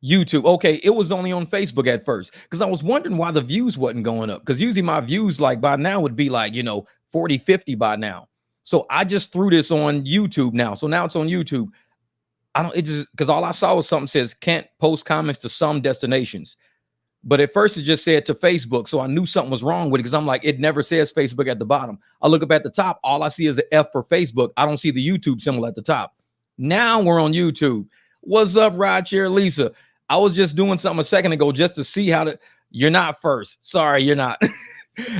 YouTube. Okay, it was only on Facebook at first because I was wondering why the views wasn't going up. Because usually my views like by now would be like, 40, 50 by now. So I just threw this on YouTube now. So now it's on YouTube. I don't, it just, because all I saw was something says can't post comments to some destinations. But at first it just said to Facebook. So I knew something was wrong with it because I'm like, it never says Facebook at the bottom. I look up at the top. All I see is an F for Facebook. I don't see the YouTube symbol at the top. Now we're on YouTube. What's up, Rideshare Lisa? I was just doing something a second ago just to see how to, you're not first. Sorry, you're not.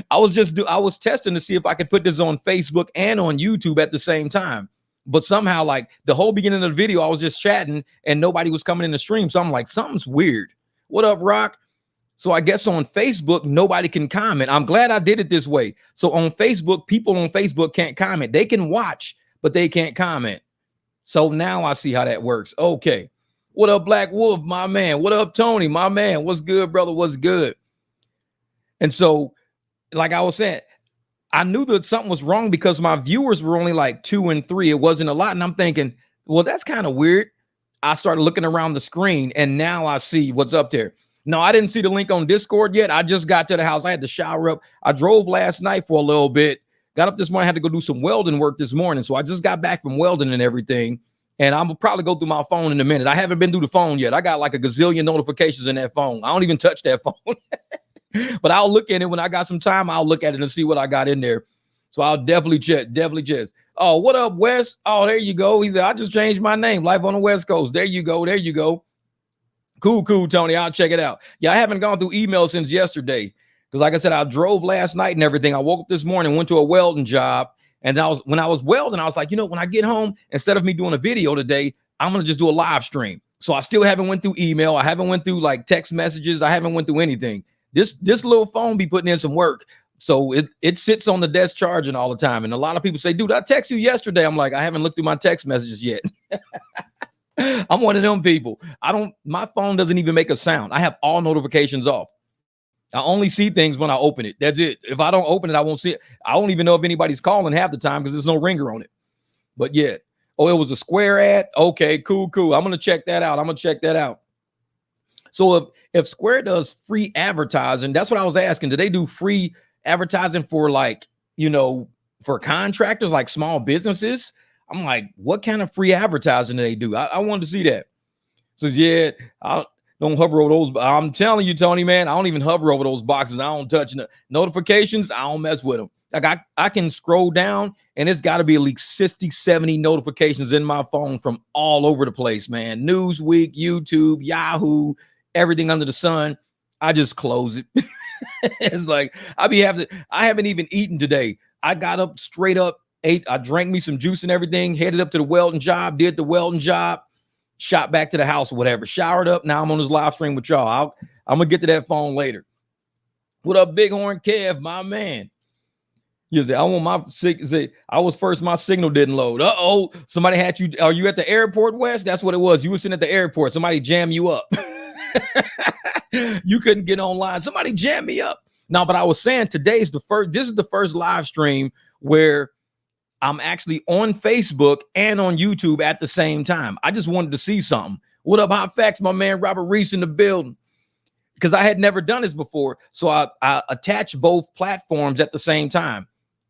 I was testing to see if I could put this on Facebook and on YouTube at the same time. But somehow, like the whole beginning of the video, I was just chatting and nobody was coming in the stream. So I'm like, something's weird. What up, Rock? So I guess on Facebook, nobody can comment. I'm glad I did it this way. So on Facebook, people on Facebook can't comment. They can watch, but they can't comment. So now I see how that works. Okay. What up, Black Wolf, my man? What up, Tony, my man? What's good, brother? What's good? And so, like I was saying, I knew that something was wrong because my viewers were only like 2 and 3. It wasn't a lot. And I'm thinking, well, that's kind of weird. I started looking around the screen and now I see what's up there. No, I didn't see the link on Discord yet. I just got to the house. I had to shower up. I drove last night for a little bit. Got up this morning. I had to go do some welding work this morning. So I just got back from welding and everything. And I'm gonna probably go through my phone in a minute. I haven't been through the phone yet. I got like a gazillion notifications in that phone. I don't even touch that phone. But I'll look at it when I got some time. I'll look at it and see what I got in there. So I'll definitely check. Oh, what up, Wes? Oh, there you go. He said, I just changed my name. Life on the West Coast. There you go. Cool, Tony. I'll check it out. Yeah, I haven't gone through email since yesterday. Because like I said, I drove last night and everything. I woke up this morning, went to a welding job. And when I was welding, I was like, when I get home, instead of me doing a video today, I'm going to just do a live stream. So I still haven't went through email. I haven't went through like text messages. I haven't went through anything. This little phone be putting in some work. So it sits on the desk charging all the time. And a lot of people say, dude, I texted you yesterday. I'm like, I haven't looked through my text messages yet. I'm one of them people. My phone doesn't even make a sound. I have all notifications off. I only see things when I open it. That's it. If I don't open it, I won't see it. I don't even know if anybody's calling half the time because there's no ringer on it. But yeah. Oh, it was a Square ad. Okay, cool. I'm going to check that out. So if Square does free advertising, that's what I was asking. Do they do free advertising for for contractors, like small businesses? I'm like, what kind of free advertising do they do? I wanted to see that. So yeah, I don't hover over those. I'm telling you, Tony, man, I don't even hover over those boxes. I don't touch the notifications. I don't mess with them. Like I can scroll down and it's got to be at least 60, 70 notifications in my phone from all over the place, man. Newsweek, YouTube, Yahoo, everything under the sun. I just close it. It's like I haven't even eaten today. I got up straight up, ate, I drank me some juice and everything, headed up to the welding job, did the welding job, shot back to the house or whatever, showered up. Now I'm on this live stream with y'all. I'm gonna get to that phone later. What up, Bighorn Kev, my man? You say, I want I was first, my signal didn't load. Uh-oh, somebody had you. Are you at the airport, West? That's what it was. You were sitting at the airport. Somebody jammed you up. You couldn't get online. Somebody jammed me up. No, but I was saying this is the first live stream where I'm actually on Facebook and on YouTube at the same time. I just wanted to see something. What up, Hot Facts, my man Robert Reese in the building? Because I had never done this before. So I attached both platforms at the same time.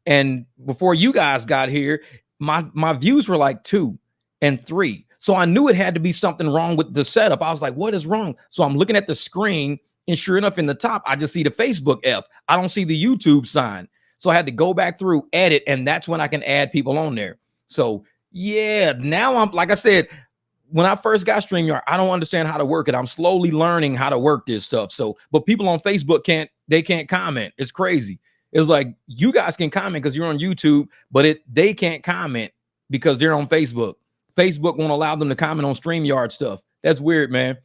And before you guys got here, my views were like 2 and 3. So I knew it had to be something wrong with the setup. I was like, what is wrong? So I'm looking at the screen, and sure enough, in the top, I just see the Facebook F. I don't see the YouTube sign. So I had to go back through, edit, and that's when I can add people on there. So yeah, now I'm, like I said, when I first got StreamYard, I don't understand how to work it. I'm slowly learning how to work this stuff. So, but people on Facebook can't comment. It's crazy. It's like you guys can comment because you're on YouTube, but they can't comment because they're on Facebook. Facebook won't allow them to comment on StreamYard stuff. That's weird, man.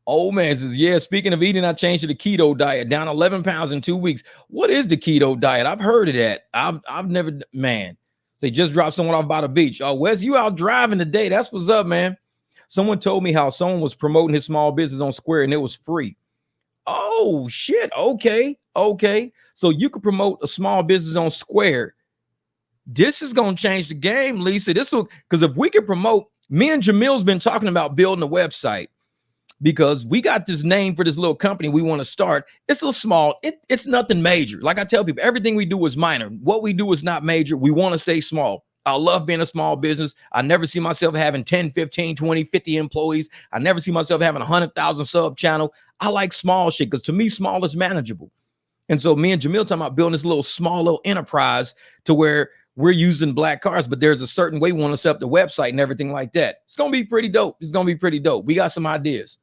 Old man says, yeah, speaking of eating, I changed to the keto diet, down 11 pounds in 2 weeks. What is the keto diet? I've heard of that. I've never, man. They just dropped someone off by the beach. Oh, Wes, you out driving today. That's what's up, man. Someone told me how someone was promoting his small business on Square and it was free. Oh, shit. Okay. So you could promote a small business on Square. This is going to change the game, Lisa. This will, because if we can promote, Me and Jamil's been talking about building a website because we got this name for this little company we want to start. It's a little small. It's nothing major. Like I tell people, everything we do is minor. What we do is not major. We want to stay small. I love being a small business. I never see myself having 10, 15, 20, 50 employees. I never see myself having 100,000 sub channel. I like small shit because to me, small is manageable. And so me and Jamil talking about building this little enterprise to where we're using black cars, but there's a certain way we want to set up the website and everything like that. It's going to be pretty dope. It's going to be pretty dope. We got some ideas.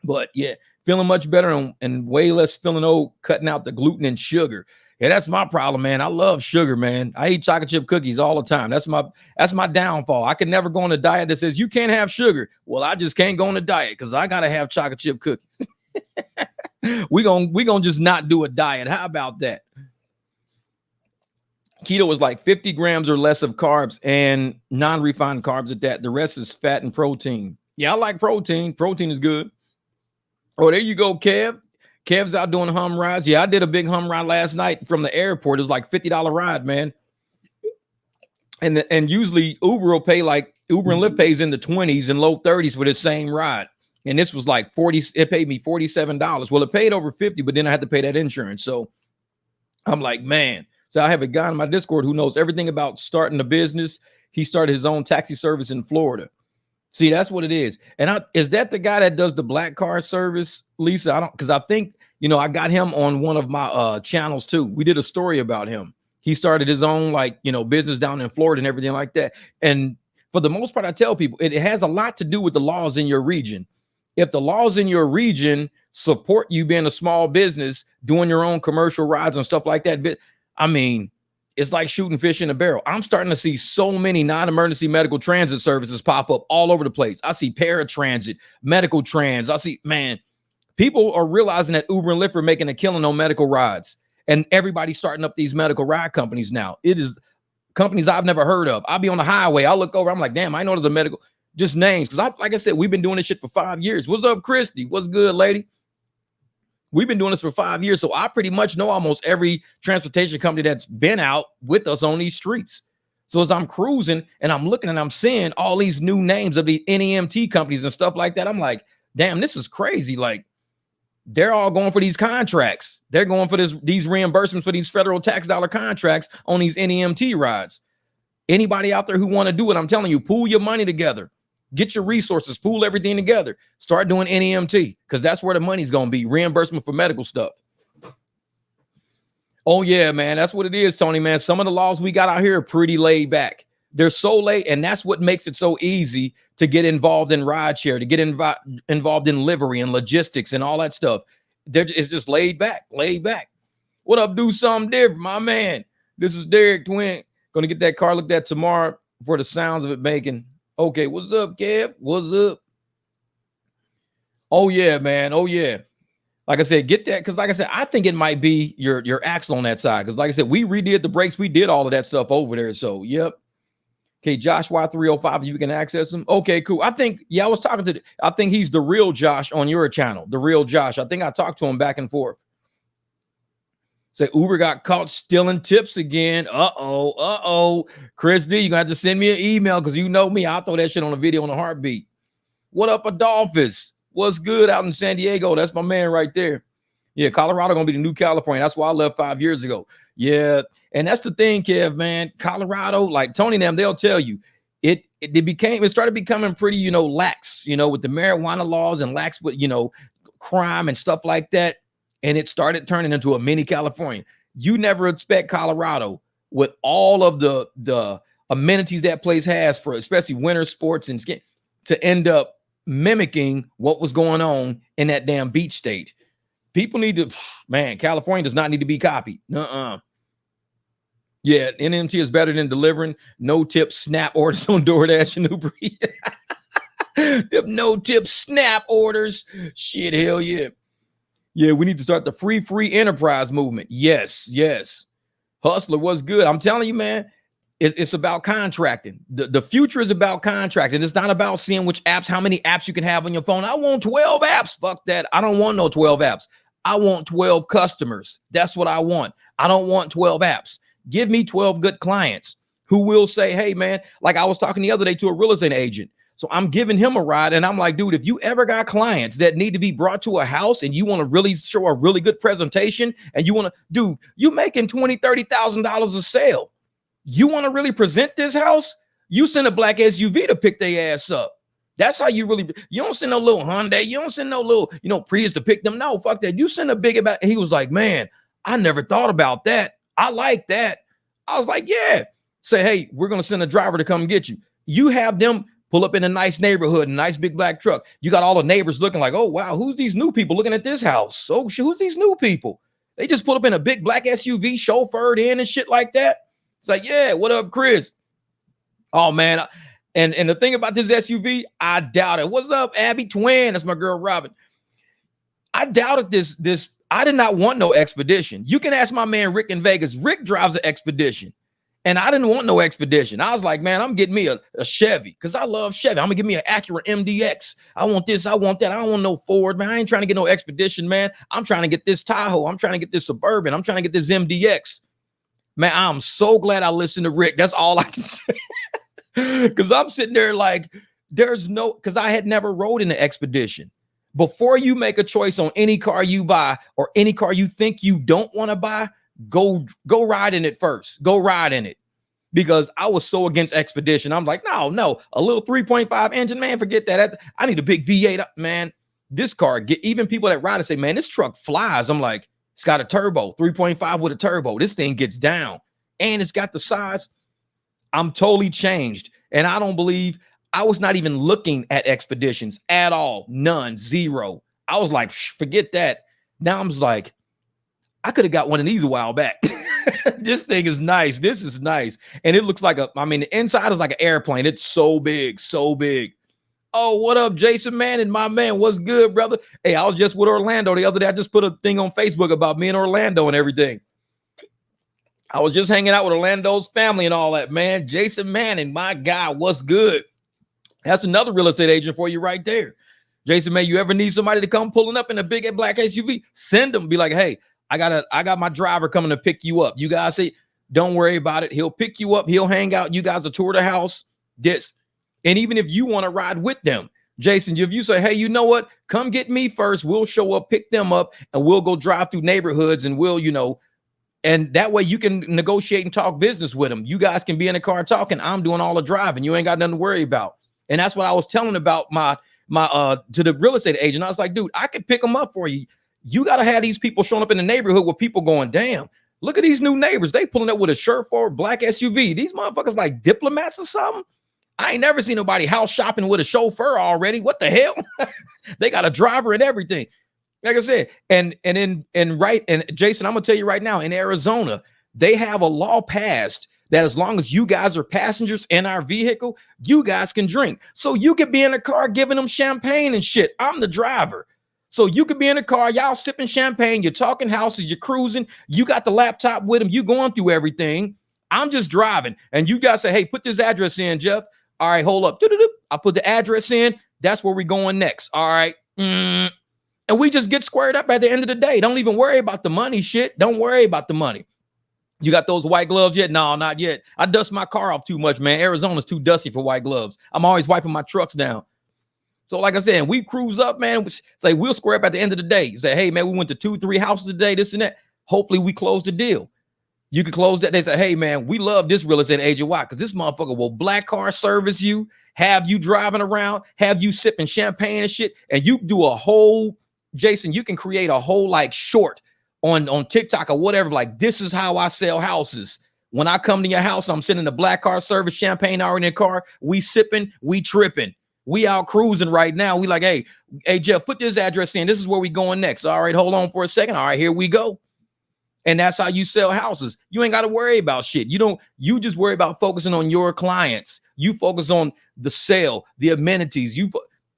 But yeah, feeling much better and way less feeling old, cutting out the gluten and sugar. Yeah, that's my problem, man. I love sugar, man. I eat chocolate chip cookies all the time. That's my downfall. I could never go on a diet that says you can't have sugar. Well, I just can't go on a diet because I gotta have chocolate chip cookies. we gonna just not do a diet. How about that? Keto is like 50 grams or less of carbs and non-refined carbs at that. The rest is fat and protein. Yeah, I like protein. Protein is good. Oh, there you go, Kev. Kev's out doing hum rides. Yeah, I did a big hum ride last night from the airport. It was like $50 ride, man. And usually Uber and Lyft pays in the 20s and low 30s for the same ride. And this was like 40. It paid me $47. Well, it paid over 50, but then I had to pay that insurance. So I'm like, man. So I have a guy in my Discord who knows everything about starting a business. He started his own taxi service in Florida. See, that's what it is. And is that the guy that does the black car service, Lisa? Because I think, I got him on one of my channels too. We did a story about him. He started his own business down in Florida and everything like that. And for the most part, I tell people it has a lot to do with the laws in your region. If the laws in your region support you being a small business, doing your own commercial rides and stuff like that, I mean, it's like shooting fish in a barrel. I'm starting to see so many non-emergency medical transit services pop up all over the place. I see paratransit, medical trans. I see, man, people are realizing that Uber and Lyft are making a killing on medical rides. And everybody's starting up these medical ride companies now. It is companies I've never heard of. I'll be on the highway. I'll look over. I'm like, damn, I know there's a medical, just names. Because like I said, we've been doing this shit for 5 years. What's up, Christy? What's good, lady? We've been doing this for 5 years, so I pretty much know almost every transportation company that's been out with us on these streets. So as I'm cruising and I'm looking and I'm seeing all these new names of the NEMT companies and stuff like that, I'm like, damn, this is crazy. Like, they're all going for these contracts. They're going for these reimbursements for these federal tax dollar contracts on these NEMT rides. Anybody out there who want to do it, I'm telling you, pool your money together. Get your resources, pool everything together. Start doing NEMT because that's where the money's going to be. Reimbursement for medical stuff. Oh, yeah, man. That's what it is, Tony, man. Some of the laws we got out here are pretty laid back. They're so laid, and that's what makes it so easy to get involved in rideshare, to get involved in livery and logistics and all that stuff. It's just laid back. What up, do something different, my man? This is Derek Twin. Going to get that car looked at tomorrow for the sounds of it making. Okay, what's up, Kev? What's up? Oh, yeah, man. Oh, yeah. Like I said, get that. Because like I said, I think it might be your axle on that side. Because like I said, we redid the brakes. We did all of that stuff over there. So, yep. Okay, Josh Y305, you can access him. Okay, cool. I think he's the real Josh on your channel. The real Josh. I think I talked to him back and forth. Say Uber got caught stealing tips again. Uh-oh. Chris D, you're going to have to send me an email because you know me. I'll throw that shit on a video in a heartbeat. What up, Adolphus? What's good out in San Diego? That's my man right there. Yeah, Colorado going to be the new California. That's why I left 5 years ago. Yeah, and that's the thing, Kev, man. Colorado, like Tony and them, they'll tell you, it started becoming pretty, lax, with the marijuana laws and lax with, crime and stuff like that. And it started turning into a mini California. You never expect Colorado with all of the amenities that place has for especially winter sports and ski to end up mimicking what was going on in that damn beach state. People need to, man, California does not need to be copied. Yeah, NMT is better than delivering no-tip snap orders on DoorDash and Uber Eats. No-tip snap orders. Shit, hell yeah. Yeah, we need to start the free enterprise movement. Yes. Hustler, what's good? I'm telling you, man, it's about contracting. The future is about contracting. It's not about seeing which apps, how many apps you can have on your phone. I want 12 apps. Fuck that. I don't want no 12 apps. I want 12 customers. That's what I want. I don't want 12 apps. Give me 12 good clients who will say, hey, man, like I was talking the other day to a real estate agent. So I'm giving him a ride and I'm like, dude, if you ever got clients that need to be brought to a house and you want to really show a really good presentation and you want to, dude, you making $20,000, $30,000 a sale. You want to really present this house? You send a black SUV to pick their ass up. That's how you really, you don't send no little Hyundai. You don't send no little, Prius to pick them. No, fuck that. You send a big about. He was like, man, I never thought about that. I like that. I was like, yeah. Say, hey, we're going to send a driver to come get you. You have them pull up in a nice neighborhood, a nice big black truck. You got all the neighbors looking like, oh, wow, who's these new people looking at this house? Oh, who's these new people? They just pull up in a big black SUV, chauffeured in and shit like that. It's like, yeah, what up, Chris? Oh, man. And the thing about this SUV, I doubt it. What's up, Abby Twin? That's my girl, Robin. I doubted this. I did not want no Expedition. You can ask my man, Rick in Vegas. Rick drives an Expedition. And I didn't want no Expedition. I was like, man, I'm getting me a Chevy because I love Chevy. I'm going to give me an Acura MDX. I want this. I want that. I don't want no Ford, man. I ain't trying to get no Expedition, man. I'm trying to get this Tahoe. I'm trying to get this Suburban. I'm trying to get this MDX. Man, I'm so glad I listened to Rick. That's all I can say. Because I'm sitting there like, because I had never rode in an Expedition. Before you make a choice on any car you buy or any car you think you don't want to buy, go ride in it first. Go ride in it. Because I was so against Expedition. I'm like, no, a little 3.5 engine, man, forget that. I need a big V8, man. This car, even people that ride it say, man, this truck flies. I'm like, it's got a turbo, 3.5 with a turbo. This thing gets down. And it's got the size. I'm totally changed. And I don't believe, I was not even looking at Expeditions at all. None, zero. I was like, forget that. Now I'm like, I could have got one of these a while back. This thing is nice. This is nice. And it looks like the inside is like an airplane. It's so big, so big. Oh, what up, Jason, man? And my man, what's good, brother? Hey, I was just with Orlando the other day. I just put a thing on Facebook about me and Orlando and everything. I was just hanging out with Orlando's family and all that, man. Jason Manning, my guy, what's good? That's another real estate agent for you right there. Jason, man, you ever need somebody to come pulling up in a big black SUV? Send them. Be like, hey, I got my driver coming to pick you up. You guys say, don't worry about it. He'll pick you up. He'll hang out. You guys will tour the house. And even if you want to ride with them, Jason, if you say, hey, you know what? Come get me first. We'll show up, pick them up, and we'll go drive through neighborhoods and we'll, and that way you can negotiate and talk business with them. You guys can be in the car talking. I'm doing all the driving. You ain't got nothing to worry about. And that's what I was telling about my to the real estate agent. I was like, dude, I could pick them up for you. You got to have these people showing up in the neighborhood with people going, damn, look at these new neighbors. They pulling up with a surefire black SUV. These motherfuckers like diplomats or something. I ain't never seen nobody house shopping with a chauffeur already. What the hell? They got a driver and everything. Like I said, and Jason, I'm gonna tell you right now, in Arizona, they have a law passed that as long as you guys are passengers in our vehicle, you guys can drink. So you could be in a car giving them champagne and shit. I'm the driver. So you could be in a car, y'all sipping champagne, you're talking houses, you're cruising, you got the laptop with them, you going through everything. I'm just driving. And you guys say, hey, put this address in, Jeff. All right, hold up. I put the address in. That's where we're going next. All right. And we just get squared up at the end of the day. Don't even worry about the money shit. Don't worry about the money. You got those white gloves yet? No, not yet. I dust my car off too much, man. Arizona's too dusty for white gloves. I'm always wiping my trucks down. So like I said, we cruise up, man. It's like we'll square up at the end of the day. Say, hey, man, we went to 2-3 houses today, this and that. Hopefully we close the deal. You can close that. They say, hey, man, we love this real estate agent. Why? Because this motherfucker will black car service you, have you driving around, have you sipping champagne and shit. And you do a whole, Jason, you can create a whole like short on TikTok or whatever. Like, this is how I sell houses. When I come to your house, I'm sending the black car service, champagne already in the car. We sipping, we tripping. We out cruising right now. We like, hey, Jeff, put this address in. This is where we going next. All right, hold on for a second. All right, here we go. And that's how you sell houses. You ain't got to worry about shit. You just worry about focusing on your clients. You focus on the sale, the amenities,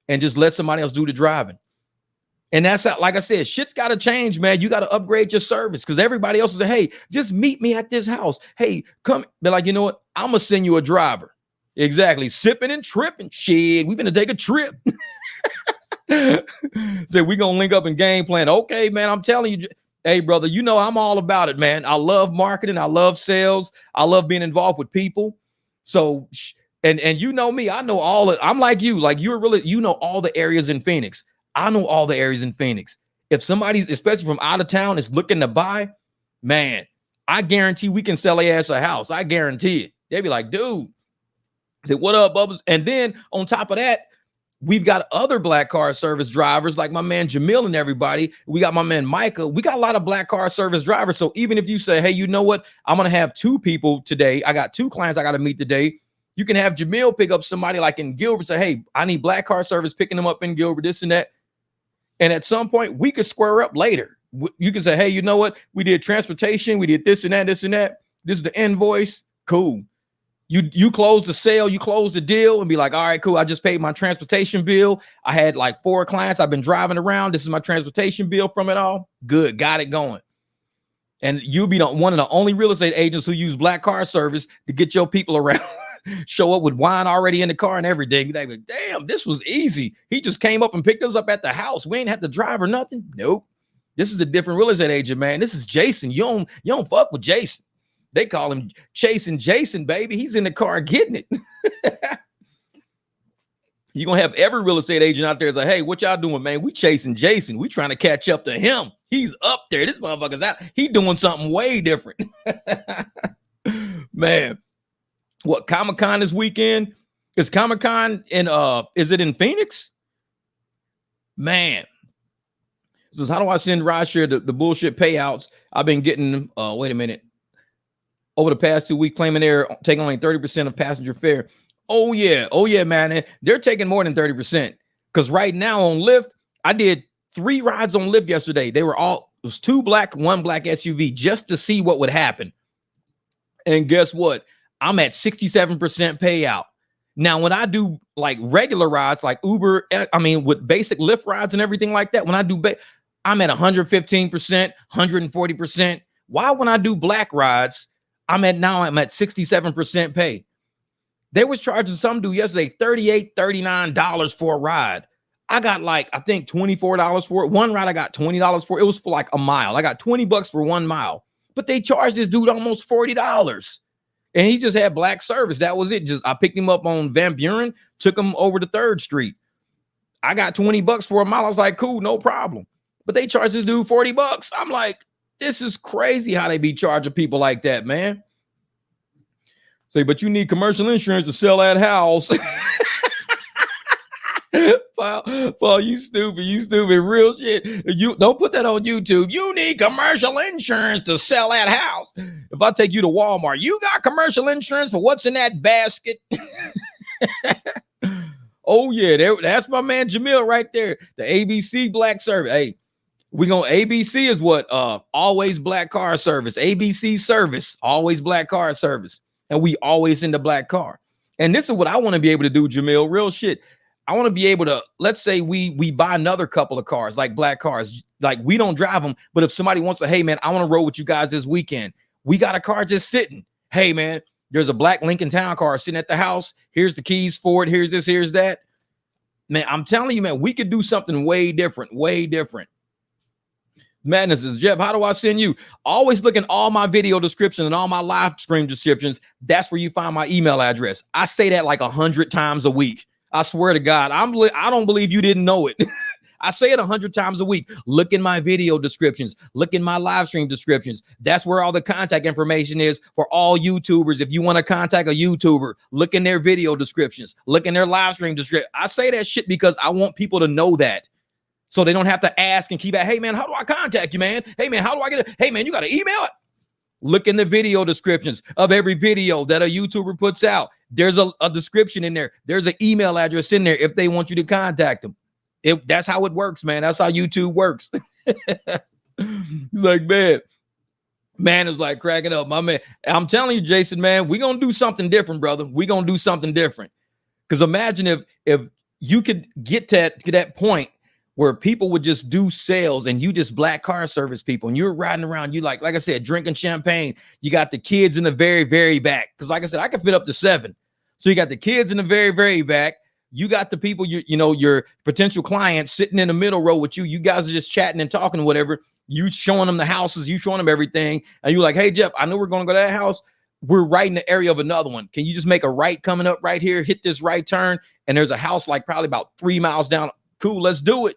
and just let somebody else do the driving. And that's how, like I said, shit's got to change, man. You got to upgrade your service because everybody else is like, hey, just meet me at this house. Hey, come. They're like, you know what? I'm going to send you a driver. Exactly. Sipping and tripping. Shit, we finna take a trip. Say, we going to link up and game plan. Okay, man, I'm telling you. Hey, brother, you know I'm all about it, man. I love marketing. I love sales. I love being involved with people. So, and you know me, I know all of, I'm like you're really, you know, all the areas in Phoenix. I know all the areas in Phoenix. If somebody's, especially from out of town, is looking to buy, man, I guarantee we can sell their ass a house. I guarantee it. They'd be like, dude, I said, what up, Bubbles? And then on top of that, we've got other black car service drivers like my man Jamil and everybody. We got my man Micah. We got a lot of black car service drivers. So even if you say, hey, you know what? I'm going to have 2 people today. I got 2 clients I got to meet today. You can have Jamil pick up somebody like in Gilbert, say, hey, I need black car service, picking them up in Gilbert, this and that. And at some point, we could square up later. You can say, hey, you know what? We did transportation. We did this and that, this and that. This is the invoice. Cool. You close the sale, you close the deal and be like, all right, cool. I just paid my transportation bill. I had like 4 clients. I've been driving around. This is my transportation bill from it all. Good. Got it going. And you'll be one of the only real estate agents who use black car service to get your people around. Show up with wine already in the car and everything. They like, damn, this was easy. He just came up and picked us up at the house. We ain't have to drive or nothing. Nope. This is a different real estate agent, man. This is Jason. You don't fuck with Jason. They call him Chasing Jason, baby. He's in the car getting it. You're going to have every real estate agent out there like, hey, what y'all doing, man? We chasing Jason. We trying to catch up to him. He's up there. This motherfucker's out. He doing something way different. Man, what, Comic-Con this weekend? Is Comic-Con in, is it in Phoenix? Man. This is how do I send rideshare the bullshit payouts? I've been getting, wait a minute. Over the past 2 weeks, claiming they're taking only 30% of passenger fare. Oh, yeah, man. They're taking more than 30%. Because right now on Lyft, I did 3 rides on Lyft yesterday. They were all, it was 2 black, 1 black SUV just to see what would happen. And guess what? I'm at 67% payout. Now, when I do like regular rides, like Uber, I mean, with basic Lyft rides and everything like that, when I do, I'm at 115%, 140%. Why when I do black rides, I'm at 67% pay. They was charging some dude yesterday $38, $39 for a ride. I got like, I think $24 for it. One ride I got $20 for. It was for like a mile. I got $20 for 1 mile. But they charged this dude almost $40. And he just had black service. That was it. Just I picked him up on Van Buren, took him over to 3rd Street. I got $20 for a mile. I was like, cool, no problem. But they charged this dude $40. I'm like, this is crazy how they be charging people like that, man. Say, but you need commercial insurance to sell that house. Paul, you stupid, real shit. You don't put that on YouTube. You need commercial insurance to sell that house. If I take you to Walmart, you got commercial insurance for what's in that basket? Oh, yeah, that's my man Jamil right there. The ABC Black Service. Hey, ABC is what? Always black car service. ABC service, always black car service. And we always in the black car. And this is what I want to be able to do, Jamil. Real shit. I want to be able to, let's say we buy another couple of cars, like black cars. Like we don't drive them. But if somebody wants to, hey, man, I want to roll with you guys this weekend. We got a car just sitting. Hey, man, there's a black Lincoln Town car sitting at the house. Here's the keys for it. Here's this, here's that. Man, I'm telling you, man, we could do something way different, way different. Madness is Jeff. How do I send you? Always look in all my video descriptions and all my live stream descriptions. That's where you find my email address. I say that like 100 times a week. I swear to God, I don't believe you didn't know it. I say it 100 times a week. Look in my video descriptions. Look in my live stream descriptions. That's where all the contact information is for all YouTubers. If you want to contact a YouTuber, look in their video descriptions. Look in their live stream description. I say that shit because I want people to know that. So they don't have to ask and keep at, hey, man, how do I contact you, man? Hey, man, how do I get it? Hey, man, you got to email it. Look in the video descriptions of every video that a YouTuber puts out. There's a description in there. There's an email address in there if they want you to contact them. That's how it works, man. That's how YouTube works. He's like, man is like cracking up. My man, I'm telling you, Jason, man, we're going to do something different, brother. We're going to do something different. Because imagine if you could get to that point where people would just do sales and you just black car service people and you're riding around, you like I said, drinking champagne. You got the kids in the very, very back. Because like I said, I can fit up to 7. So you got the kids in the very, very back. You got the people, your potential clients sitting in the middle row with you. You guys are just chatting and talking, whatever. You showing them the houses, you showing them everything. And you're like, hey, Jeff, I know we're going to go to that house. we're right in the area of another one. Can you just make a right coming up right here, hit this right turn, and there's a house like probably about 3 miles down. Cool, let's do it.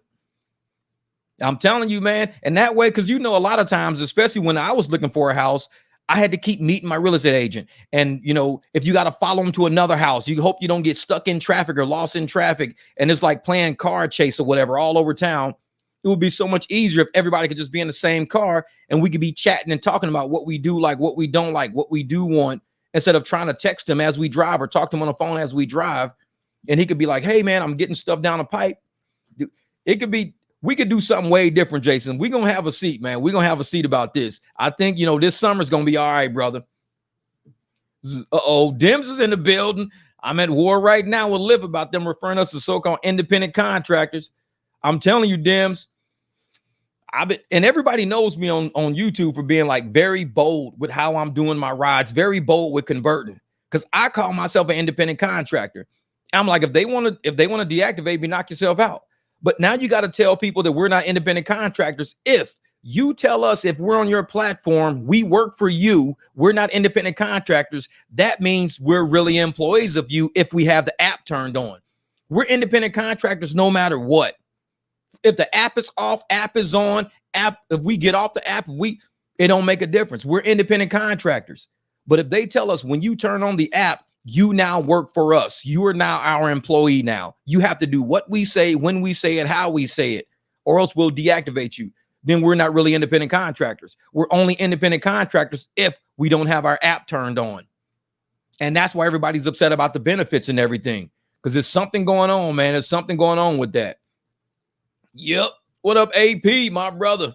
I'm telling you, man. And that way, because you know, a lot of times, especially when I was looking for a house, I had to keep meeting my real estate agent. And, you know, if you got to follow them to another house, you hope you don't get stuck in traffic or lost in traffic. And it's like playing car chase or whatever all over town. It would be so much easier if everybody could just be in the same car and we could be chatting and talking about what we do like, what we don't like, what we do want, instead of trying to text him as we drive or talk to him on the phone as we drive. And he could be like, hey, man, I'm getting stuff down the pipe. It could be, we could do something way different, Jason. We're going to have a seat, man. We're going to have a seat about this. I think, you know, this summer's going to be all right, brother. Uh-oh, Dims is in the building. I'm at war right now with Liv about them referring us to so-called independent contractors. I'm telling you, Dims, and everybody knows me on YouTube for being like very bold with how I'm doing my rides, very bold with converting, because I call myself an independent contractor. I'm like, if they want to deactivate me, knock yourself out. But now you got to tell people that we're not independent contractors. If you tell us, if we're on your platform, we work for you, we're not independent contractors, that means we're really employees of you if we have the app turned on. We're independent contractors no matter what. If the app is off, app is on, if we get off the app, it don't make a difference. We're independent contractors. But if they tell us when you turn on the app, you now work for us. You are now our employee now. You have to do what we say, when we say it, how we say it, or else we'll deactivate you. Then we're not really independent contractors. We're only independent contractors if we don't have our app turned on. And that's why everybody's upset about the benefits and everything, because there's something going on, man. There's something going on with that. Yep. What up, AP, my brother?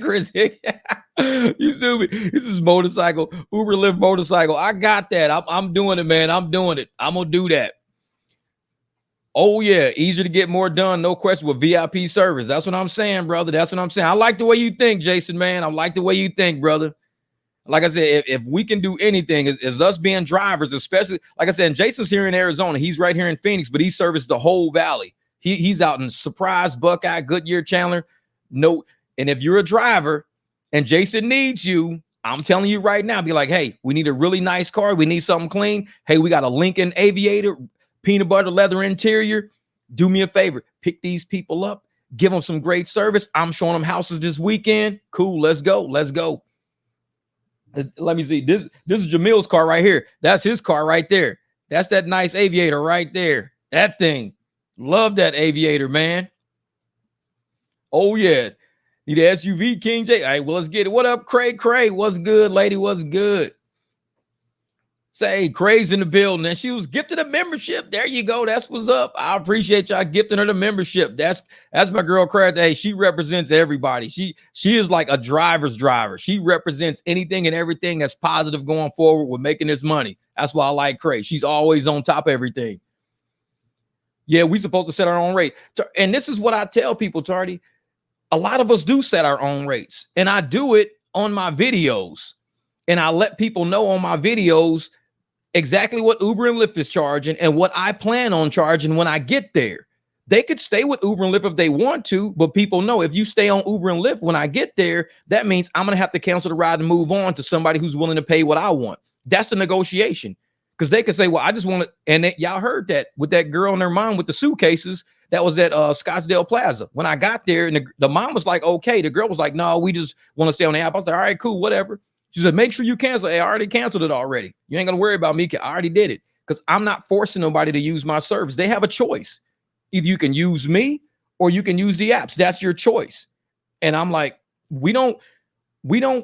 Chris, you see me? This is motorcycle, Uber Lyft motorcycle. I got that. I'm doing it, man. I'm doing it. I'm gonna do that. Oh yeah, easier to get more done, no question, with VIP service. That's what I'm saying, brother. That's what I'm saying. I like the way you think, Jason, man. I like the way you think, brother. Like I said, if we can do anything, is us being drivers, especially, like I said, Jason's here in Arizona. He's right here in Phoenix, but he serviced the whole valley. He's out in Surprise, Buckeye, Goodyear, Chandler. No. And if you're a driver and Jason needs you, I'm telling you right now, be like, hey, we need a really nice car. We need something clean. Hey, we got a Lincoln Aviator, peanut butter leather interior. Do me a favor. Pick these people up. Give them some great service. I'm showing them houses this weekend. Cool. Let's go. Let's go. Let me see. This is Jamil's car right here. That's his car right there. That's that nice Aviator right there. That thing. Love that Aviator, man. Oh, yeah. Need the SUV, King J. All right, well, let's get it. What up, Craig? Craig, what's good, lady? What's good? Say, Craig's in the building, and she was gifted a membership. There you go. That's what's up. I appreciate y'all gifting her the membership. That's my girl, Craig. Hey, she represents everybody. She is like a driver's driver. She represents anything and everything that's positive going forward with making this money. That's why I like Craig. She's always on top of everything. Yeah, we supposed to set our own rate. And this is what I tell people, Tardy. A lot of us do set our own rates, and I do it on my videos, and I let people know on my videos exactly what Uber and Lyft is charging and what I plan on charging when I get there. They could stay with Uber and Lyft if they want to, but people know if you stay on Uber and Lyft when I get there, that means I'm going to have to cancel the ride and move on to somebody who's willing to pay what I want. That's a negotiation, because they could say, well, I just want to, and y'all heard that with that girl and her mom with the suitcases. That was at Scottsdale Plaza. When I got there, and the mom was like, okay. The girl was like, no, we just want to stay on the app. I was like, all right, cool, whatever. She said, make sure you cancel. Hey, I already canceled it already. You ain't going to worry about me. I already did it, because I'm not forcing nobody to use my service. They have a choice. Either you can use me or you can use the apps. That's your choice. And I'm like, we don't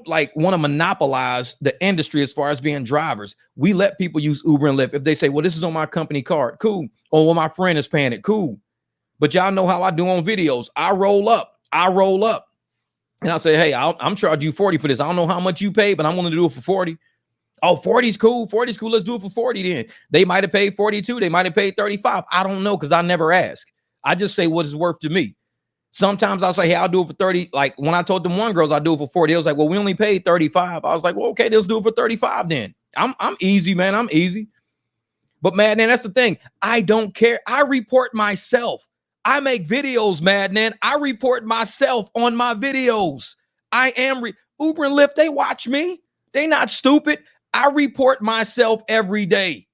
like want to monopolize the industry as far as being drivers. We let people use Uber and Lyft. If they say, well, this is on my company card, cool. Or well, my friend is paying it, cool. But y'all know how I do on videos. I roll up. And I'll say, hey, I'm charging you 40 for this. I don't know how much you pay, but I'm willing to do it for 40. Oh, 40 is cool. 40 is cool. Let's do it for 40 then. They might have paid 42. They might have paid 35. I don't know, because I never ask. I just say what it's worth to me. Sometimes I'll say, hey, I'll do it for 30. Like when I told them one girls I'll do it for 40, they was like, well, we only paid 35. I was like, well, okay, let's do it for 35 then. I'm easy, man. I'm easy. But man, that's the thing. I don't care. I report myself. I make videos, madman. I report myself on my videos. I am Uber and Lyft. They watch me. They not stupid. I report myself every day.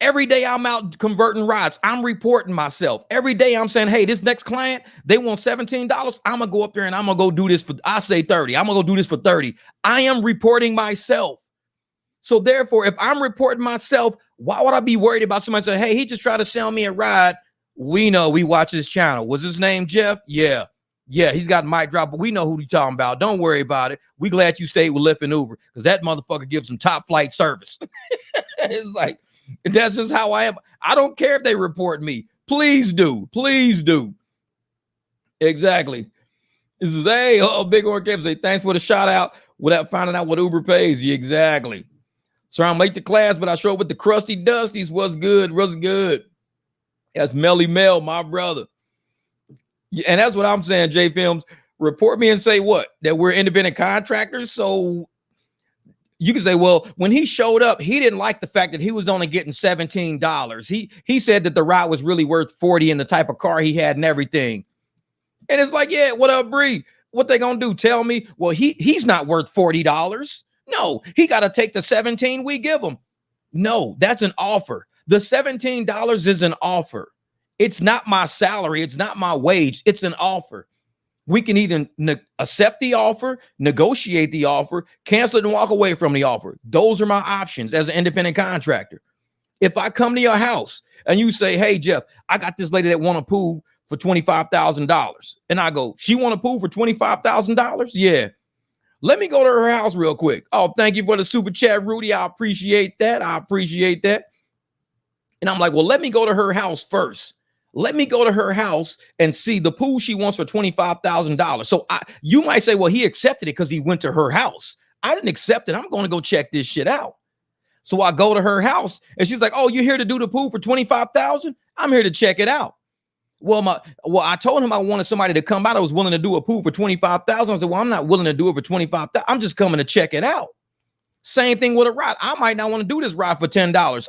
Every day I'm out converting rides. I'm reporting myself. Every day I'm saying, hey, this next client, they want $17. I'm going to go up there and I'm going to go do this for, I say 30. I'm going to go do this for 30. I am reporting myself. So therefore, if I'm reporting myself, why would I be worried about somebody saying, hey, he just tried to sell me a ride? We know, we watch his channel. Was his name Jeff? Yeah. Yeah, he's got mic drop, but we know who he's talking about. Don't worry about it. We glad you stayed with Lyft and Uber because that motherfucker gives some top flight service. It's like, that's just how I am. I don't care if they report me. Please do. Please do. Exactly. This is, hey, Big Orange Cave say, thanks for the shout out without finding out what Uber pays you. Exactly. So I'm late to class, but I show up with the crusty dusties. What's good? What's good? That's Melly Mel, my brother. And that's what I'm saying, J Films. Report me and say what? That we're independent contractors. So you can say, well, when he showed up, he didn't like the fact that he was only getting $17. He said that the ride was really worth 40 in the type of car he had and everything. And it's like, yeah, what up, Bree? What they gonna do? Tell me, well, he's not worth $40. No, he got to take the 17 we give him. No, that's an offer. The $17 is an offer. It's not my salary. It's not my wage. It's an offer. We can either accept the offer, negotiate the offer, cancel it and walk away from the offer. Those are my options as an independent contractor. If I come to your house and you say, hey, Jeff, I got this lady that want a pool for $25,000. And I go, she want a pool for $25,000? Yeah. Let me go to her house real quick. Oh, thank you for the super chat, Rudy. I appreciate that. I appreciate that. And I'm like, well, let me go to her house first. Let me go to her house and see the pool she wants for $25,000. So you might say, well, he accepted it because he went to her house. I didn't accept it. I'm going to go check this shit out. So I go to her house and she's like, oh, you're here to do the pool for $25,000? I'm here to check it out. Well, I told him I wanted somebody to come out. I was willing to do a pool for $25,000. I said, well, I'm not willing to do it for $25,000. I'm just coming to check it out. Same thing with a ride. I might not want to do this ride for $10.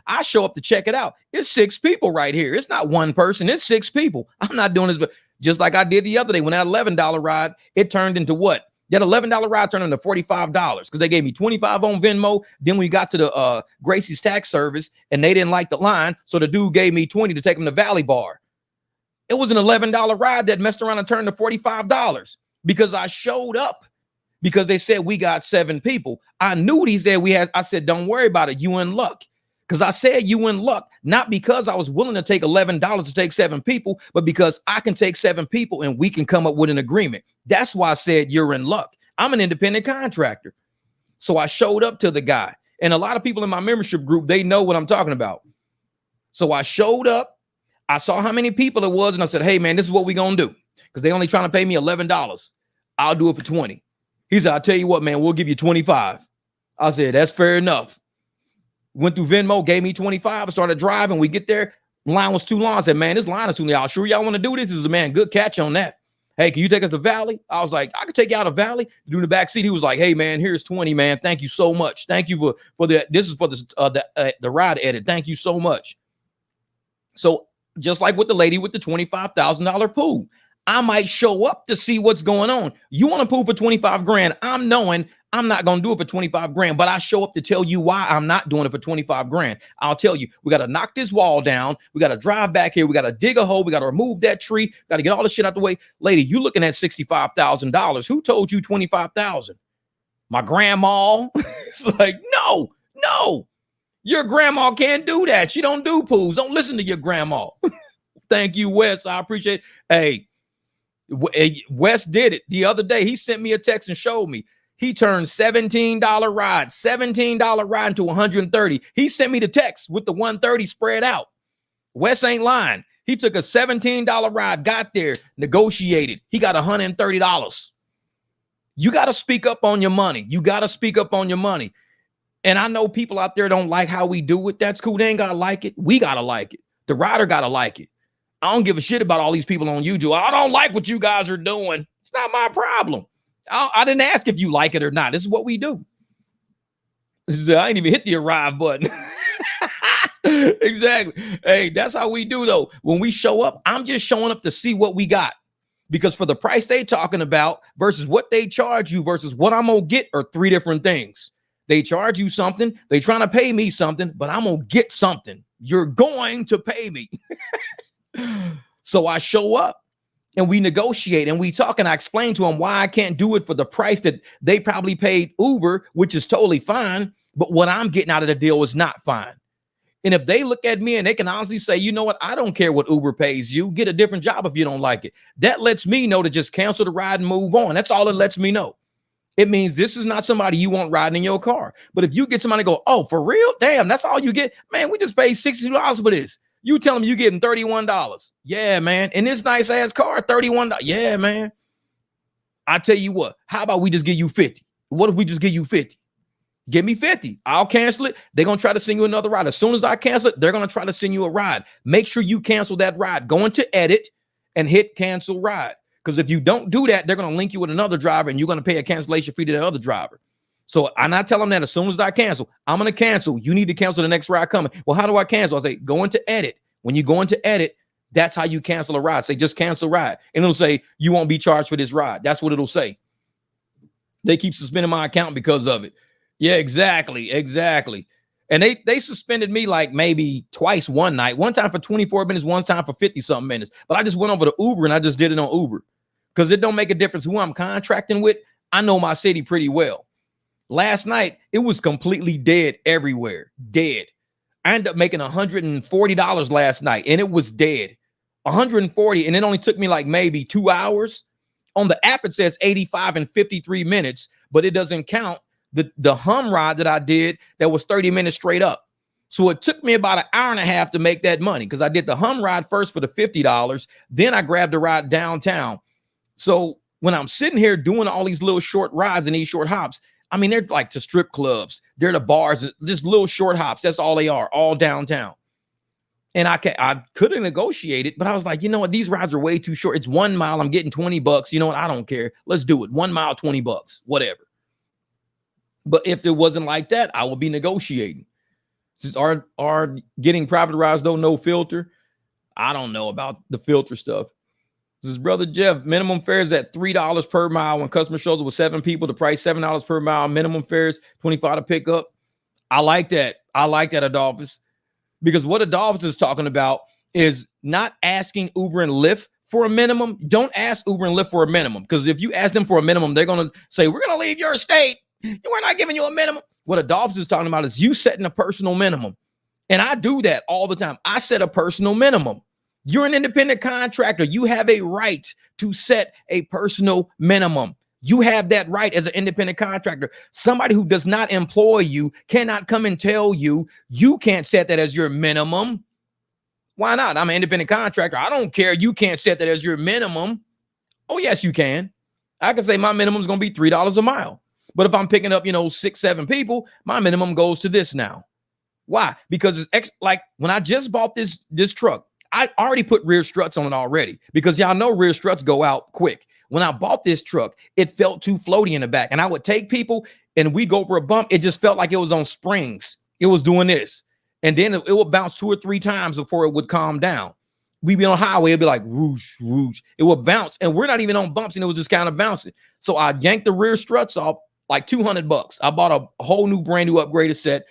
I show up to check it out. It's 6 people right here. It's not one person. It's 6 people. I'm not doing this, but just like I did the other day when that $11 ride, it turned into what? That $11 ride turned into $45 because they gave me 25 on Venmo. Then we got to the Gracie's tax service and they didn't like the line. So the dude gave me 20 to take him to Valley Bar. It was an $11 ride that messed around and turned to $45 because I showed up. Because they said we got 7 people. I knew what he said we had. I said, don't worry about it. You in luck. Because I said you in luck, not because I was willing to take $11 to take 7 people, but because I can take 7 people and we can come up with an agreement. That's why I said you're in luck. I'm an independent contractor. So I showed up to the guy. And a lot of people in my membership group, they know what I'm talking about. So I showed up. I saw how many people it was. And I said, hey, man, this is what we're going to do. Because they only trying to pay me $11. I'll do it for 20. He said, I'll tell you what, man, we'll give you 25. I said, that's fair enough. Went through Venmo, gave me 25. I started driving. We get there. The line was too long. I said, man, this line is too long. Sure y'all want to do this? He said, man, good catch on that. Hey, can you take us to Valley? I was like, I can take you out of Valley. Do the back seat. He was like, hey, man, here's 20, man. Thank you so much. Thank you for the, this is for the ride edit. Thank you so much. So just like with the lady with the $25,000 pool, I might show up to see what's going on. You want to pool for 25 grand. I'm knowing I'm not going to do it for 25 grand, but I show up to tell you why I'm not doing it for 25 grand. I'll tell you, we got to knock this wall down. We got to drive back here. We got to dig a hole. We got to remove that tree. Got to get all the shit out the way. Lady, you looking at $65,000. Who told you 25,000? My grandma. It's like, no. Your grandma can't do that. She don't do pools. Don't listen to your grandma. Thank you, Wes. I appreciate it. Hey, Wes did it the other day. He sent me a text and showed me. He turned $17 ride into $130. He sent me the text with the $130 spread out. Wes ain't lying. He took a $17 ride, got there, negotiated. He got $130. You got to speak up on your money. You got to speak up on your money. And I know people out there don't like how we do it. That's cool. They ain't got to like it. We got to like it. The rider got to like it. I don't give a shit about all these people on YouTube. I don't like what you guys are doing. It's not my problem. I didn't ask if you like it or not. This is what we do. I ain't even hit the arrive button. Exactly. Hey, that's how we do, though. When we show up, I'm just showing up to see what we got. Because for the price they talking about versus what they charge you versus what I'm going to get are 3 different things. They charge you something. They trying to pay me something, but I'm going to get something. You're going to pay me. So I show up and we negotiate and we talk, and I explain to them why I can't do it for the price that they probably paid Uber, which is totally fine. But what I'm getting out of the deal is not fine. And if they look at me and they can honestly say, you know what, I don't care what Uber pays you, get a different job if you don't like it. That lets me know to just cancel the ride and move on. That's all it lets me know. It means this is not somebody you want riding in your car. But if you get somebody to go, oh, for real? Damn, that's all you get? Man, we just paid $62 for this. You tell them you getting $31. Yeah, man. And this nice ass car, $31. Yeah, man. I tell you what, how about we just give you 50? What if we just give you 50? Give me 50. I'll cancel it. They're going to try to send you another ride. As soon as I cancel it, they're going to try to send you a ride. Make sure you cancel that ride. Go into edit and hit cancel ride. Because if you don't do that, they're going to link you with another driver and you're going to pay a cancellation fee to that other driver. So and I tell them that as soon as I cancel, I'm going to cancel. You need to cancel the next ride coming. Well, how do I cancel? I say, go into edit. When you go into edit, that's how you cancel a ride. Say, just cancel ride. And it'll say, you won't be charged for this ride. That's what it'll say. They keep suspending my account because of it. Yeah, exactly. And they suspended me like maybe twice one night. One time for 24 minutes, one time for 50-something minutes. But I just went over to Uber and I just did it on Uber. Because it don't make a difference who I'm contracting with. I know my city pretty well. Last night, it was completely dead everywhere. Dead. I ended up making $140 last night, and it was dead. $140, and it only took me like maybe 2 hours. On the app, it says 85 and 53 minutes, but it doesn't count the hum ride that I did that was 30 minutes straight up. So it took me about an hour and a half to make that money because I did the hum ride first for the $50. Then I grabbed a ride downtown. So when I'm sitting here doing all these little short rides and these short hops, I mean, they're like to strip clubs. They're the bars, just little short hops. That's all they are, all downtown. And I could have negotiated, but I was like, you know what? These rides are way too short. It's 1 mile. I'm getting $20. You know what? I don't care. Let's do it. 1 mile, $20, whatever. But if it wasn't like that, I would be negotiating. Since our getting private rides, though, no filter. I don't know about the filter stuff. This is Brother Jeff. Minimum fares at $3 per mile. When customer shows up with 7 people, the price $7 per mile. Minimum fares $25 to pick up. I like that. I like that, Adolphus. Because what Adolphus is talking about is not asking Uber and Lyft for a minimum. Don't ask Uber and Lyft for a minimum. Because if you ask them for a minimum, they're going to say, we're going to leave your state. We're not giving you a minimum. What Adolphus is talking about is you setting a personal minimum. And I do that all the time. I set a personal minimum. You're an independent contractor. You have a right to set a personal minimum. You have that right as an independent contractor. Somebody who does not employ you cannot come and tell you you can't set that as your minimum. Why not? I'm an independent contractor. I don't care. You can't set that as your minimum. Oh, yes, you can. I can say my minimum is going to be $3 a mile. But if I'm picking up, 6, 7 people, my minimum goes to this now. Why? Because it's like when I just bought this truck, I already put rear struts on it already because y'all know rear struts go out quick. When I bought this truck, it felt too floaty in the back. And I would take people and we'd go over a bump. It just felt like it was on springs. It was doing this. And then it would bounce 2 or 3 times before it would calm down. We'd be on a highway. It'd be like whoosh, whoosh. It would bounce. And we're not even on bumps. And it was just kind of bouncing. So I yanked the rear struts off like $200. I bought a whole new brand new upgraded set.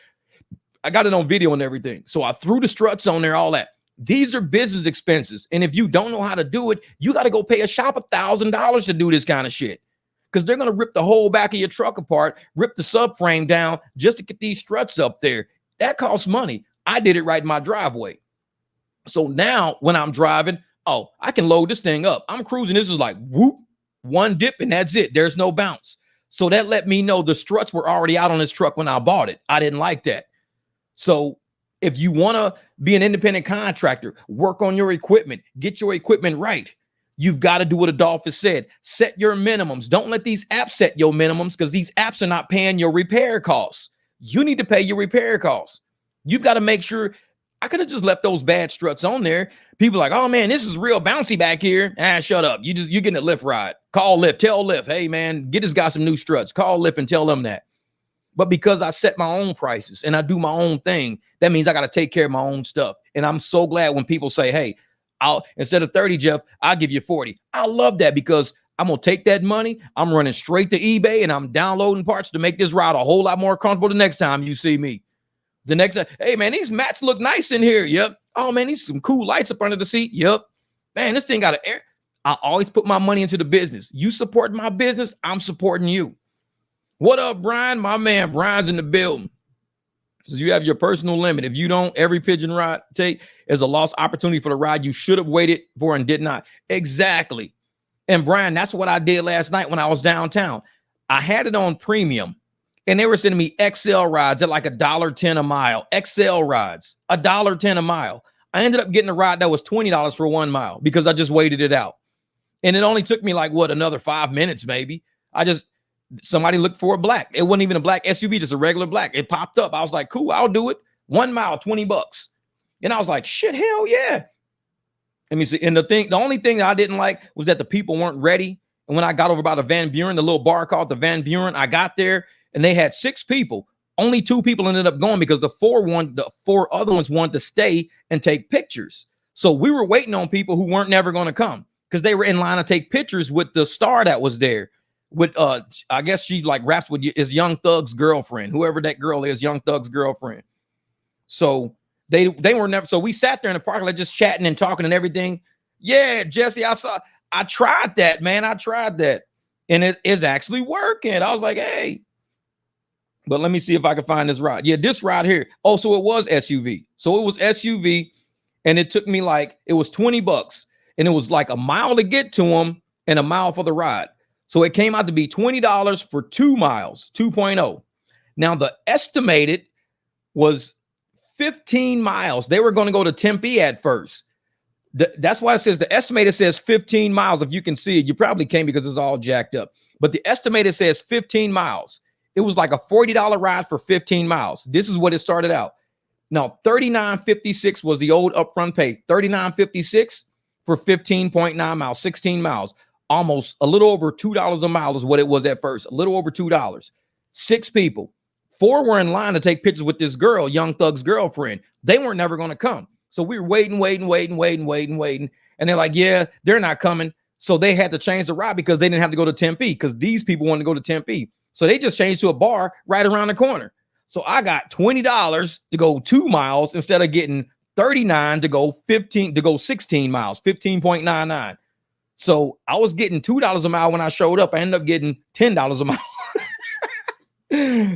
I got it on video and everything. So I threw the struts on there, all that. These are business expenses. And if you don't know how to do it, you got to go pay a shop $1,000 to do this kind of shit. Because they're going to rip the whole back of your truck apart, rip the subframe down just to get these struts up there. That costs money. I did it right in my driveway. So now when I'm driving, I can load this thing up. I'm cruising. This is like whoop, one dip and that's it. There's no bounce. So that let me know the struts were already out on this truck when I bought it. I didn't like that. So if you want to be an independent contractor, work on your equipment, get your equipment right. You've got to do what Adolphus said. Set your minimums. Don't let these apps set your minimums because these apps are not paying your repair costs. You need to pay your repair costs. You've got to make sure. I could have just left those bad struts on there. People are like, oh man, this is real bouncy back here. Shut up. You're getting a Lyft ride. Call Lyft. Tell Lyft, hey man, get this guy some new struts. Call Lyft and tell them that. But because I set my own prices and I do my own thing, that means I got to take care of my own stuff. And I'm so glad when people say, hey, instead of 30, Jeff, I'll give you 40. I love that because I'm going to take that money. I'm running straight to eBay and I'm downloading parts to make this ride a whole lot more comfortable the next time you see me. The next time, hey, man, these mats look nice in here. Yep. Oh, man, these some cool lights up under the seat. Yep. Man, this thing got an air. I always put my money into the business. You support my business, I'm supporting you. What up, Brian? My man, Brian's in the building. So you have your personal limit. If you don't, every pigeon ride take is a lost opportunity for the ride you should have waited for and did not. Exactly. And Brian, that's what I did last night when I was downtown. I had it on premium and they were sending me XL rides at like $1.10 a mile. XL rides, $1.10 a mile. I ended up getting a ride that was $20 for 1 mile because I just waited it out. And it only took me like, what, another 5 minutes maybe. Somebody looked for a black. It wasn't even a black SUV, just a regular black. It popped up. I was like, cool, I'll do it. 1 mile, $20. And I was like, shit, hell yeah. Let me see. And the only thing that I didn't like was that the people weren't ready. And when I got over by the Van Buren, the little bar called the Van Buren, I got there and they had 6 people. Only 2 people ended up going because the 4 other ones wanted to stay and take pictures. So we were waiting on people who weren't never going to come because they were in line to take pictures with the star that was there. With I guess she like raps with is Young Thug's girlfriend, whoever that girl is, Young Thug's girlfriend. So they were never. So we sat there in the parking lot just chatting and talking and everything. Yeah, Jesse, I tried that, man. I tried that, and it is actually working. I was like, hey, but let me see if I can find this ride. Yeah, this ride here. Oh, so it was SUV. So it was SUV, and it took me it was $20, and it was like a mile to get to them and a mile for the ride. So it came out to be $20 for 2 miles, 2.0. Now the estimated was 15 miles. They were going to go to Tempe at first. That's why it says the estimated says 15 miles. If you can see it, you probably can't because it's all jacked up. But the estimated says 15 miles. It was like a $40 ride for 15 miles. This is what it started out. Now, $39.56 was the old upfront pay. $39.56 for 15.9 miles, 16 miles. Almost a little over $2 a mile is what it was at first. A little over $2. 6 people. 4 were in line to take pictures with this girl, Young Thug's girlfriend. They weren't never going to come. So we were waiting. And they're like, yeah, they're not coming. So they had to change the ride because they didn't have to go to Tempe because these people wanted to go to Tempe. So they just changed to a bar right around the corner. So I got $20 to go 2 miles instead of getting $39 to go 16 miles, 15.99. So I was getting $2 a mile when I showed up. I ended up getting $10 a mile.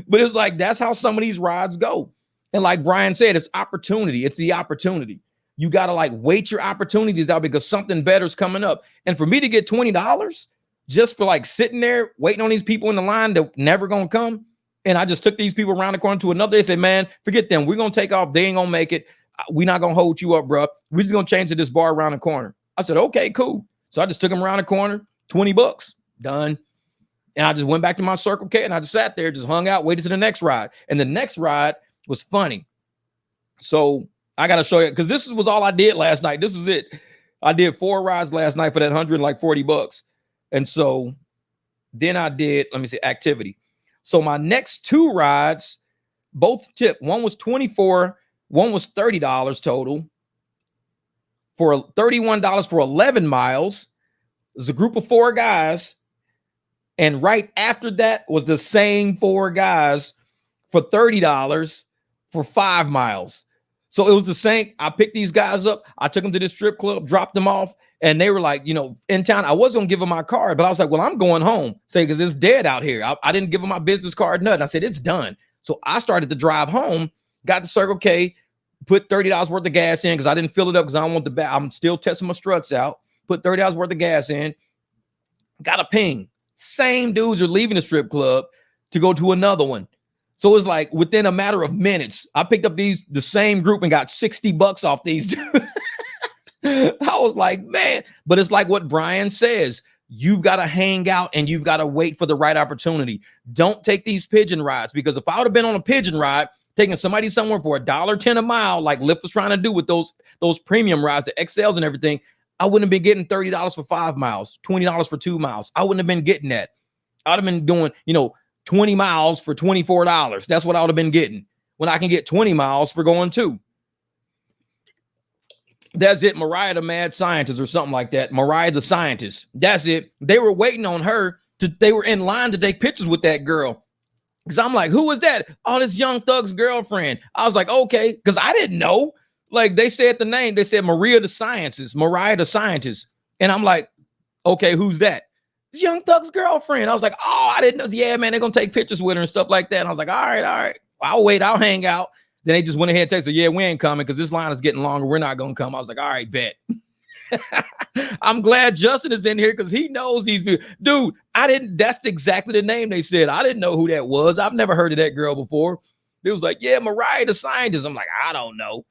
But it's like, that's how some of these rides go. And like Brian said, it's opportunity. It's the opportunity. You got to wait your opportunities out because something better is coming up. And for me to get $20 just for sitting there waiting on these people in the line that never going to come. And I just took these people around the corner to another. They said, man, forget them. We're going to take off. They ain't going to make it. We're not going to hold you up, bro. We're just going to change to this bar around the corner. I said, okay, cool. So I just took them around the corner, $20, done. And I just went back to my Circle K and I just sat there, just hung out, waited to the next ride. And the next ride was funny. So I got to show you, because this was all I did last night. This was it. I did 4 rides last night for that $140. And so then I did, let me see, activity. So my next 2 rides, both tip. One was $24, one was $30 total. For $31 for 11 miles. It was a group of 4 guys. And right after that was the same 4 guys for $30 for 5 miles. So it was the same. I picked these guys up. I took them to this strip club, dropped them off. And they were like, in town. I was going to give them my card, but I was like, well, I'm going home. Say, because it's dead out here. I didn't give them my business card, nothing. I said, it's done. So I started to drive home, got to Circle K, put $30 worth of gas in because I didn't fill it up because I don't want the back. I'm still testing my struts out. Put $30 worth of gas in. Got a ping. Same dudes are leaving the strip club to go to another one. So it's like within a matter of minutes, I picked up the same group and got $60 off these dudes. I was like, man, but it's like what Brian says. You've got to hang out and you've got to wait for the right opportunity. Don't take these pigeon rides because if I would have been on a pigeon ride, taking somebody somewhere for $1.10 a mile, like Lyft was trying to do with those premium rides, the XLs and everything, I wouldn't have been getting $30 for 5 miles, $20 for 2 miles. I wouldn't have been getting that. I'd have been doing, 20 miles for $24. That's what I would have been getting when I can get 20 miles for going 2. That's it. Mariah the Mad Scientist or something like that. Mariah the Scientist. That's it. They were waiting on her they were in line to take pictures with that girl. Because I'm like, who was that? Oh, this Young Thug's girlfriend. I was like, okay. Because I didn't know. Like, they said the name. They said Mariah the Scientist. And I'm like, okay, who's that? It's Young Thug's girlfriend. I was like, oh, I didn't know. Yeah, man, they're going to take pictures with her and stuff like that. And I was like, all right. I'll wait. I'll hang out. Then they just went ahead and texted, yeah, we ain't coming because this line is getting longer. We're not going to come. I was like, all right, bet. I'm glad Justin is in here because he knows these people. Dude, that's exactly the name they said. I didn't know who that was. I've never heard of that girl before. It was like, yeah, Mariah the Scientist. I'm like, I don't know.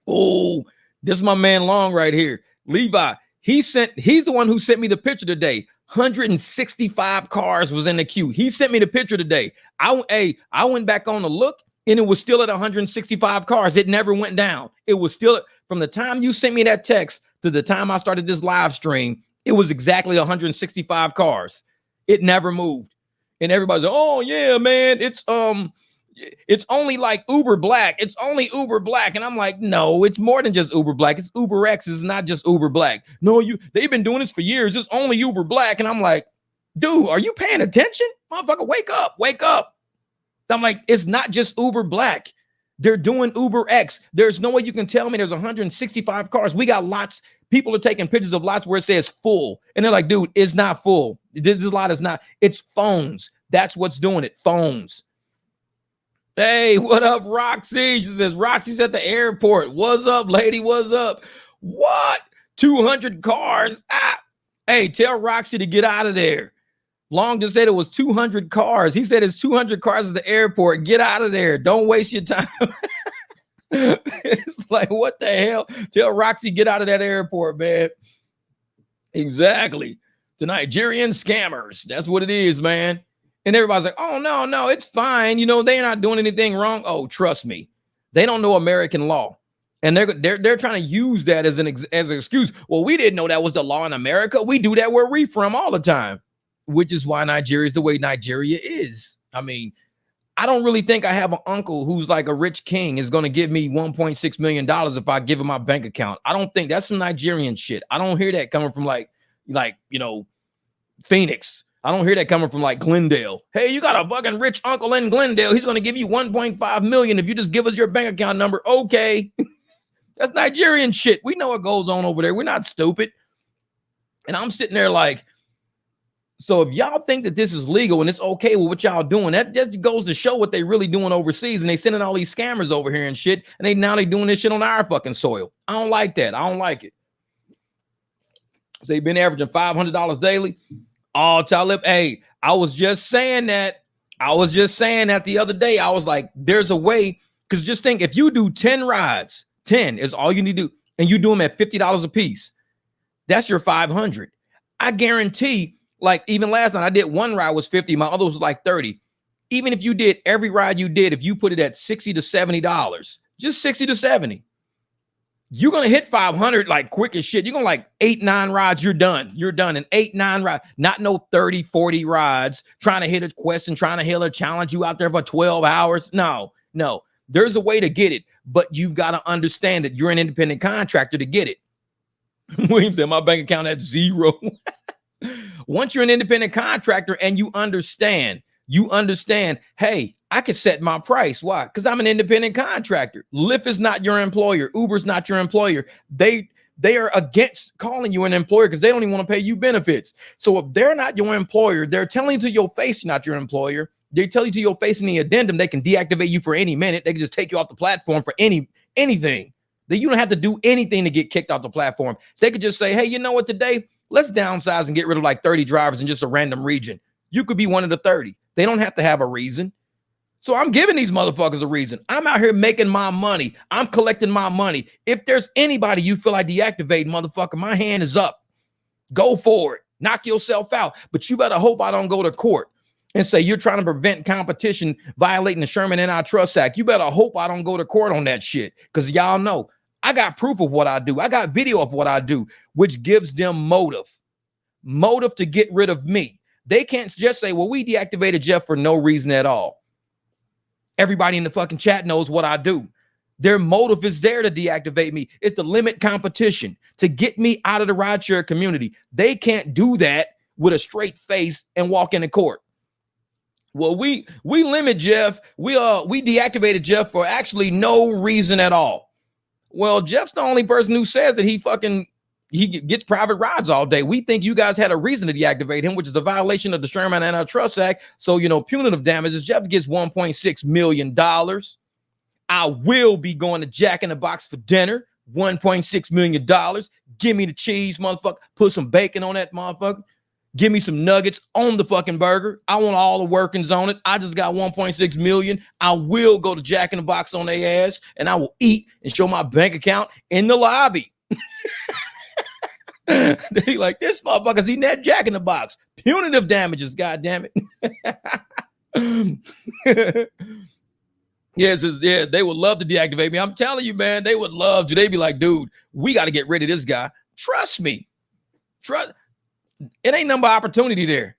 Oh, this is my man Long right here. Levi, he's the one who sent me the picture today. 165 cars was in the queue. He sent me the picture today. I went back on to look, and it was still at 165 cars. It never went down. It was still, from the time you sent me that text to the time I started this live stream, it was exactly 165 cars. It never moved. And everybody's like, oh yeah, man, it's only like Uber Black. It's only Uber Black. And I'm like, no, it's more than just Uber Black. It's Uber X. It's not just Uber Black. No, they've been doing this for years. It's only Uber Black. And I'm like, dude, are you paying attention? Motherfucker, wake up. I'm like, it's not just Uber Black. They're doing Uber X. There's no way you can tell me there's 165 cars. We got lots. People are taking pictures of lots where it says full. And they're like, dude, it's not full. This lot is not. It's phones. That's what's doing it. Phones. Hey, what up, Roxy? She says, Roxy's at the airport. What's up, lady? What's up? What? 200 cars? Ah. Hey, tell Roxy to get out of there. Long just said it was 200 cars. He said it's 200 cars at the airport. Get out of there. Don't waste your time. It's like, what the hell? Tell Roxy, get out of that airport, man. Exactly. The Nigerian scammers. That's what it is, man. And everybody's like, oh, no, it's fine. You know, they're not doing anything wrong. Oh, trust me. They don't know American law. And they're trying to use that as an excuse. Well, we didn't know that was the law in America. We do that where we from all the time. Which is why Nigeria is the way Nigeria is. I mean, I don't really think I have an uncle who's like a rich king is going to give me $1.6 million if I give him my bank account. I don't think that's some Nigerian shit. I don't hear that coming from like, you know, Phoenix. I don't hear that coming from like Glendale. Hey, you got a fucking rich uncle in Glendale. He's going to give you 1.5 million if you just give us your bank account number. Okay. That's Nigerian shit. We know what goes on over there. We're not stupid. And I'm sitting there like, so if y'all think that this is legal and it's okay with what y'all doing, that just goes to show what they really doing overseas. And they sending all these scammers over here and shit. And now they doing this shit on our fucking soil. I don't like that. I don't like it. So they've been averaging $500 daily. Oh, Talib. Hey, I was just saying that the other day. I was like, there's a way. Because just think, if you do 10 rides, 10 is all you need to do. And you do them at $50 a piece. That's your 500. I guarantee. Like even last night, I did one ride was 50. My other was like 30. Even if you did every ride you did, if you put it at $60 to $70, just 60 to 70, you're going to hit 500 like quick as shit. You're going to like 8-9 rides. You're done. You're done. And 8-9 rides, not no 30, 40 rides trying to hit a question, trying to hit a challenge you out there for 12 hours. No. There's a way to get it, but you've got to understand that you're an independent contractor to get it. William said my bank account at zero. Once you're an independent contractor and you understand, hey, I can set my price. Why? Because I'm an independent contractor. Lyft is not your employer. Uber's not your employer. They are against calling you an employer because they don't even want to pay you benefits. So if they're not your employer, they're telling you to your face you're not your employer. They tell you to your face in the addendum they can deactivate you for any minute. They can just take you off the platform for anything. That you don't have to do anything to get kicked off the platform. They could just say, hey, you know what, today, let's downsize and get rid of like 30 drivers in just a random region. You could be one of the 30. They don't have to have a reason. So I'm giving these motherfuckers a reason. I'm out here making my money. I'm collecting my money. If there's anybody you feel like deactivating, motherfucker, my hand is up. Go for it. Knock yourself out. But you better hope I don't go to court and say you're trying to prevent competition violating the Sherman Antitrust Act. You better hope I don't go to court on that shit. Because y'all know I got proof of what I do. I got video of what I do, which gives them motive to get rid of me. They can't just say, well, we deactivated Jeff for no reason at all. Everybody in the fucking chat knows what I do. Their motive is there to deactivate me. It's to limit competition, to get me out of the rideshare community. They can't do that with a straight face and walk into court. Well, we limit Jeff. We deactivated Jeff for actually no reason at all. Well, Jeff's the only person who says that he gets private rides all day. We think you guys had a reason to deactivate him, which is a violation of the Sherman Antitrust Act. So, punitive damages. Jeff gets $1.6 million. I will be going to Jack in the Box for dinner. $1.6 million. Give me the cheese, motherfucker. Put some bacon on that motherfucker. Give me some nuggets on the fucking burger. I want all the workings on it. I just got $1.6 million. I will go to Jack in the Box on their ass, and I will eat and show my bank account in the lobby. They like, this motherfucker's eating that Jack in the Box. Punitive damages, goddamn it. Yes, they would love to deactivate me. I'm telling you, man, they would love to. They'd be like, dude, we got to get rid of this guy. Trust me. It ain't number opportunity there.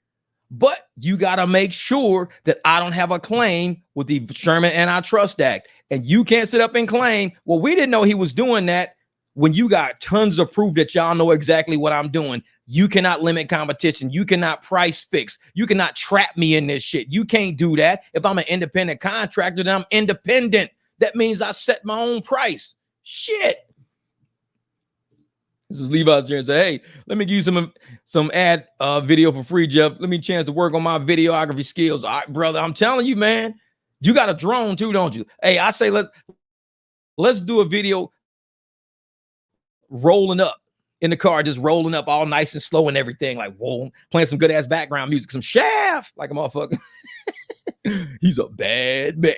But you got to make sure that I don't have a claim with the Sherman Antitrust Act. And you can't sit up and claim, well, we didn't know he was doing that, when you got tons of proof that y'all know exactly what I'm doing. You cannot limit competition. You cannot price fix. You cannot trap me in this shit. You can't do that. If I'm an independent contractor, then I'm independent. That means I set my own price. Shit. This is Levi's here and say, hey, let me give you some ad video for free, Jeff. Let me chance to work on my videography skills. All right, brother, I'm telling you, man, you got a drone too, don't you? Hey, I say let's do a video rolling up in the car, just rolling up all nice and slow and everything, like, whoa, playing some good ass background music, some Shaft, like a motherfucker. He's a bad man.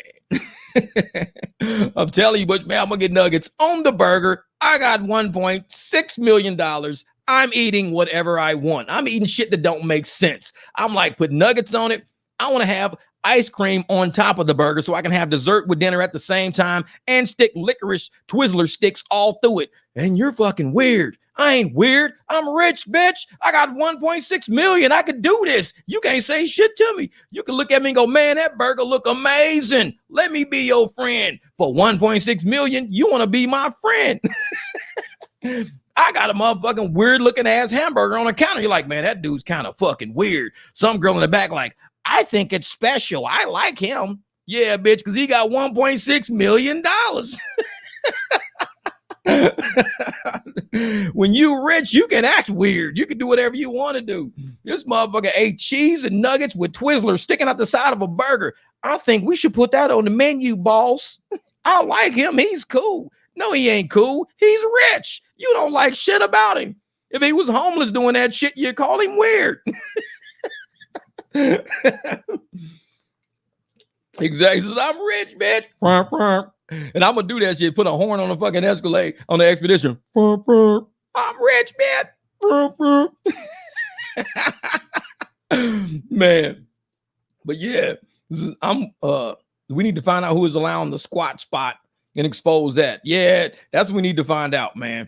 I'm telling you, but man, I'm gonna get nuggets on the burger. I got $1.6 million. I'm eating whatever I want. I'm eating shit that don't make sense. I'm like, put nuggets on it. I want to have ice cream on top of the burger so I can have dessert with dinner at the same time and stick licorice Twizzler sticks all through it. And you're fucking weird. I ain't weird. I'm rich, bitch. I got 1.6 million. I could do this. You can't say shit to me. You can look at me and go, man, that burger look amazing. Let me be your friend. For 1.6 million, you want to be my friend. I got a motherfucking weird looking ass hamburger on the counter. You're like, man, that dude's kind of fucking weird. Some girl in the back like, I think it's special. I like him. Yeah, bitch, because he got $1.6 million. When you rich, you can act weird. You can do whatever you want to do. This motherfucker ate cheese and nuggets with Twizzlers sticking out the side of a burger. I think we should put that on the menu, boss. I like him. He's cool. No, he ain't cool. He's rich. You don't like shit about him. If he was homeless doing that shit, you call him weird. Exactly. Says, I'm rich, bitch. And I'm gonna do that shit. Put a horn on the fucking Escalade on the Expedition. I'm rich, bitch. Man. But yeah, we need to find out who is allowing the squat spot and expose that. Yeah, that's what we need to find out, man.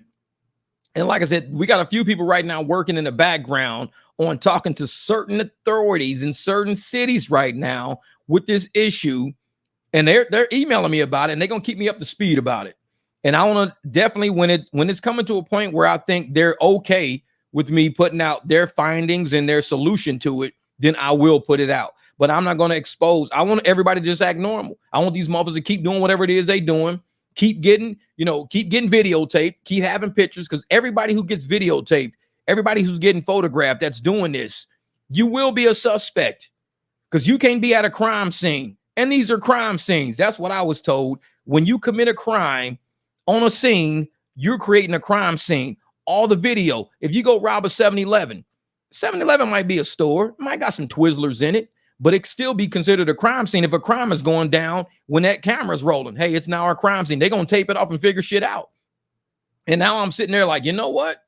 And like I said, we got a few people right now working in the background on talking to certain authorities in certain cities right now with this issue. And they're emailing me about it, and they're gonna keep me up to speed about it. And I want to definitely, when it's coming to a point where I think they're okay with me putting out their findings and their solution to it, then I will put it out. But I'm not going to expose. I want everybody to just act normal. I want these motherfuckers to keep doing whatever it is they doing. Keep getting videotaped, keep having pictures, because everybody who gets videotaped, everybody who's getting photographed that's doing this, you will be a suspect, because you can't be at a crime scene. And these are crime scenes. That's what I was told. When you commit a crime on a scene, you're creating a crime scene. All the video. If you go rob a 7-Eleven, 7-Eleven might be a store, might got some Twizzlers in it, but it still be considered a crime scene if a crime is going down when that camera's rolling. Hey, it's now a crime scene. They're going to tape it off and figure shit out. And now I'm sitting there like, you know what?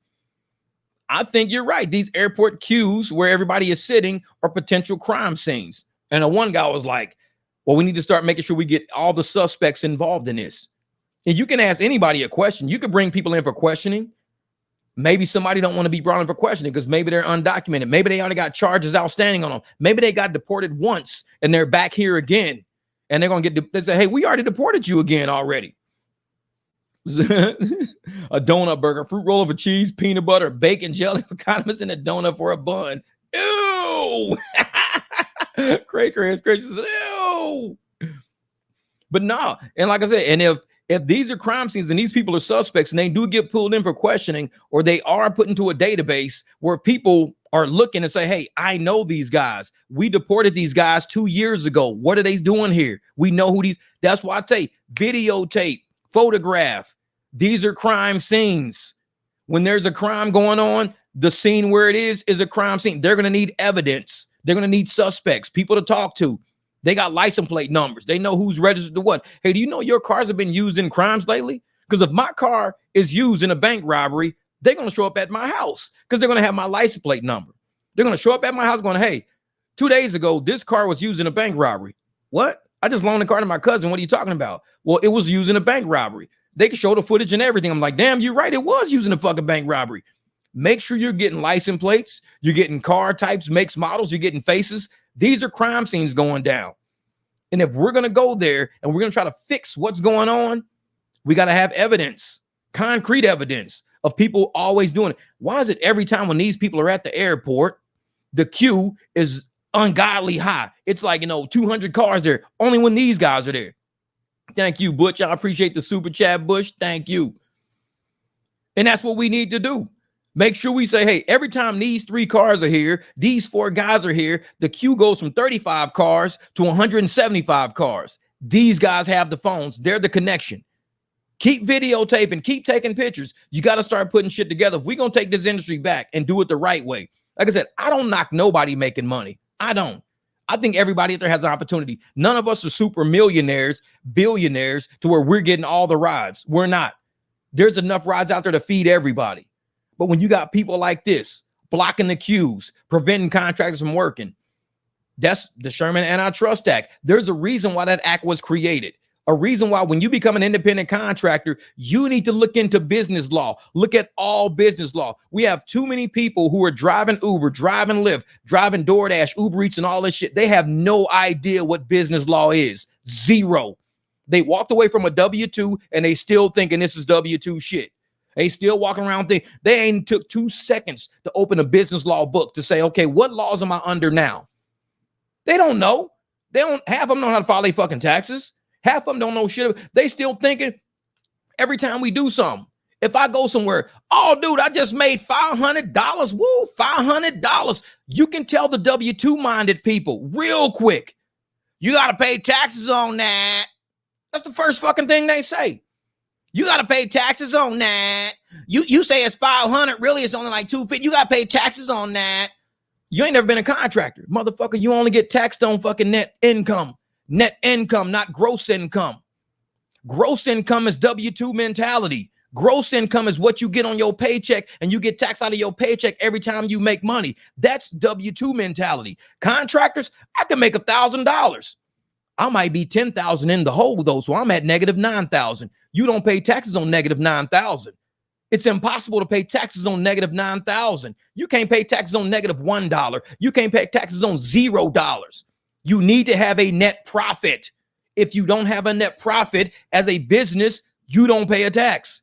I think you're right. These airport queues where everybody is sitting are potential crime scenes. And the one guy was like, well, we need to start making sure we get all the suspects involved in this. And you can ask anybody a question. You could bring people in for questioning. Maybe somebody don't want to be brought in for questioning because maybe they're undocumented. Maybe they already got charges outstanding on them. Maybe they got deported once and they're back here again. And they're going to they say, hey, we already deported you again already. A donut burger, fruit roll over cheese, peanut butter, bacon, jelly for condiments, and a donut for a bun. Ew. Cracker is gracious. Ew. But no, and like I said, and if these are crime scenes and these people are suspects and they do get pulled in for questioning, or they are put into a database where people are looking and say, hey, I know these guys. We deported these guys 2 years ago. What are they doing here? We know who these, that's why I say videotape, photograph. These are crime scenes. When there's a crime going on, the scene where it is a crime scene. They're going to need evidence. They're going to need suspects, people to talk to. They got license plate numbers. They know who's registered to what. Hey, do you know your cars have been used in crimes lately? Because if my car is used in a bank robbery, they're going to show up at my house because they're going to have my license plate number. They're going to show up at my house going, hey, 2 days ago, this car was used in a bank robbery. What? I just loaned the car to my cousin. What are you talking about? Well, it was used in a bank robbery. They can show the footage and everything. I'm like, damn, you're right. It was used in a fucking bank robbery. Make sure you're getting license plates. You're getting car types, makes, models. You're getting faces. These are crime scenes going down. And if we're going to go there and we're going to try to fix what's going on, we got to have evidence, concrete evidence of people always doing it. Why is it every time when these people are at the airport, the queue is ungodly high? It's like, 200 cars there, only when these guys are there. Thank you, Butch. I appreciate the super chat, Bush. Thank you. And that's what we need to do. Make sure we say, hey, every time these 3 cars are here, these 4 guys are here, the queue goes from 35 cars to 175 cars. These guys have the phones. They're the connection. Keep videotaping. Keep taking pictures. You got to start putting shit together. If we're going to take this industry back and do it the right way. Like I said, I don't knock nobody making money. I don't. I think everybody out there has an opportunity. None of us are super millionaires, billionaires to where we're getting all the rides. We're not. There's enough rides out there to feed everybody. But when you got people like this blocking the queues, preventing contractors from working, that's the Sherman Antitrust Act. There's a reason why that act was created. A reason why when you become an independent contractor, you need to look into business law. Look at all business law. We have too many people who are driving Uber, driving Lyft, driving DoorDash, Uber Eats, and all this shit. They have no idea what business law is. Zero. They walked away from a W-2 and they still thinking this is W-2 shit. They still walking around thinking they ain't took 2 seconds to open a business law book to say, okay, what laws am I under now? They don't know. Half of them know how to file their fucking taxes. Half of them don't know shit. They still thinking every time we do something. If I go somewhere, oh, dude, I just made $500. Woo, $500. You can tell the W-2 minded people real quick. You got to pay taxes on that. That's the first fucking thing they say. You got to pay taxes on that. You say it's 500. Really, it's only like 250. You got to pay taxes on that. You ain't never been a contractor. Motherfucker, you only get taxed on fucking net income. Net income, not gross income. Gross income is W-2 mentality. Gross income is what you get on your paycheck, and you get taxed out of your paycheck every time you make money. That's W-2 mentality. Contractors, I can make $1,000. I might be 10,000 in the hole though, so I'm at negative 9,000. You don't pay taxes on negative 9,000. It's impossible to pay taxes on negative 9,000. You can't pay taxes on negative $1. You can't pay taxes on $0. You need to have a net profit. If you don't have a net profit as a business, you don't pay a tax.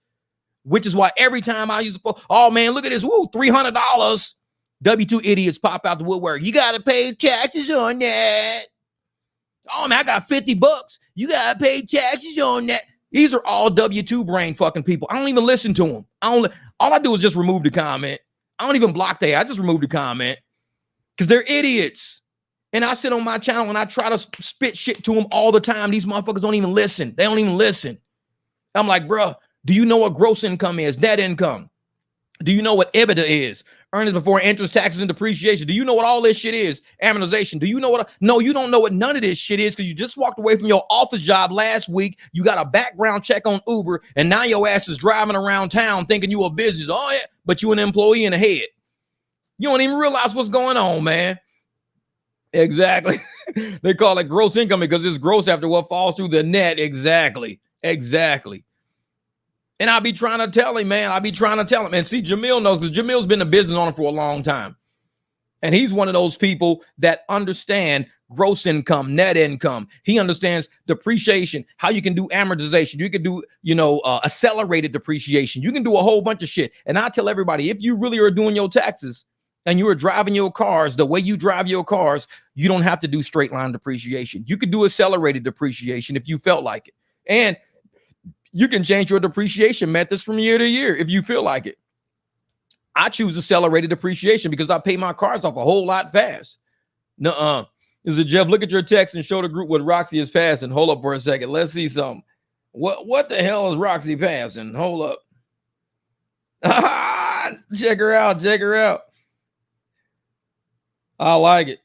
Which is why every time I use the phone, oh man, look at this, woo, $300. W-2 idiots pop out the woodwork. You got to pay taxes on that. Oh man, I got $50. You got to pay taxes on that. These are all W-2 brain fucking people. I don't even listen to them. All I do is just remove the comment. I don't even block I just remove the comment because they're idiots. And I sit on my channel and I try to spit shit to them all the time. These motherfuckers don't even listen. They don't even listen. I'm like, bro, do you know what gross income is? Net income. Do you know what EBITDA is? Earnings before interest, taxes, and depreciation. Do you know what all this shit is? Amortization. Do you know what? No, you don't know what none of this shit is because you just walked away from your office job last week. You got a background check on Uber, and now your ass is driving around town thinking you a business. Oh, yeah, but you an employee in the head. You don't even realize what's going on, man. Exactly. They call it gross income because it's gross after what falls through the net. Exactly. And I be trying to tell him, man. And see, Jamil knows because Jamil's been a business owner for a long time. And he's one of those people that understand gross income, net income. He understands depreciation, how you can do amortization. You can do, accelerated depreciation. You can do a whole bunch of shit. And I tell everybody, if you really are doing your taxes and you are driving your cars the way you drive your cars, you don't have to do straight line depreciation. You could do accelerated depreciation if you felt like it. And you can change your depreciation methods from year to year if you feel like it. I choose accelerated depreciation because I pay my cars off a whole lot fast. Nuh-uh. Is it Jeff? Look at your text and show the group what Roxy is passing. Hold up for a second. Let's see something. What the hell is Roxy passing? Hold up. Check her out. Check her out. I like it.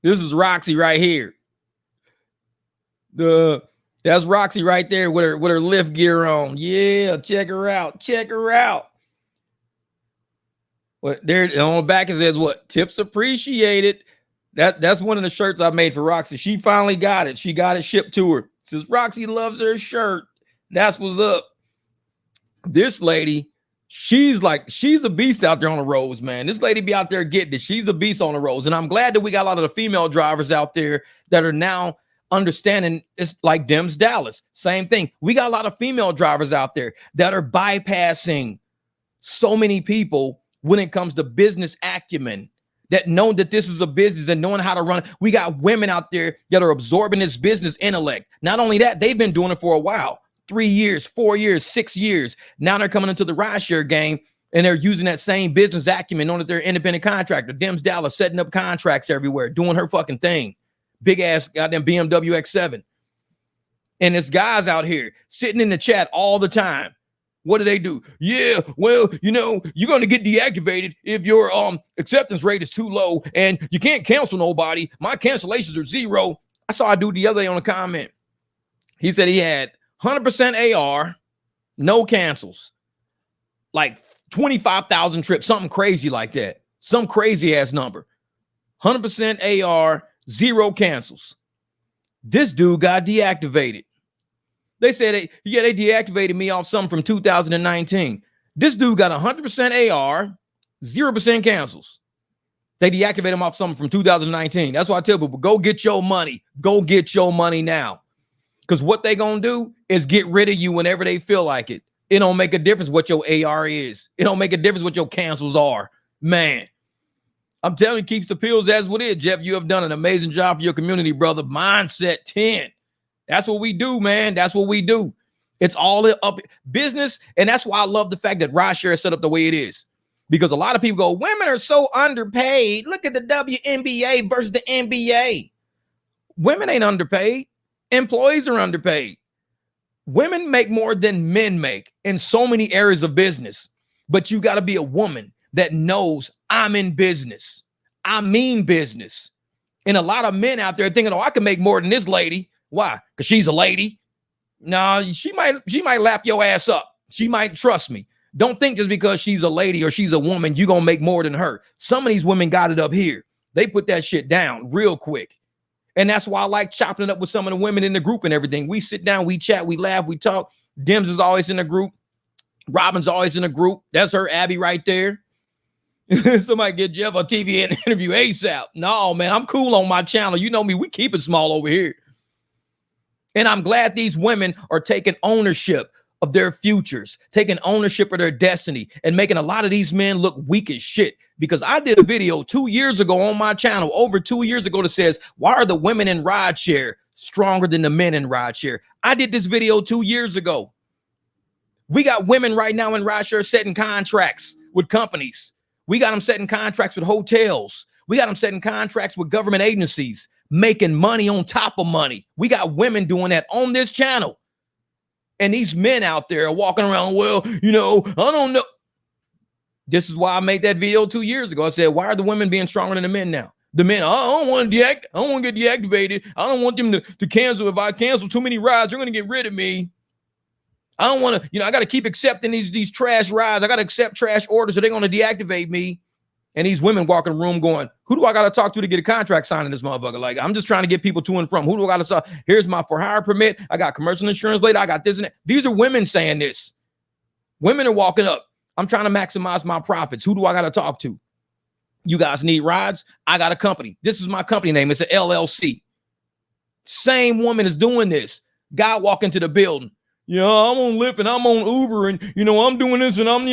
This is Roxy right here. That's Roxy right there with her lift gear on. Yeah, check her out. Check her out. What there on the back it says what? Tips appreciated. That's one of the shirts I made for Roxy. She finally got it. She got it shipped to her. It says Roxy loves her shirt. That's what's up. This lady, she's a beast out there on the roads, man. This lady be out there getting it. She's a beast on the roads. And I'm glad that we got a lot of the female drivers out there that are now understanding. It's like Dems Dallas. Same thing. We got a lot of female drivers out there that are bypassing so many people when it comes to business acumen, that know that this is a business and knowing how to run it. We got women out there that are absorbing this business intellect. Not only that, they've been doing it for a while, 3 years, 4 years, 6 years. Now they're coming into the rideshare game and they're using that same business acumen, knowing that they're independent contractor. Dems Dallas setting up contracts everywhere, doing her fucking thing. Big ass goddamn BMW X7. And there's guys out here sitting in the chat all the time. What do? Yeah, well, you're going to get deactivated if your acceptance rate is too low and you can't cancel nobody. My cancellations are 0. I saw a dude the other day on a comment. He said he had 100% AR, no cancels, like 25,000 trips, something crazy like that. Some crazy ass number. 100% AR, 0 cancels. This dude got deactivated. They said, they deactivated me off something from 2019. This dude got 100% AR, 0% cancels. They deactivated him off something from 2019. That's why I tell people, go get your money. Go get your money now. Because what they going to do is get rid of you whenever they feel like it. It don't make a difference what your AR is. It don't make a difference what your cancels are. Man, I'm telling you, keeps the pills as what it is. Jeff, you have done an amazing job for your community, brother. Mindset 10. That's what we do, man. That's what we do. It's all up business. And that's why I love the fact that rideshare is set up the way it is. Because a lot of people go, women are so underpaid. Look at the WNBA versus the NBA. Women ain't underpaid. Employees are underpaid. Women make more than men make in so many areas of business. But you got to be a woman that knows I'm in business. I mean business. And a lot of men out there thinking, oh, I can make more than this lady. Why? Because she's a lady. No, she might lap your ass up. She might trust me. Don't think just because she's a lady or she's a woman, you're going to make more than her. Some of these women got it up here. They put that shit down real quick. And that's why I like chopping it up with some of the women in the group and everything. We sit down, we chat, we laugh, we talk. Dems is always in the group. Robin's always in the group. That's her, Abby, right there. Somebody get Jeff a TV and interview ASAP. No, man, I'm cool on my channel. You know me, we keep it small over here. And I'm glad these women are taking ownership of their futures, taking ownership of their destiny, and making a lot of these men look weak as shit. Because I did a video 2 years ago on my channel, over 2 years ago, that says, why are the women in rideshare stronger than the men in rideshare? I did this video 2 years ago. We got women right now in rideshare setting contracts with companies. We got them setting contracts with hotels. We got them setting contracts with government agencies, making money on top of money. We got women doing that on this channel. And these men out there are walking around, well, I don't know. This is why I made that video 2 years ago. I said, why are the women being stronger than the men now? The men, I don't want to get deactivated. I don't want them to cancel. If I cancel too many rides, they're going to get rid of me. I don't want to, I got to keep accepting these trash rides. I got to accept trash orders, or they're going to deactivate me. And these women walk in the room going, who do I got to talk to get a contract signed in this motherfucker? Like, I'm just trying to get people to and from. Who do I got to talk? Here's my for hire permit. I got commercial insurance later. I got this and that. These are women saying this. Women are walking up. I'm trying to maximize my profits. Who do I got to talk to? You guys need rides? I got a company. This is my company name. It's an LLC. Same woman is doing this. Guy walk into the building. Yeah, I'm on Lyft and I'm on Uber and, you know, I'm doing this and I'm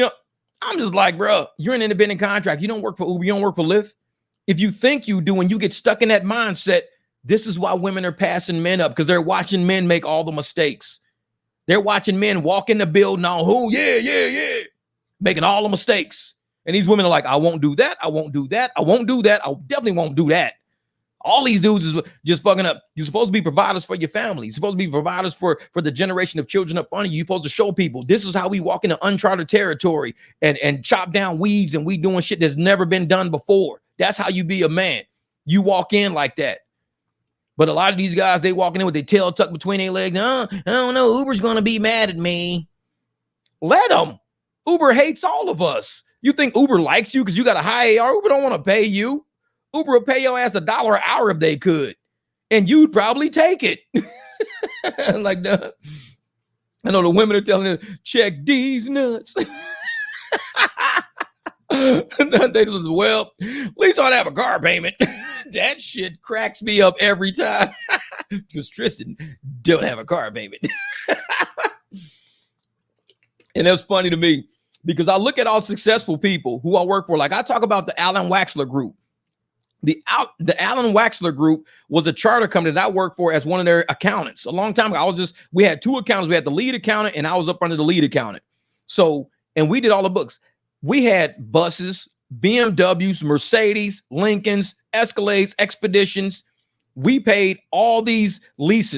just like, bro, you're an independent contractor. You don't work for Uber. You don't work for Lyft. If you think you do and you get stuck in that mindset, this is why women are passing men up, because they're watching men make all the mistakes. They're watching men walk in the building on who, yeah, making all the mistakes. And these women are like, I won't do that. I won't do that. I won't do that. I definitely won't do that. All these dudes is just fucking up. You're supposed to be providers for your family. You're supposed to be providers for the generation of children up under you. You're supposed to show people this is how we walk into uncharted territory and chop down weeds, and we doing shit that's never been done before. That's how you be a man. You walk in like that. But a lot of these guys, they walking in with their tail tucked between their legs. I don't know. Uber's going to be mad at me. Let them. Uber hates all of us. You think Uber likes you because you got a high AR? Uber don't want to pay you. Uber will pay your ass $1 an hour if they could. And you'd probably take it. Like that. I know the women are telling them, check these nuts. They just, well, at least I'd have a car payment. That shit cracks me up every time. Because Tristan don't have a car payment. And that's funny to me because I look at all successful people who I work for. Like I talk about the Alan Waxler Group. The Alan Waxler Group was a charter company that I worked for as one of their accountants a long time ago. We had two accountants. We had the lead accountant and I was up under the lead accountant. So, and we did all the books. We had buses, BMWs, Mercedes, Lincolns, Escalades, Expeditions. We paid all these lease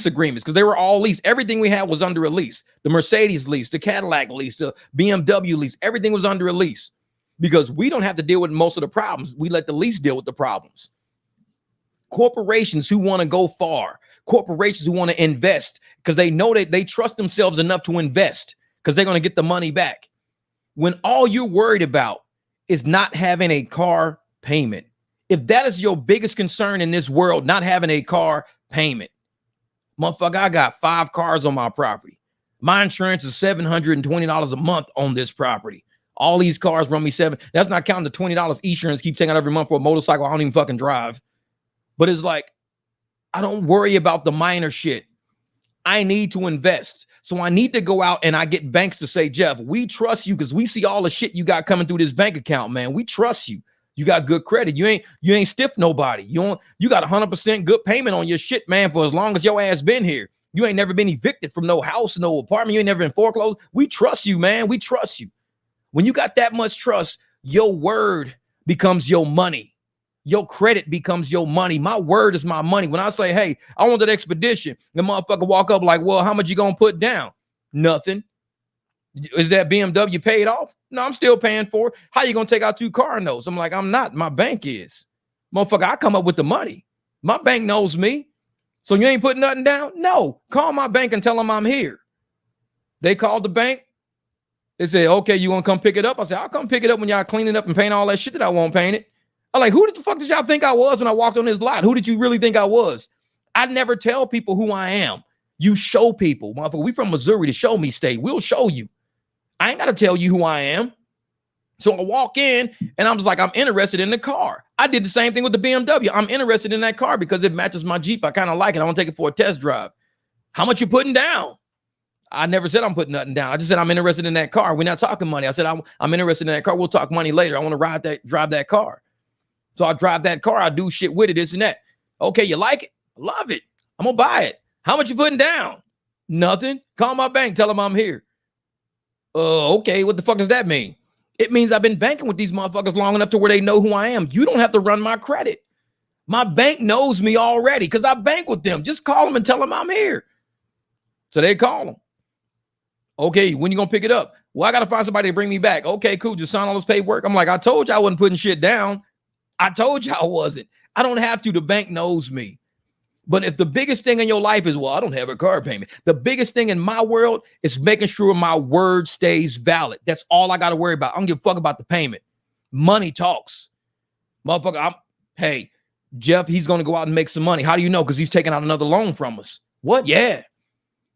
agreements because they were all leased. Everything we had was under a lease. The Mercedes lease, the Cadillac lease, the BMW lease, everything was under a lease because we don't have to deal with most of the problems. We let the lease deal with the problems. Corporations who want to go far, corporations who want to invest because they know that they trust themselves enough to invest because they're going to get the money back. When all you're worried about is not having a car payment, if that is your biggest concern in this world, not having a car payment, motherfucker, I got 5 cars on my property. My insurance is $720 a month on this property. All these cars run me $7. That's not counting the $20 insurance keep taking out every month for a motorcycle I don't even fucking drive. But it's like, I don't worry about the minor shit. I need to invest. So I need to go out and I get banks to say, Jeff, we trust you because we see all the shit you got coming through this bank account, man. We trust you. You got good credit. You ain't stiff nobody. You got 100% good payment on your shit, man, for as long as your ass been here. You ain't never been evicted from no house, no apartment. You ain't never been foreclosed. We trust you, man. We trust you. When you got that much trust, your word becomes your money. Your credit becomes your money. My word is my money. When I say, hey, I want that expedition, the motherfucker walk up like, well, how much you gonna put down? Nothing. Is that BMW paid off? No, I'm still paying for it. How you gonna take out 2 car notes? I'm like, I'm not. My bank is. Motherfucker, I come up with the money. My bank knows me. So you ain't putting nothing down? No. Call my bank and tell them I'm here. They called the bank. They said, okay, you want to come pick it up? I said, I'll come pick it up when y'all clean it up and paint all that shit that I won't paint it. I'm like, who the fuck did y'all think I was when I walked on this lot? Who did you really think I was? I never tell people who I am. You show people. Motherfucker, we from Missouri, the show me state. We'll show you. I ain't got to tell you who I am. So I walk in and I'm just like, I'm interested in the car. I did the same thing with the BMW. I'm interested in that car because it matches my Jeep. I kind of like it. I want to take it for a test drive. How much you putting down? I never said I'm putting nothing down. I just said I'm interested in that car. We're not talking money. I said I'm interested in that car. We'll talk money later. I want to drive that car. So I drive that car. I do shit with it, this and that. Okay, you like it? I love it. I'm going to buy it. How much you putting down? Nothing. Call my bank. Tell them I'm here. Okay, what the fuck does that mean? It means I've been banking with these motherfuckers long enough to where they know who I am. You don't have to run my credit. My bank knows me already because I bank with them. Just call them and tell them I'm here. So they call them. Okay, when you going to pick it up? Well, I got to find somebody to bring me back. Okay, cool. Just sign all this paperwork. I'm like, I told you I wasn't putting shit down. I told you I wasn't. I don't have to. The bank knows me. But if the biggest thing in your life is, well, I don't have a car payment. The biggest thing in my world is making sure my word stays valid. That's all I got to worry about. I don't give a fuck about the payment. Money talks. Motherfucker, hey, Jeff, he's going to go out and make some money. How do you know? Because he's taking out another loan from us. What? Yeah.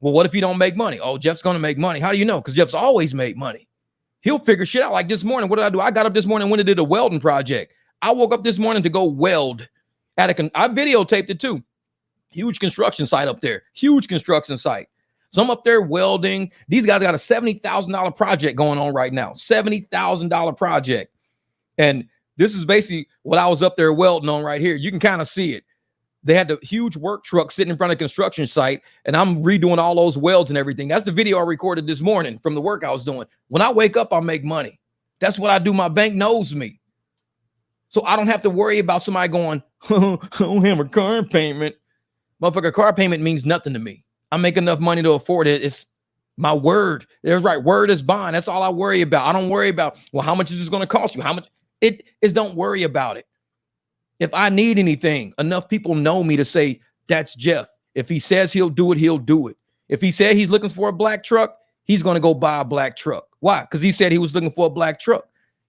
Well, what if he don't make money? Oh, Jeff's going to make money. How do you know? Because Jeff's always made money. He'll figure shit out. Like this morning, what did I do? I got up this morning and went and did a welding project. I woke up this morning to go weld at I videotaped it too. Huge construction site up there. Huge construction site. So I'm up there welding. These guys got a $70,000 project going on right now. $70,000 project. And this is basically what I was up there welding on right here. You can kind of see it. They had the huge work truck sitting in front of the construction site, and I'm redoing all those welds and everything. That's the video I recorded this morning from the work I was doing. When I wake up, I make money. That's what I do. My bank knows me. So I don't have to worry about somebody going, oh, I don't have a car payment. Motherfucker, car payment means nothing to me. I make enough money to afford it. It's my word. There's right. Word is bond. That's all I worry about. I don't worry about, well, how much is this going to cost you? How much? It is, don't worry about it. If I need anything, enough people know me to say, that's Jeff. If he says he'll do it, he'll do it. If he said he's looking for a black truck, he's going to go buy a black truck. Why? Because he said he was looking for a black truck.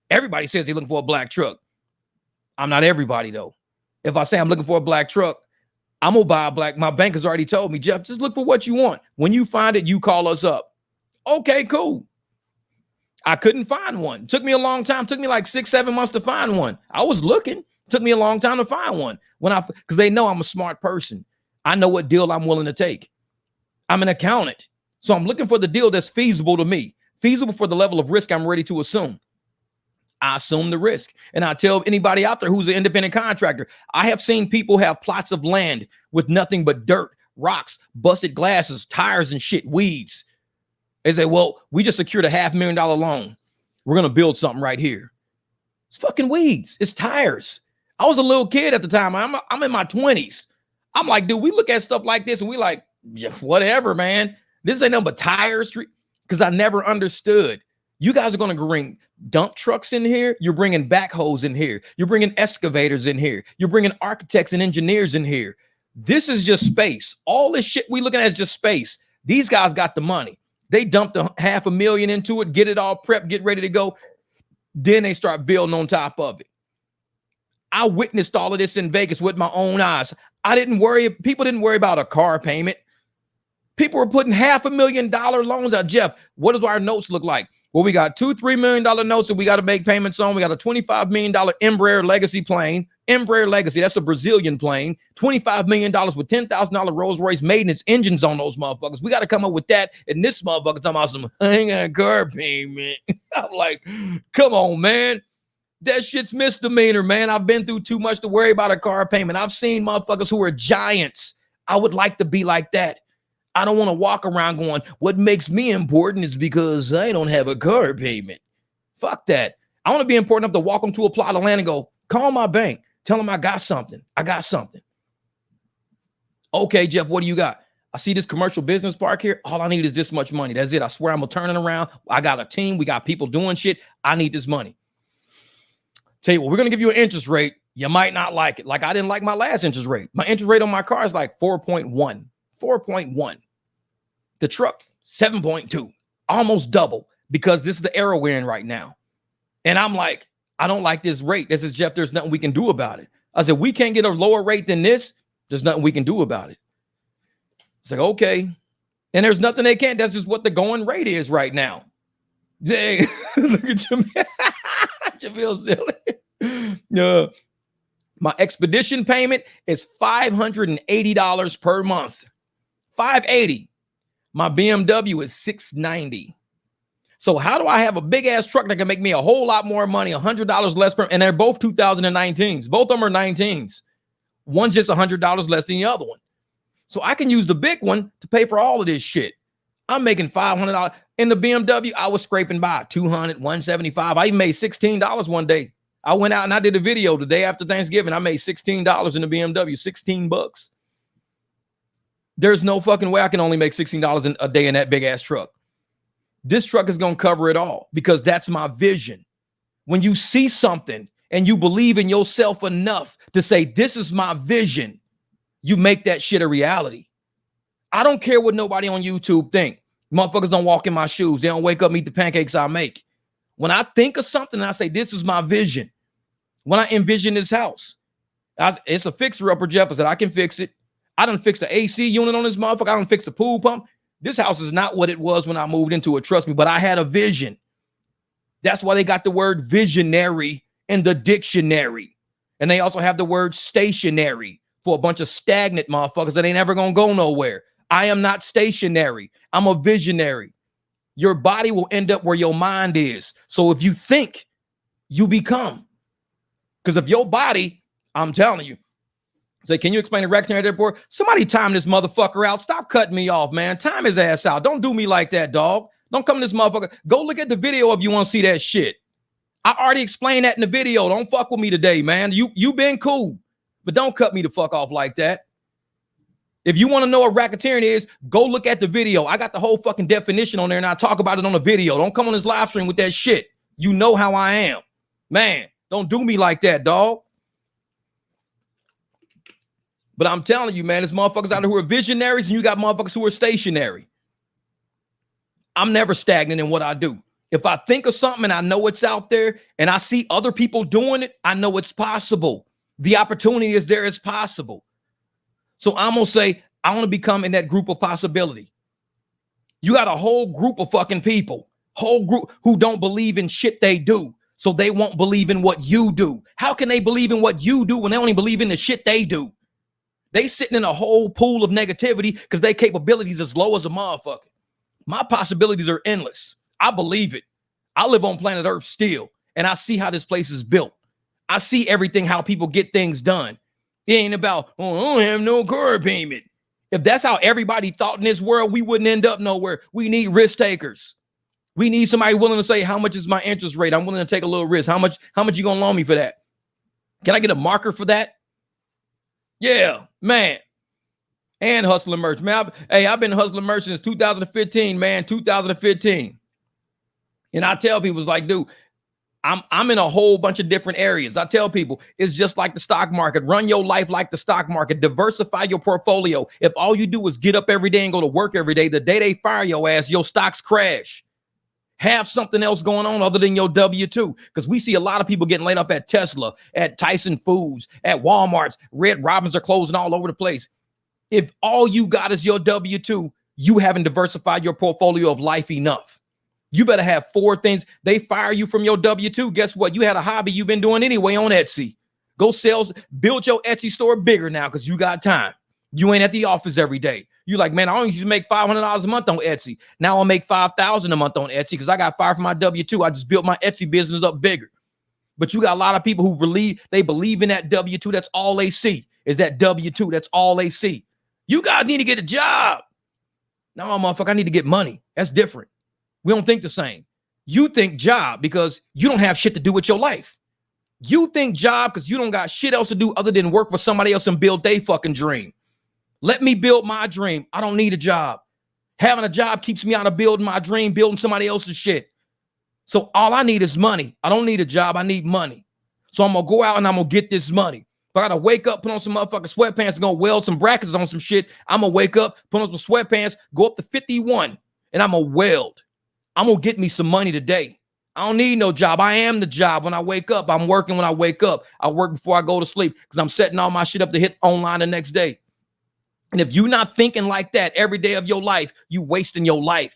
Everybody says he's looking for a black truck. I'm not everybody, though. If I say I'm looking for a black truck, I'm going to buy a black. My bank has already told me, Jeff, just look for what you want. When you find it, you call us up. Okay, cool. I couldn't find one. Took me a long time. Took me like 6-7 months to find one. I was looking. Took me a long time to find one. Because they know I'm a smart person. I know what deal I'm willing to take. I'm an accountant. So I'm looking for the deal that's feasible to me. Feasible for the level of risk I'm ready to assume. I assume the risk. And I tell anybody out there who's an independent contractor, I have seen people have plots of land with nothing but dirt, rocks, busted glasses, tires and shit, weeds. They say, well, we just secured a $500,000 loan. We're going to build something right here. It's fucking weeds. It's tires. I was a little kid at the time. I'm in my 20s. I'm like, dude, we look at stuff like this and we like, yeah, whatever, man. This ain't nothing but tires. Because I never understood. You guys are going to bring dump trucks in here. You're bringing backhoes in here. You're bringing excavators in here. You're bringing architects and engineers in here. This is just space. All this shit we looking at is just space. These guys got the money. They dumped $500,000 into it, get it all prepped, get ready to go. Then they start building on top of it. I witnessed all of this in Vegas with my own eyes. People didn't worry about a car payment. People were putting $500,000 loans out. Jeff, what does our notes look like? Well, we got $2-3 million notes that we got to make payments on. We got a $25 million Embraer Legacy plane. Embraer Legacy, that's a Brazilian plane. $25 million with $10,000 Rolls Royce maintenance engines on those motherfuckers. We got to come up with that. And this motherfucker talking about some, I ain't got a car payment. I'm like, come on, man. That shit's misdemeanor, man. I've been through too much to worry about a car payment. I've seen motherfuckers who are giants. I would like to be like that. I don't want to walk around going, what makes me important is because I don't have a car payment. Fuck that. I want to be important enough to walk them to a plot of land and go, call my bank. Tell them I got something. I got something. Okay, Jeff, what do you got? I see this commercial business park here. All I need is this much money. That's it. I swear I'm going to turn it around. I got a team. We got people doing shit. I need this money. Tell you what, we're going to give you an interest rate. You might not like it. Like I didn't like my last interest rate. My interest rate on my car is like 4.1. 4.1. The truck, 7.2. Almost double because this is the era we're in right now. And I'm like, I don't like this rate. This is Jeff. There's nothing we can do about it. I said, we can't get a lower rate than this. There's nothing we can do about it. It's like, okay. And there's nothing they can't. That's just what the going rate is right now. Dang. Look at you. You feel silly. My expedition payment is $580 per month. $580. My BMW is $690. So how do I have a big ass truck that can make me a whole lot more money, $100 less per, and they're both 2019s. Both of them are 19s. One's just $100 less than the other one. So I can use the big one to pay for all of this shit. I'm making $500 in the BMW. I was scraping by $200, $175. I even made $16 one day. I went out and I did a video the day after Thanksgiving. I made $16 in the BMW, $16. There's no fucking way I can only make $16 a day in that big ass truck. This truck is going to cover it all because that's my vision. When you see something and you believe in yourself enough to say, this is my vision, you make that shit a reality. I don't care what nobody on YouTube think. Motherfuckers don't walk in my shoes. They don't wake up and eat the pancakes I make. When I think of something, I say, this is my vision. When I envision this house, it's a fixer-upper, Jeff. I said, I can fix it. I done fixed the AC unit on this motherfucker. I done fixed the pool pump. This house is not what it was when I moved into it. Trust me, but I had a vision. That's why they got the word visionary in the dictionary. And they also have the word stationary for a bunch of stagnant motherfuckers that ain't ever gonna go nowhere. I am not stationary. I'm a visionary. Your body will end up where your mind is. So if you think, you become. Because if your body, I'm telling you, say, can you explain the rectangular airport? Somebody time this motherfucker out. Stop cutting me off, man. Time his ass out. Don't do me like that, dog. Don't come to this motherfucker. Go look at the video if you want to see that shit. I already explained that in the video. Don't fuck with me today, man. You been cool, but don't cut me the fuck off like that. If you want to know what racketeering is, go look at the video. I got the whole fucking definition on there, and I talk about it on the video. Don't come on this live stream with that shit. You know how I am. Man, don't do me like that, dog. But I'm telling you, man, there's motherfuckers out there who are visionaries, and you got motherfuckers who are stationary. I'm never stagnant in what I do. If I think of something and I know it's out there and I see other people doing it, I know it's possible. The opportunity is there, it's possible. So I'm going to say, I want to become in that group of possibility. You got a whole group of fucking people, whole group who don't believe in shit they do. So they won't believe in what you do. How can they believe in what you do when they only believe in the shit they do? They sitting in a whole pool of negativity because their capabilities is low as a motherfucker. My possibilities are endless. I believe it. I live on planet Earth still, and I see how this place is built. I see everything, how people get things done. It ain't about, oh, I don't have no car payment. If that's how everybody thought in this world, we wouldn't end up nowhere. We need risk takers. We need somebody willing to say, how much is my interest rate? I'm willing to take a little risk. How much you gonna loan me for that? Can I get a marker for that? Yeah, man. And hustling merch, man. I've been hustling merch since 2015, man. 2015. And I tell people, it's like, dude, I'm in a whole bunch of different areas. I tell people, it's just like the stock market. Run your life like the stock market. Diversify your portfolio. If all you do is get up every day and go to work every day, the day they fire your ass, your stocks crash. Have something else going on other than your W-2. Because we see a lot of people getting laid off at Tesla, at Tyson Foods, at Walmart's. Red Robins are closing all over the place. If all you got is your W-2, you haven't diversified your portfolio of life enough. You better have 4 things. They fire you from your W-2. Guess what? You had a hobby you've been doing anyway on Etsy. Go sell, build your Etsy store bigger now because you got time. You ain't at the office every day. You like, man, I only used to make $500 a month on Etsy. Now I'll make $5,000 a month on Etsy because I got fired from my W-2. I just built my Etsy business up bigger. But you got a lot of people who believe in that W-2. That's all they see is that W-2. That's all they see. You guys need to get a job. No, motherfucker, I need to get money. That's different. We don't think the same. You think job because you don't have shit to do with your life. You think job because you don't got shit else to do other than work for somebody else and build their fucking dream. Let me build my dream. I don't need a job. Having a job keeps me out of building my dream, building somebody else's shit. So all I need is money. I don't need a job. I need money. So I'm going to go out and I'm going to get this money. If I got to wake up, put on some motherfucking sweatpants and go weld some brackets on some shit, I'm going to wake up, put on some sweatpants, go up to 51, and I'm going to weld. I'm going to get me some money today. I don't need no job. I am the job. When I wake up, I'm working when I wake up. I work before I go to sleep because I'm setting all my shit up to hit online the next day. And if you're not thinking like that every day of your life, you wasting your life.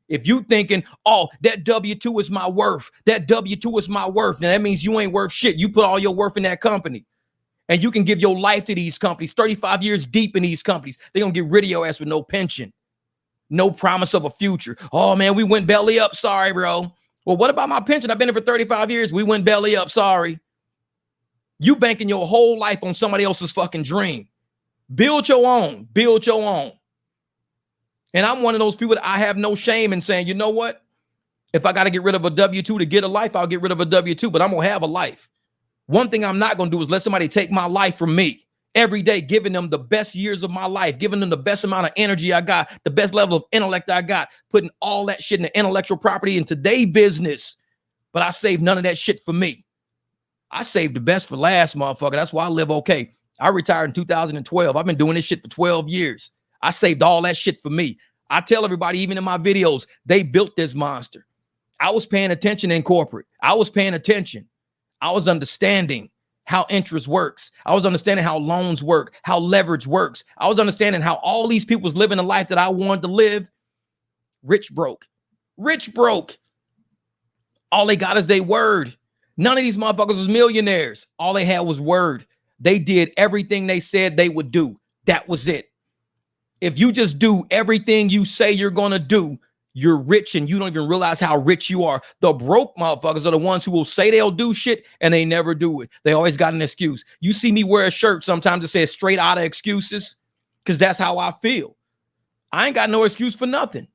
If you thinking, oh, that W-2 is my worth. That W-2 is my worth. Now that means you ain't worth shit. You put all your worth in that company. And you can give your life to these companies, 35 years deep in these companies. They're going to get rid of your ass with no pension. No promise of a future. Oh, man, we went belly up. Sorry, bro. Well, what about my pension? I've been here for 35 years. We went belly up. Sorry. You banking your whole life on somebody else's fucking dream. Build your own. Build your own. And I'm one of those people that I have no shame in saying, you know what? If I got to get rid of a W-2 to get a life, I'll get rid of a W-2, but I'm going to have a life. One thing I'm not going to do is let somebody take my life from me. Every day, giving them the best years of my life, giving them the best amount of energy I got, the best level of intellect I got, putting all that shit in the intellectual property into their business. But I saved none of that shit for me. I saved the best for last, motherfucker. That's why I live okay. I retired in 2012. I've been doing this shit for 12 years. I saved all that shit for me. I tell everybody, even in my videos, they built this monster. I was paying attention in corporate. I was paying attention. I was understanding how interest works. I was understanding how loans work, how leverage works. I was understanding how all these people was living the life that I wanted to live. Rich broke. Rich broke. All they got is their word. None of these motherfuckers was millionaires. All they had was word. They did everything they said they would do. That was it. If you just do everything you say you're going to do, you're rich and you don't even realize how rich you are. The broke motherfuckers are the ones who will say they'll do shit and they never do it. They always got an excuse. You see me wear a shirt sometimes that says straight out of excuses because that's how I feel. I ain't got no excuse for nothing.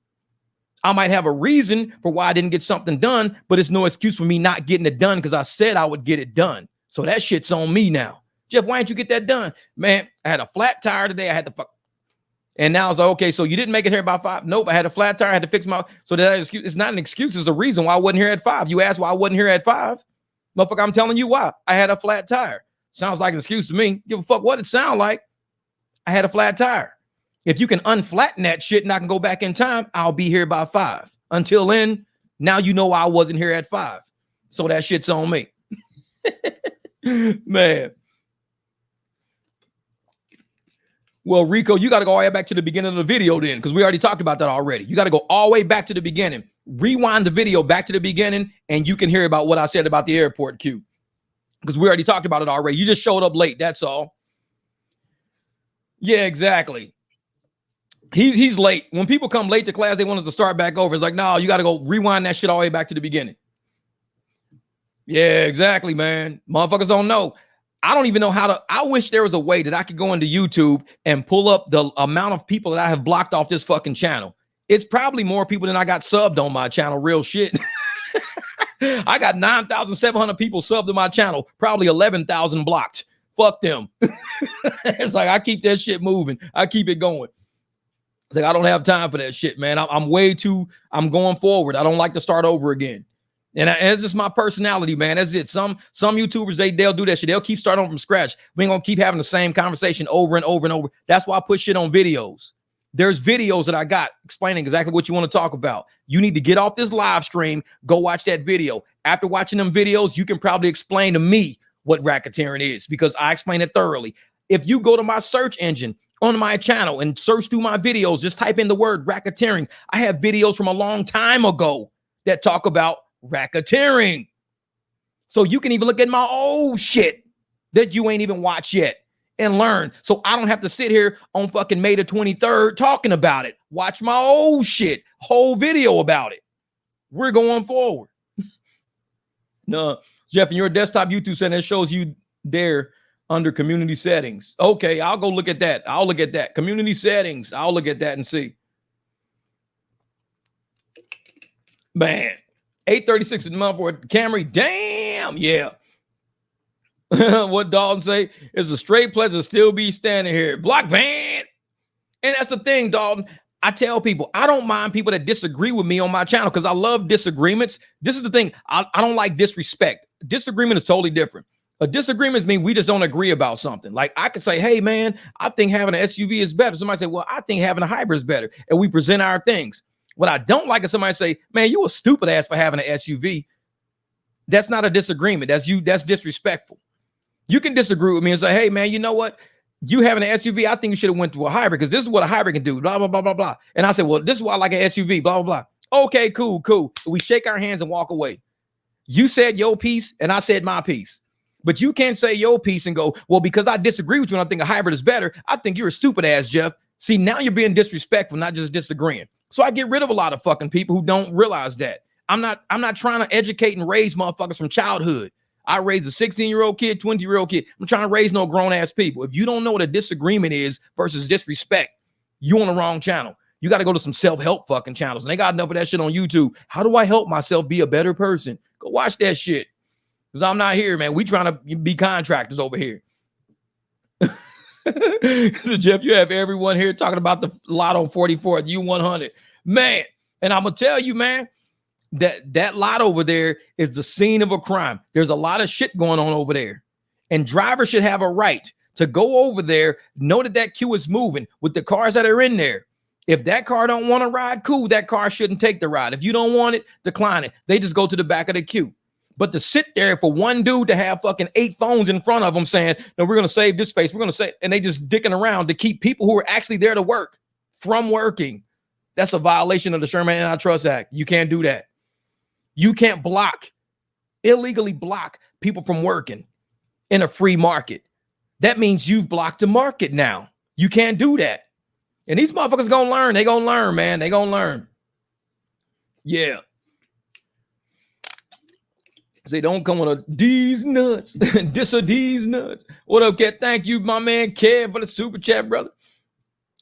I might have a reason for why I didn't get something done, but it's no excuse for me not getting it done because I said I would get it done. So that shit's on me now. Jeff, why didn't you get that done? Man, I had a flat tire today. I had to fuck. And now it's like, okay, so you didn't make it here by 5? Nope, I had a flat tire. I had to fix my, so that excuse, it's not an excuse. It's a reason why I wasn't here at 5. You asked why I wasn't here at 5. Motherfucker, I'm telling you why. I had a flat tire. Sounds like an excuse to me. Give a fuck what it sound like. I had a flat tire. If you can unflatten that shit and I can go back in time, I'll be here by 5. Until then, now you know why I wasn't here at 5. So that shit's on me. Man. Well, Rico, you got to go all the way back to the beginning of the video then, because we already talked about that already. You got to go all the way back to the beginning. Rewind the video back to the beginning, and you can hear about what I said about the airport queue, because we already talked about it already. You just showed up late, that's all. Yeah, exactly. He's late. When people come late to class, they want us to start back over. It's like, no, you got to go rewind that shit all the way back to the beginning. Yeah, exactly, man. Motherfuckers don't know. I don't even know how to. I wish there was a way that I could go into YouTube and pull up the amount of people that I have blocked off this fucking channel. It's probably more people than I got subbed on my channel. Real shit. I got 9,700 people subbed to my channel. Probably 11,000 blocked. Fuck them. It's like I keep that shit moving. I keep it going. It's like I don't have time for that shit, man. I'm going forward. I don't like to start over again. And it's just my personality, man. That's it. Some YouTubers, they'll do that shit. They'll keep starting from scratch. We ain't gonna keep having the same conversation over and over and over. That's why I put shit on videos. There's videos that I got explaining exactly what you want to talk about. You need to get off this live stream, go watch that video. After watching them videos, you can probably explain to me what racketeering is because I explain it thoroughly. If you go to my search engine on my channel and search through my videos, just type in the word racketeering. I have videos from a long time ago that talk about racketeering. So you can even look at my old shit that you ain't even watched yet and learn. So I don't have to sit here on fucking May the 23rd talking about it. Watch my old shit, whole video about it. We're going forward. No, Jeff, in your desktop YouTube center, it shows you there under community settings. Okay, I'll go look at that. I'll look at that. Community settings. I'll look at that and see. Man. 836 in the month for Camry. Damn, yeah. What Dalton say? It's a straight pleasure to still be standing here. Block van. And that's the thing, Dalton. I tell people, I don't mind people that disagree with me on my channel because I love disagreements. This is the thing. I don't like disrespect. Disagreement is totally different. A disagreement means we just don't agree about something. Like I could say, hey, man, I think having an SUV is better. Somebody say, well, I think having a hybrid is better. And we present our things. What I don't like is somebody say, man, you a stupid ass for having an SUV. That's not a disagreement. That's disrespectful. You can disagree with me and say, hey, man, you know what? You having an SUV, I think you should have went to a hybrid because this is what a hybrid can do, blah, blah, blah, blah, blah. And I said, well, this is why I like an SUV, blah, blah, blah. Okay, cool. We shake our hands and walk away. You said your piece and I said my piece. But you can't say your piece and go, well, because I disagree with you and I think a hybrid is better, I think you're a stupid ass, Jeff. See, now you're being disrespectful, not just disagreeing. So I get rid of a lot of fucking people who don't realize that. I'm not trying to educate and raise motherfuckers from childhood. I raised a 16-year-old kid, 20-year-old kid. I'm trying to raise no grown-ass people. If you don't know what a disagreement is versus disrespect, you on the wrong channel. You got to go to some self-help fucking channels. And they got enough of that shit on YouTube. How do I help myself be a better person? Go watch that shit. Because I'm not here, man. We trying to be contractors over here. So, Jeff, you have everyone here talking about the Lotto 44 at U100. Man, and I'm going to tell you, man, that lot over there is the scene of a crime. There's a lot of shit going on over there. And drivers should have a right to go over there, know that queue is moving with the cars that are in there. If that car don't want to ride, cool, that car shouldn't take the ride. If you don't want it, decline it. They just go to the back of the queue. But to sit there for one dude to have fucking 8 phones in front of them saying, no, we're going to save this space. We're going to save, and they just dicking around to keep people who are actually there to work from working. That's a violation of the Sherman Antitrust Act. You can't do that. You can't block illegally block people from working in a free market. That means you've blocked the market now. You can't do that. And these motherfuckers gonna learn. They gonna learn, man. They gonna learn. Yeah. Say, don't come with a D's nuts. This a D's nuts. What up, Kev? Thank you, my man Kev, for the super chat, brother.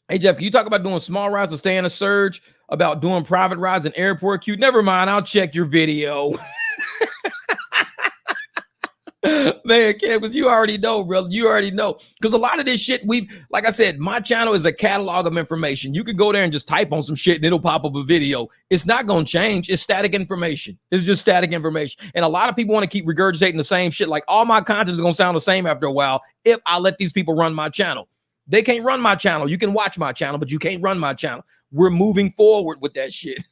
Hey, Jeff, can you talk about doing small rides to stay in a surge? About doing private rides in airport queue? Never mind. I'll check your video. Man, Kev, you already know, brother. You already know. Because a lot of this shit, like I said, my channel is a catalog of information. You could go there and just type on some shit and it'll pop up a video. It's not going to change. It's static information. It's just static information. And a lot of people want to keep regurgitating the same shit. Like all my content is going to sound the same after a while if I let these people run my channel. They can't run my channel. You can watch my channel, but you can't run my channel. We're moving forward with that shit.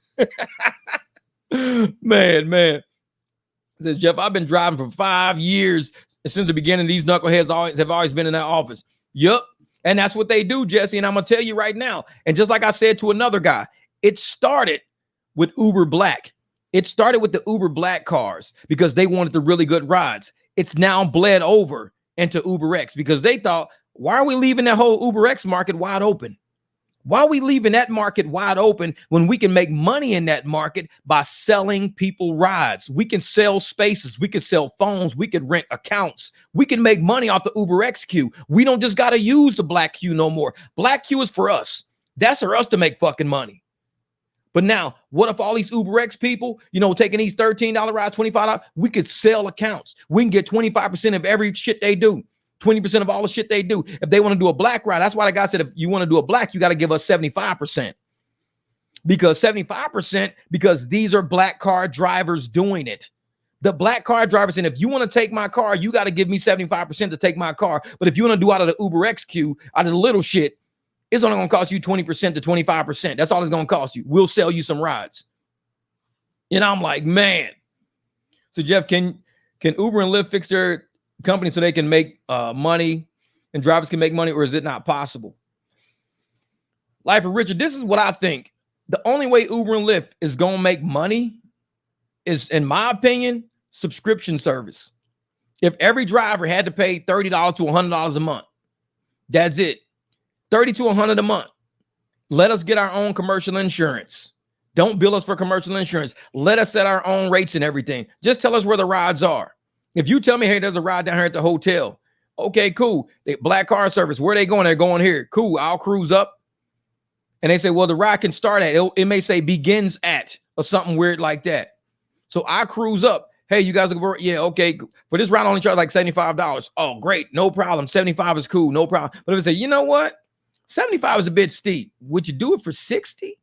Man. Says Jeff, I've been driving for 5 years since the beginning. These knuckleheads have always been in that office. Yup. And that's what they do, Jesse. And I'm going to tell you right now. And just like I said to another guy, it started with Uber Black. It started with the Uber Black cars because they wanted the really good rides. It's now bled over into Uber X because they thought, why are we leaving that whole Uber X market wide open? Why are we leaving that market wide open when we can make money in that market by selling people rides? We can sell spaces. We can sell phones. We can rent accounts. We can make money off the Uber X queue. We don't just got to use the black queue no more. Black queue is for us. That's for us to make fucking money. But now, what if all these Uber X people, taking these $13 rides, $25, we could sell accounts. We can get 25% of every shit they do. 20% of all the shit they do. If they want to do a black ride, that's why the guy said, if you want to do a black, you got to give us 75%. Because 75%, because these are black car drivers doing it. The black car drivers, and if you want to take my car, you got to give me 75% to take my car. But if you want to do out of the Uber X queue, out of the little shit, it's only going to cost you 20% to 25%. That's all it's going to cost you. We'll sell you some rides. And I'm like, man. So Jeff, can Uber and Lyft fix their company so they can make money and drivers can make money, or is it not possible? Life of Richard, this is what I think. The only way Uber and Lyft is going to make money is, in my opinion, subscription service. If every driver had to pay $30 to $100 a month, that's it. $30 to $100 a month. Let us get our own commercial insurance. Don't bill us for commercial insurance. Let us set our own rates and everything. Just tell us where the rides are. If you tell me, hey, there's a ride down here at the hotel. Okay, cool. Black car service. Where are they going? They're going here. Cool. I'll cruise up. And they say, well, the ride can start at, it may say begins at or something weird like that. So I cruise up. Hey, you guys, yeah, okay. For this ride, I only charge like $75. Oh, great. No problem. 75 is cool. No problem. But if I say, you know what? 75 is a bit steep. Would you do it for 60?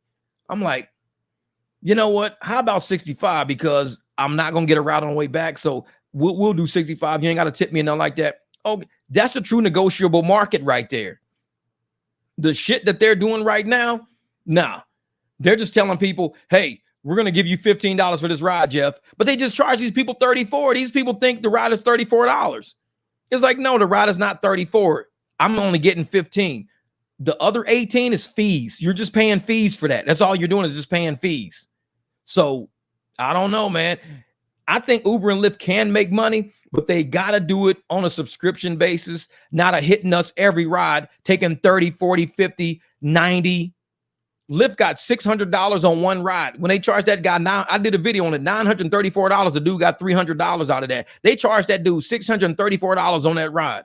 I'm like, you know what? How about 65? Because I'm not going to get a ride on the way back. So we'll do 65. You ain't got to tip me and nothing like that. Oh, that's a true negotiable market right there. The shit that they're doing right now, nah. They're just telling people, hey, we're going to give you $15 for this ride, Jeff. But they just charge these people $34. These people think the ride is $34. It's like, no, the ride is not $34. I'm only getting $15. The other $18 is fees. You're just paying fees for that. That's all you're doing is just paying fees. So I don't know, man. I think Uber and Lyft can make money, but they got to do it on a subscription basis, not a hitting us every ride, taking 30, 40, 50, 90. Lyft got $600 on one ride. When they charged that guy, now I did a video on it, $934. The dude got $300 out of that. They charged that dude $634 on that ride.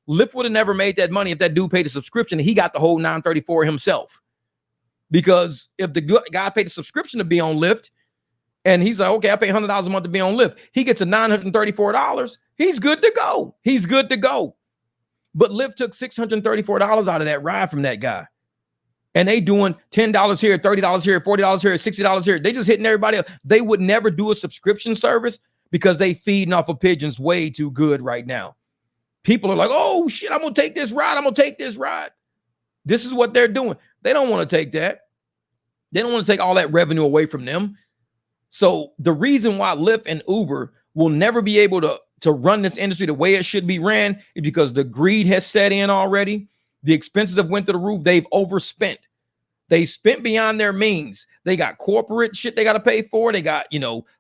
Lyft would have never made that money if that dude paid a subscription and he got the whole $934 himself. Because if the guy paid a subscription to be on Lyft, and he's like, okay, I pay $100 a month to be on Lyft. He gets a $934. He's good to go. He's good to go. But Lyft took $634 out of that ride from that guy. And they doing $10 here, $30 here, $40 here, $60 here. They just hitting everybody else. They would never do a subscription service because they feeding off of pigeons way too good right now. People are like, oh, shit, I'm going to take this ride. I'm going to take this ride. This is what they're doing. They don't want to take that. They don't want to take all that revenue away from them. So the reason why Lyft and Uber will never be able to run this industry the way it should be ran is because the greed has set in already. The expenses have went through the roof. They've overspent. They spent beyond their means. They got corporate shit they got to pay for. They got,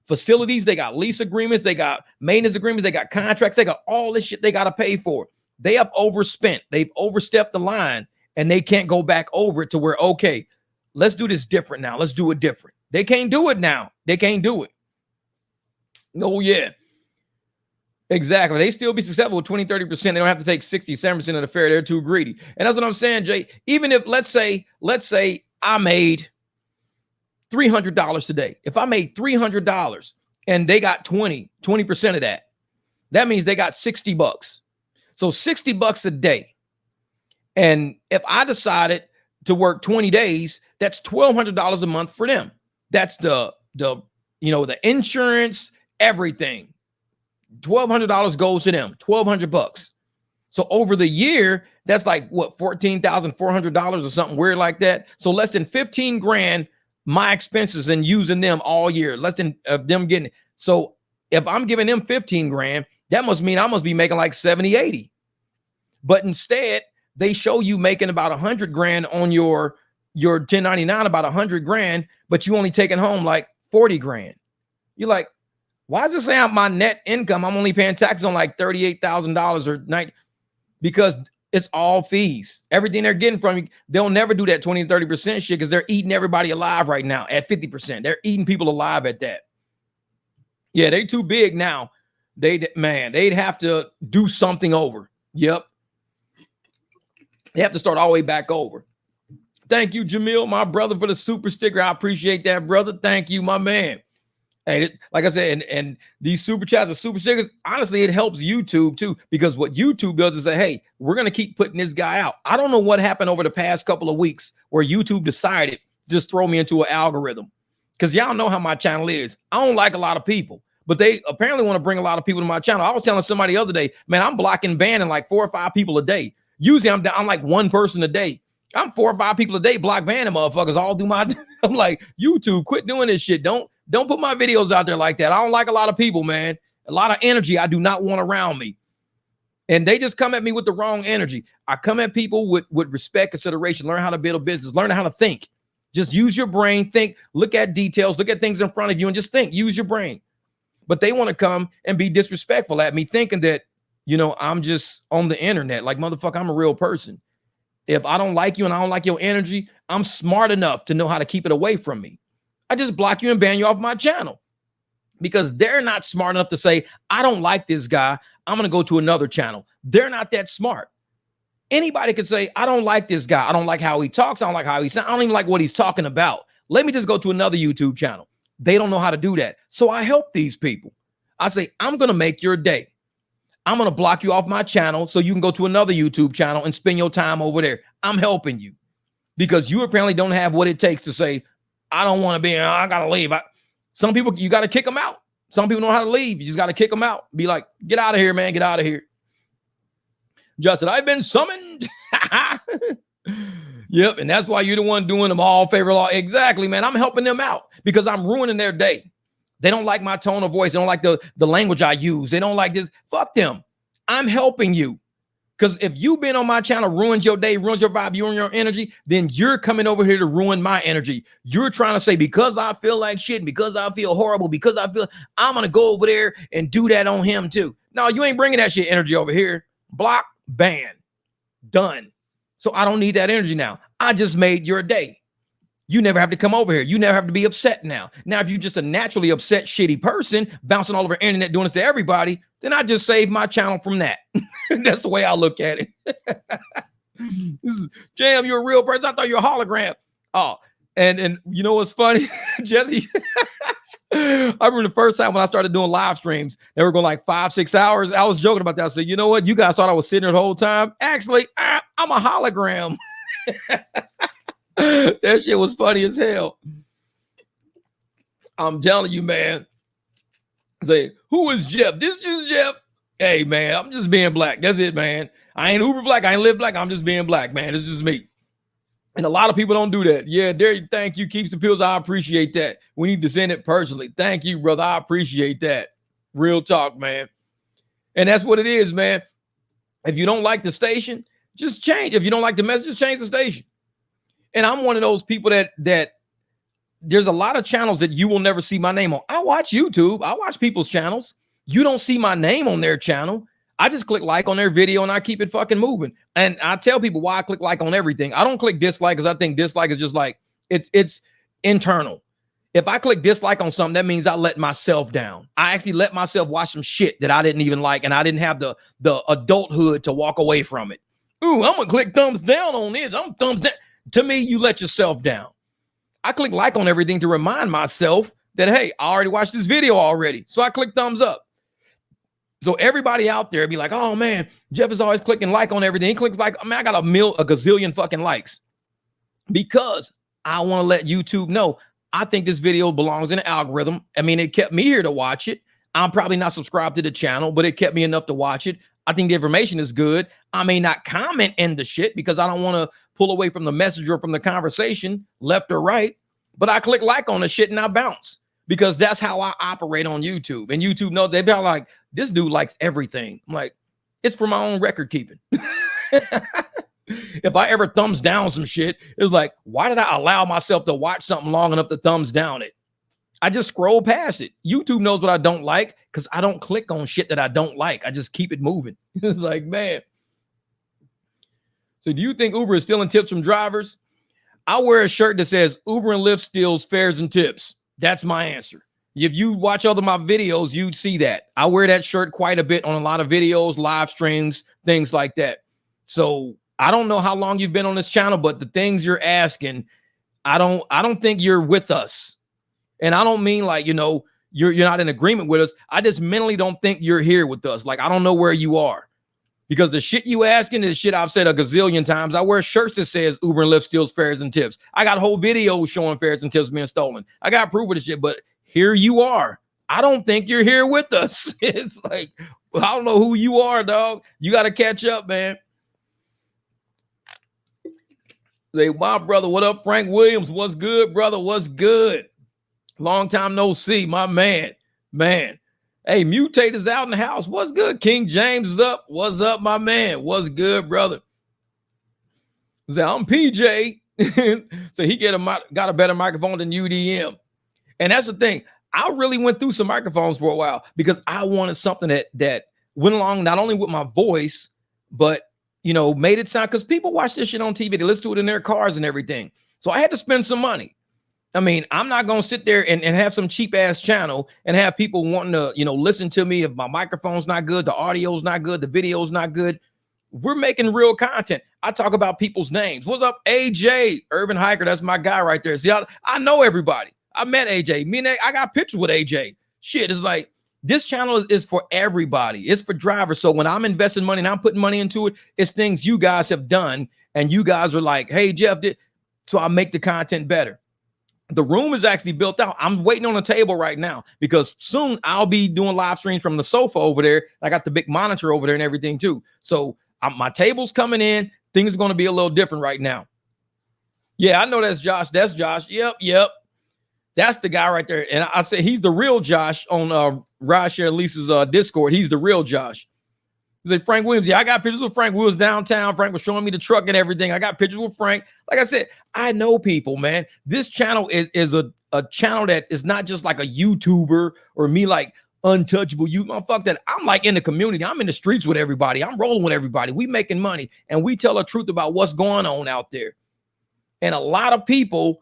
facilities. They got lease agreements. They got maintenance agreements. They got contracts. They got all this shit they got to pay for. They have overspent. They've overstepped the line, and they can't go back over it to where, okay, let's do this different now. Let's do it different. They can't do it now. They can't do it. Oh, yeah. Exactly. They still be successful with 20, 30%. They don't have to take 60, 7% of the fare. They're too greedy. And that's what I'm saying, Jay. Even if, let's say I made $300 today. If I made $300 and they got 20% of that, that means they got $60. So $60 a day. And if I decided to work 20 days, that's $1,200 a month for them. That's the insurance, everything. $1,200 goes to them, $1,200. So over the year, that's like what, $14,400 or something weird like that. So less than 15 grand, my expenses and using them all year, less than them getting it. So if I'm giving them 15 grand, that must mean I must be making like 70, 80. But instead, they show you making about 100 grand on your 1099, about 100 grand, but you only taking home like 40 grand. You're like, why is it saying my net income, I'm only paying taxes on like $38,000 or $90,000? Because it's all fees. Everything they're getting from you, they'll never do that 20 to 30% shit because they're eating everybody alive right now at 50%. They're eating people alive at that. Yeah, they too big now. They'd have to do something over. Yep. They have to start all the way back over. Thank you, Jamil, my brother, for the super sticker. I appreciate that, brother. Thank you, my man. Hey, like I said, and these super chats and super stickers, honestly, it helps YouTube too, because what YouTube does is say, hey, we're going to keep putting this guy out. I don't know what happened over the past couple of weeks where YouTube decided to just throw me into an algorithm, because y'all know how my channel is. I don't like a lot of people, but they apparently want to bring a lot of people to my channel. I was telling somebody the other day, man, I'm blocking, banning like 4 or 5 people a day. Usually I'm like one person a day. I'm 4 or 5 people a day block banning motherfuckers all do my. I'm like, YouTube, quit doing this shit. Don't put my videos out there like that. I don't like a lot of people, man. A lot of energy I do not want around me. And they just come at me with the wrong energy. I come at people with respect, consideration, learn how to build a business, learn how to think. Just use your brain, think, look at details, look at things in front of you and just think, use your brain. But they want to come and be disrespectful at me, thinking that, I'm just on the internet. Like, motherfucker, I'm a real person. If I don't like you and I don't like your energy, I'm smart enough to know how to keep it away from me. I just block you and ban you off my channel, because they're not smart enough to say, I don't like this guy, I'm going to go to another channel. They're not that smart. Anybody could say, I don't like this guy. I don't like how he talks. I don't like how he sounds. I don't even like what he's talking about. Let me just go to another YouTube channel. They don't know how to do that. So I help these people. I say, I'm going to make your day. I'm going to block you off my channel so you can go to another YouTube channel and spend your time over there. I'm helping you, because you apparently don't have what it takes to say, I don't want to be, I got to leave. Some people, you got to kick them out. Some people know how to leave. You just got to kick them out. Be like, get out of here, man. Get out of here. Justin, I've been summoned. Yep. And that's why you're the one doing them all favor law. Exactly, man. I'm helping them out because I'm ruining their day. They don't like my tone of voice. They don't like the language I use. They don't like this. Fuck them. I'm helping you. Because if you've been on my channel, ruins your day, ruins your vibe, you ruin your energy, then you're coming over here to ruin my energy. You're trying to say, because I feel like shit, because I feel horrible, because I'm going to go over there and do that on him too. No, you ain't bringing that shit energy over here. Block, ban, done. So I don't need that energy now. I just made your day. You never have to come over here. You never have to be upset now. Now, if you're just a naturally upset, shitty person, bouncing all over the internet, doing this to everybody, then I just saved my channel from that. That's the way I look at it. Jam, you're a real person. I thought you were a hologram. Oh, and you know what's funny, Jesse? I remember the first time when I started doing live streams, they were going like 5-6 hours. I was joking about that. I said, you know what? You guys thought I was sitting there the whole time. Actually, I'm a hologram. That shit was funny as hell. I'm telling you, man. Say, who is Jeff? This is Jeff. Hey, man, I'm just being black. That's it, man. I ain't uber black. I ain't live black. I'm just being black, man. This is me. And a lot of people don't do that. Yeah, Derek, thank you. Keep some pills. I appreciate that. We need to send it personally. Thank you, brother. I appreciate that. Real talk, man. And that's what it is, man. If you don't like the station, just change. If you don't like the message, just change the station. And I'm one of those people that there's a lot of channels that you will never see my name on. I watch YouTube. I watch people's channels. You don't see my name on their channel. I just click like on their video and I keep it fucking moving. And I tell people why I click like on everything. I don't click dislike because I think dislike is just like, it's internal. If I click dislike on something, that means I let myself down. I actually let myself watch some shit that I didn't even like, and I didn't have the adulthood to walk away from it. Ooh, I'm gonna click thumbs down on this. I'm thumbs down. To me, you let yourself down. I click like on everything to remind myself that, hey, I already watched this video already. So I click thumbs up. So everybody out there be like, oh man, Jeff is always clicking like on everything. He clicks like, I mean, I got a gazillion fucking likes because I want to let YouTube know I think this video belongs in the algorithm. I mean, it kept me here to watch it. I'm probably not subscribed to the channel, but it kept me enough to watch it. I think the information is good. I may not comment in the shit because I don't want to pull away from the message or from the conversation, left or right, but I click like on the shit and I bounce because that's how I operate on YouTube. And YouTube knows, they're like, this dude likes everything. I'm like, it's for my own record keeping. If I ever thumbs down some shit, it's like, why did I allow myself to watch something long enough to thumbs down it? I just scroll past it. YouTube knows what I don't like because I don't click on shit that I don't like. I just keep it moving. It's like, man. So do you think Uber is stealing tips from drivers? I wear a shirt that says Uber and Lyft steals fares and tips. That's my answer. If you watch other my videos, you'd see that. I wear that shirt quite a bit on a lot of videos, live streams, things like that. So I don't know how long you've been on this channel, but the things you're asking, I don't think you're with us. And I don't mean like, you know, you're not in agreement with us. I just mentally don't think you're here with us. Like, I don't know where you are because the shit you asking is shit I've said a gazillion times. I wear shirts that says Uber and Lyft steals fares and tips. I got whole videos showing fares and tips being stolen. I got proof of this shit, but here you are. I don't think you're here with us. It's like, I don't know who you are, dog. You got to catch up, man. Say, my brother, what up, Frank Williams? What's good, brother? What's good? Long time no see, my man. Man. Hey, Mutate is out in the house. What's good? King James is up. What's up, my man? What's good, brother? Say, I'm PJ. So he got a better microphone than UDM. And that's the thing. I really went through some microphones for a while because I wanted something that went along not only with my voice, but you know, made it sound, because people watch this shit on TV, they listen to it in their cars and everything. So I had to spend some money. I mean, I'm not going to sit there and have some cheap ass channel and have people wanting to, you know, listen to me if my microphone's not good, the audio's not good, the video's not good. We're making real content. I talk about people's names. What's up, AJ? Urban Hiker, that's my guy right there. See, I know everybody. I met AJ. Me and I got pictures with AJ. Shit, it's like, this channel is for everybody. It's for drivers. So when I'm investing money and I'm putting money into it, it's things you guys have done. And you guys are like, hey, Jeff did. So I make the content better. The room is actually built out. I'm waiting on a table right now because soon I'll be doing live streams from the sofa over there. I got the big monitor over there and everything too. So my table's coming in. Things are going to be a little different right now. Yeah, I know that's Josh. That's Josh. Yep. That's the guy right there. And I said he's the real Josh on Rideshare and Lisa's Discord. He's the real Josh. He's like, Frank Williams. Yeah, I got pictures with Frank. We was downtown. Frank was showing me the truck and everything. I got pictures with Frank. Like I said, I know people, man. This channel is a channel that is not just like a YouTuber or me like untouchable. Fuck that. I'm like in the community. I'm in the streets with everybody. I'm rolling with everybody. We making money and we tell the truth about what's going on out there. And a lot of people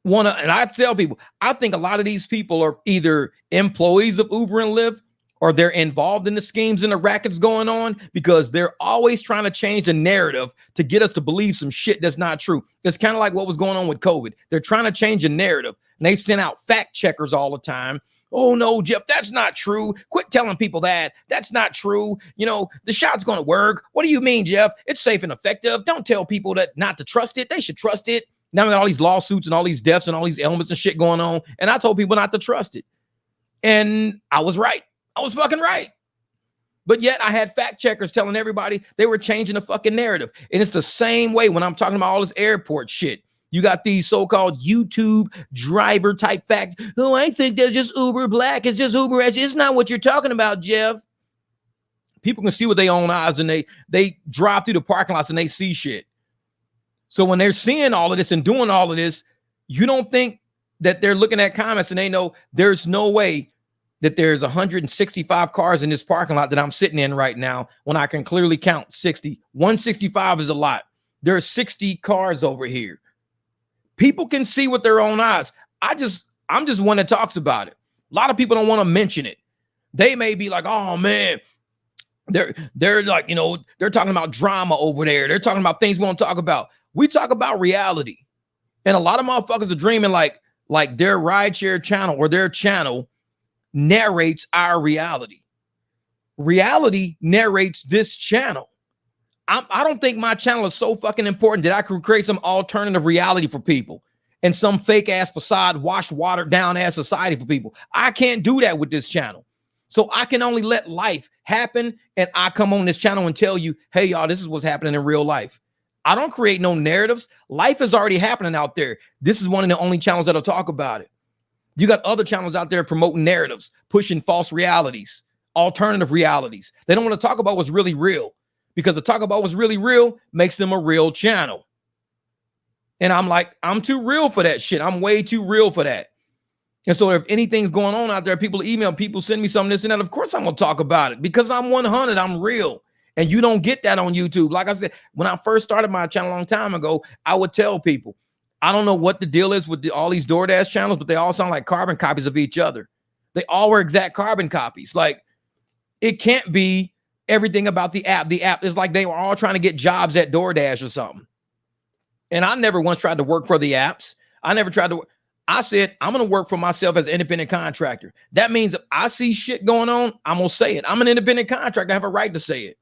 and I tell people, I think a lot of these people are either employees of Uber and Lyft or they're involved in the schemes and the rackets going on because they're always trying to change the narrative to get us to believe some shit that's not true. It's kind of like what was going on with COVID. They're trying to change a narrative and they send out fact checkers all the time. Oh no, Jeff, that's not true. Quit telling people that. That's not true. You know, the shot's going to work. What do you mean, Jeff? It's safe and effective. Don't tell people that not to trust it. They should trust it. Now we got all these lawsuits and all these deaths and all these ailments and shit going on. And I told people not to trust it. And I was right. I was fucking right. But yet I had fact checkers telling everybody they were changing the fucking narrative. And it's the same way when I'm talking about all this airport shit. You got these so-called YouTube driver type fact. Oh, I think that's just Uber Black. It's just Uber S. It's not what you're talking about, Jeff. People can see with their own eyes and they drive through the parking lots and they see shit. So when they're seeing all of this and doing all of this, you don't think that they're looking at comments and they know there's no way that there's 165 cars in this parking lot that I'm sitting in right now when I can clearly count 60. 165 is a lot. There are 60 cars over here. People can see with their own eyes. I'm just one that talks about it. A lot of people don't want to mention it. They may be like, oh man, they're like, you know, they're talking about drama over there. They're talking about things we won't talk about. We talk about reality. And a lot of motherfuckers are dreaming like their rideshare channel or their channel narrates our reality. Reality narrates this channel. I don't think my channel is so fucking important that I could create some alternative reality for people and some fake ass facade, washed, watered down ass society for people. I can't do that with this channel. So I can only let life happen. And I come on this channel and tell you, hey, y'all, this is what's happening in real life. I don't create no narratives. Life is already happening out there. This is one of the only channels that'll talk about it. You got other channels out there promoting narratives, pushing false realities, alternative realities. They don't want to talk about what's really real, because to talk about what's really real makes them a real channel. And I'm like, I'm too real for that shit. I'm way too real for that. And so if anything's going on out there, people email, people send me something, this and that, of course I'm going to talk about it because I'm 100, I'm real. And you don't get that on YouTube. Like I said, when I first started my channel a long time ago, I would tell people, I don't know what the deal is with all these DoorDash channels, but they all sound like carbon copies of each other. They all were exact carbon copies. Like, it can't be everything about the app. The app is like they were all trying to get jobs at DoorDash or something. And I never once tried to work for the apps. I never tried to. I said, I'm going to work for myself as an independent contractor. That means if I see shit going on, I'm going to say it. I'm an independent contractor. I have a right to say it.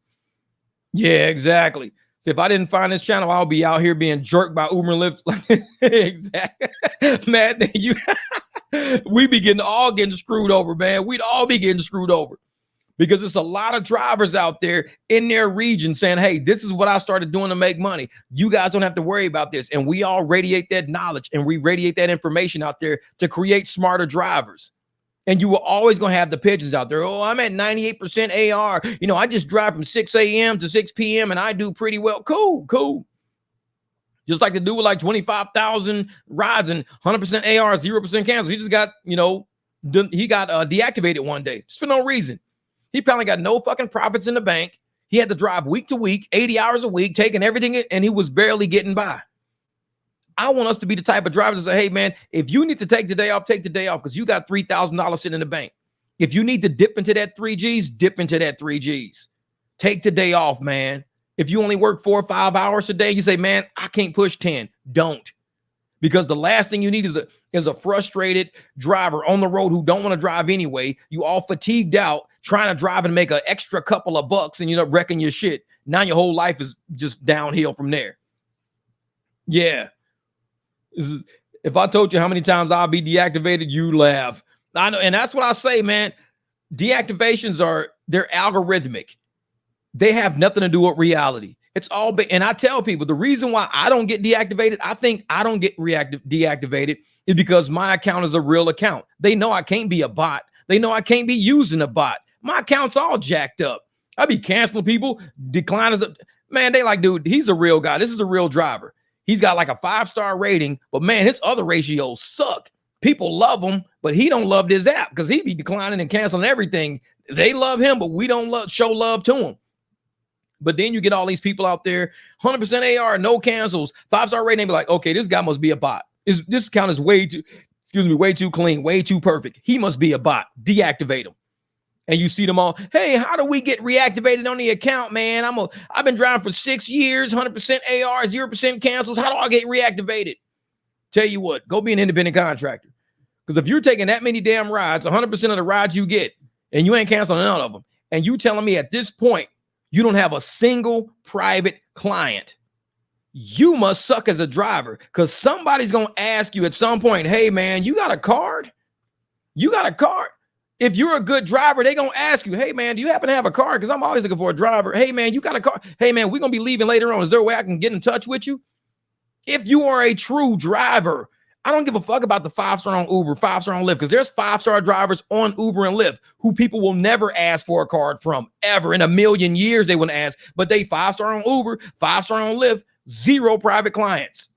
Yeah, exactly. So if I didn't find this channel, I'll be out here being jerked by Uber and Lyft. Exactly. Man, we be all getting screwed over, man. We'd all be getting screwed over. Because there's a lot of drivers out there in their region saying, hey, this is what I started doing to make money. You guys don't have to worry about this. And we all radiate that knowledge and we radiate that information out there to create smarter drivers. And you were always going to have the pigeons out there. Oh, I'm at 98% AR. You know, I just drive from 6 a.m. to 6 p.m. and I do pretty well. Cool. Just like the dude with like 25,000 rides and 100% AR, 0% cancels. He just got, you know, he got deactivated one day just for no reason. He probably got no fucking profits in the bank. He had to drive week to week, 80 hours a week, taking everything, and he was barely getting by. I want us to be the type of drivers that say, hey, man, if you need to take the day off, take the day off because you got $3,000 sitting in the bank. If you need to dip into that 3Gs, dip into that 3Gs. Take the day off, man. If you only work 4 or 5 hours a day, you say, man, I can't push 10. Don't. Because the last thing you need is a frustrated driver on the road who don't want to drive anyway. You all fatigued out trying to drive and make an extra couple of bucks and you're not wrecking your shit. Now your whole life is just downhill from there. Yeah. If I told you how many times I'll be deactivated, you laugh. I know, and that's what I say, man. Deactivations they're algorithmic. They have nothing to do with reality. It's all and I tell people the reason why I don't get deactivated, I think I don't get deactivated is because my account is a real account. They know I can't be a bot. They know I can't be using a bot. My account's all jacked up. I be canceling people, declining. Man, they like, dude, he's a real guy. This is a real driver. He's got like a 5-star rating, but man, his other ratios suck. People love him, but he don't love this app because he be declining and canceling everything. They love him, but we don't show love to him. But then you get all these people out there, 100% AR, no cancels, 5-star rating. They be like, okay, this guy must be a bot. This account is way too clean, way too perfect. He must be a bot. Deactivate him. And you see them all, hey, how do we get reactivated on the account, man? I've been driving for 6 years, 100% AR, 0% cancels. How do I get reactivated? Tell you what, go be an independent contractor. Because if you're taking that many damn rides, 100% of the rides you get, and you ain't canceling none of them, and you telling me at this point, you don't have a single private client, you must suck as a driver because somebody's going to ask you at some point, hey, man, you got a card? You got a card? If you're a good driver, they're going to ask you, hey, man, do you happen to have a card? Because I'm always looking for a driver. Hey, man, you got a car? Hey, man, we're going to be leaving later on. Is there a way I can get in touch with you? If you are a true driver, I don't give a fuck about the 5-star on Uber, 5-star on Lyft, because there's 5-star drivers on Uber and Lyft who people will never ask for a card from, ever. In a million years, they wouldn't ask. But they 5-star on Uber, 5-star on Lyft, 0 private clients.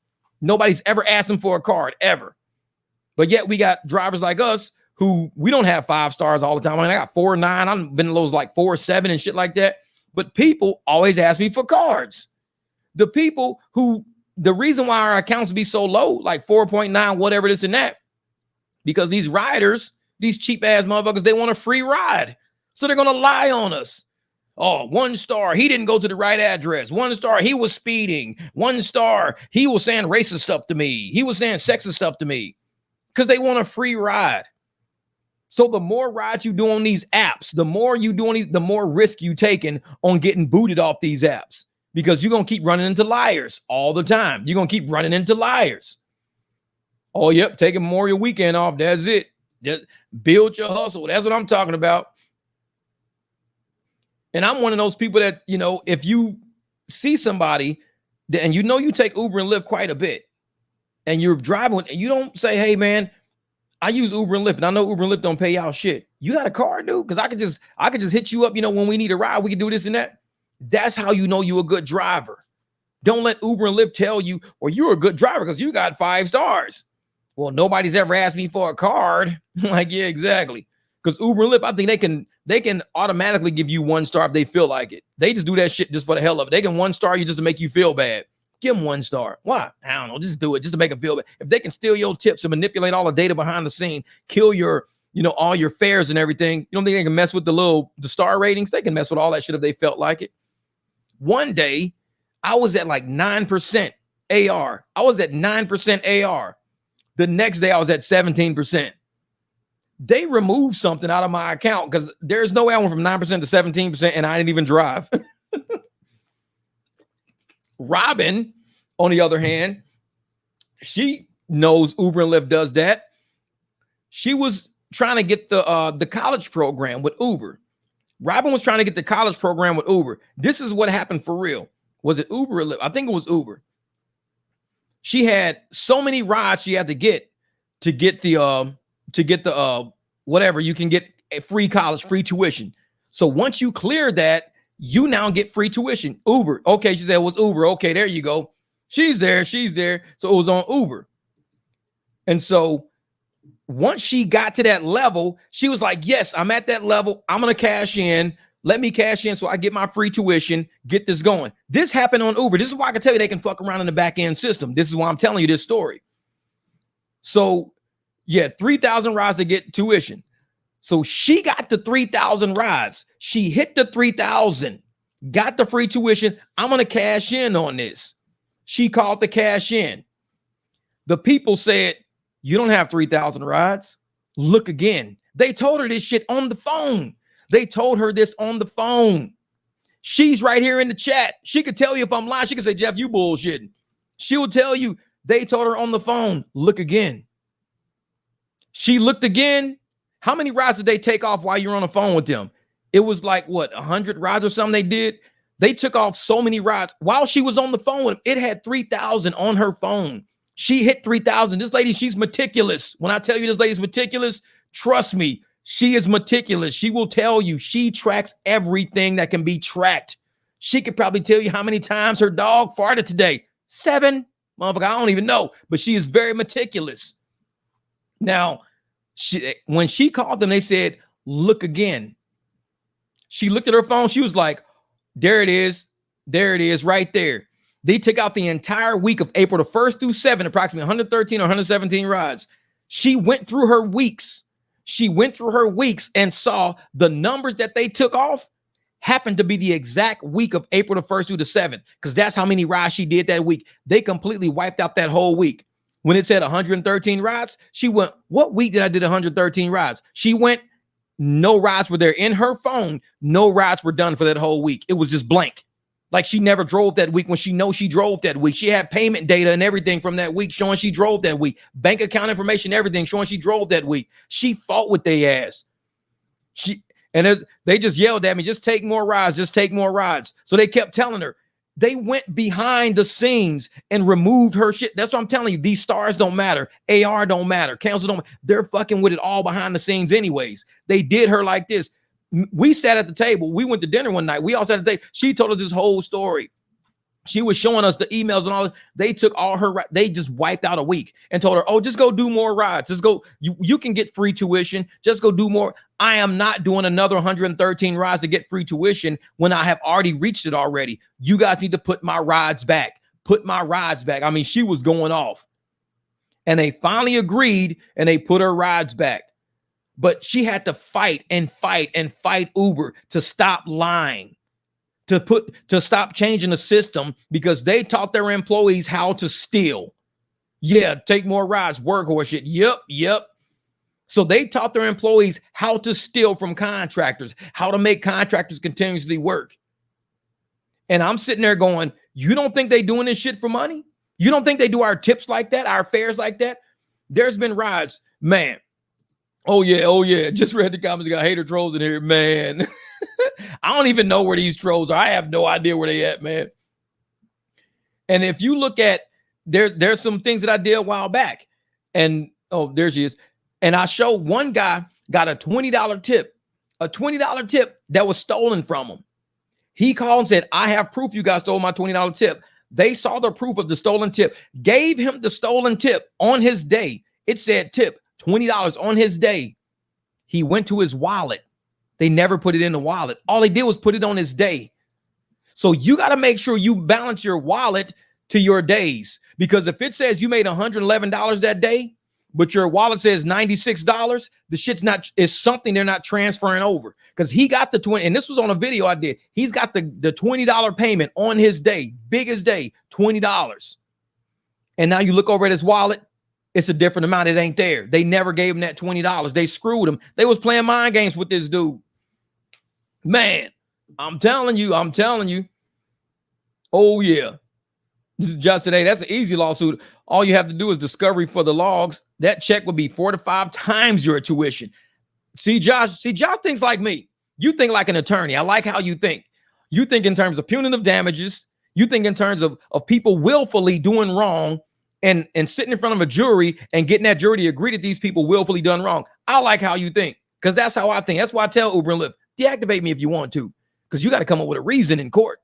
Nobody's ever asked them for a card, ever. But yet we got drivers like us who we don't have 5 stars all the time. I mean, I got 4.9. I've been in those like 4.7 and shit like that. But people always ask me for cards. The people who, the reason why our accounts be so low, like 4.9, whatever this and that, because these riders, these cheap ass motherfuckers, they want a free ride. So they're going to lie on us. Oh, 1 star, he didn't go to the right address. 1 star, he was speeding. 1 star, he was saying racist stuff to me. He was saying sexist stuff to me because they want a free ride. So the more rides you do on these apps, the more you do on these, the more risk you taking on getting booted off these apps, because you're going to keep running into liars all the time. You're going to keep running into liars. Oh, yep, take a Memorial weekend off. That's it. Just build your hustle. That's what I'm talking about. And I'm one of those people that, you know, if you see somebody that, and you know you take Uber and Lyft quite a bit, and you're driving, and you don't say, hey, man, I use Uber and Lyft, and I know Uber and Lyft don't pay y'all shit. You got a car, dude? Because I could just hit you up, you know, when we need a ride, we can do this and that. That's how you know you're a good driver. Don't let Uber and Lyft tell you, well, you're a good driver because you got 5 stars. Well, nobody's ever asked me for a card. Like, yeah, exactly. Because Uber and Lyft, I think they can automatically give you 1 star if they feel like it. They just do that shit just for the hell of it. They can 1 star you just to make you feel bad. Give them 1 star. Why? I don't know. Just do it just to make them feel bad. If they can steal your tips and manipulate all the data behind the scene, kill your, you know, all your fares and everything, you don't think they can mess with the star ratings? They can mess with all that shit if they felt like it. One day, I was at like 9% AR. I was at 9% AR. The next day, I was at 17%. They removed something out of my account because there's no way I went from 9% to 17% and I didn't even drive. Robin, on the other hand, she knows Uber and Lyft does that. She was trying to get the college program with Uber. Robin was trying to get the college program with Uber. This is what happened for real. Was it Uber or Lyft? I think it was Uber. She had so many rides she had to get the whatever, you can get a free college, free tuition. So once you clear that, you now get free tuition. Uber. Okay, she said it was Uber. Okay, there you go. She's there. So it was on Uber. And so once she got to that level, she was like, yes, I'm at that level. I'm going to cash in. Let me cash in so I get my free tuition, get this going. This happened on Uber. This is why I can tell you they can fuck around in the back end system. This is why I'm telling you this story. So yeah, 3,000 rides to get tuition. So she got the 3,000 rides. She hit the 3,000, got the free tuition. I'm going to cash in on this. She called the cash in. The people said, you don't have 3,000 rides. Look again. They told her this shit on the phone. They told her this on the phone. She's right here in the chat. She could tell you if I'm lying. She could say, Jeff, you bullshitting. She will tell you they told her on the phone, look again. She looked again. How many rides did they take off while you're on the phone with them? It was like, what, 100 rides or something they did? They took off so many rides while she was on the phone with them. It had 3,000 on her phone. She hit 3,000. This lady, she's meticulous. When I tell you this lady's meticulous, trust me, she is meticulous. She will tell you she tracks everything that can be tracked. She could probably tell you how many times her dog farted today. 7. Motherfucker, I don't even know. But she is very meticulous. Now, when she called them, they said, look again. She looked at her phone. She was like, there it is. There it is right there. They took out the entire week of April the 1st through 7th, approximately 113 or 117 rides. She went through her weeks. And saw the numbers that they took off happened to be the exact week of April the 1st through the 7th, because that's how many rides she did that week. They completely wiped out that whole week. When it said 113 rides, she went, what week did I do 113 rides? She went, no rides were there in her phone. No rides were done for that whole week. It was just blank. Like she never drove that week when she knows she drove that week. She had payment data and everything from that week showing she drove that week. Bank account information, everything showing she drove that week. She fought with their ass. They just yelled at me, just take more rides, just take more rides. So they kept telling her. They went behind the scenes and removed her shit. That's what I'm telling you. These stars don't matter. AR don't matter. Cancel don't matter. They're fucking with it all behind the scenes anyways. They did her like this. We sat at the table. We went to dinner one night. We all sat at the table. She told us this whole story. She was showing us the emails and all. They took all her, they just wiped out a week and told her, oh, just go do more rides. Just go, you can get free tuition. Just go do more. I am not doing another 113 rides to get free tuition when I have already reached it already. You guys need to put my rides back. Put my rides back. I mean, she was going off. And they finally agreed and they put her rides back. But she had to fight and fight and fight Uber to stop lying. To stop changing the system because they taught their employees how to steal. Yeah, take more rides, workhorse shit. Yep. So they taught their employees how to steal from contractors, how to make contractors continuously work. And I'm sitting there going, you don't think they doing this shit for money? You don't think they do our tips like that, our fares like that? There's been rides, man. Oh yeah. Just read the comments. Got hater trolls in here, man. I don't even know where these trolls are. I have no idea where they at, man. And if you look at there's some things that I did a while back, and oh, there she is. And I showed one guy got a $20 tip, that was stolen from him. He called and said, I have proof you guys stole my $20 tip. They saw the proof of the stolen tip, gave him the stolen tip on his day. It said tip $20 on his day. He went to his wallet. They never put it in the wallet. All they did was put it on his day. So you got to make sure you balance your wallet to your days. Because if it says you made $111 that day, but your wallet says $96, the shit's not, is something they're not transferring over. Because he got the 20, and this was on a video I did. He's got the $20 payment on his day, biggest day, $20. And now you look over at his wallet, it's a different amount. It ain't there. They never gave him that $20. They screwed him. They was playing mind games with this dude. Man, I'm telling you. Oh, yeah. This is just today. That's an easy lawsuit. All you have to do is discovery for the logs. That check would be 4 to 5 times your tuition. See, Josh thinks like me. You think like an attorney. I like how you think. You think in terms of punitive damages. You think in terms of people willfully doing wrong and sitting in front of a jury and getting that jury to agree that these people willfully done wrong. I like how you think because that's how I think. That's why I tell Uber and Lyft, deactivate me if you want to, because you got to come up with a reason in court.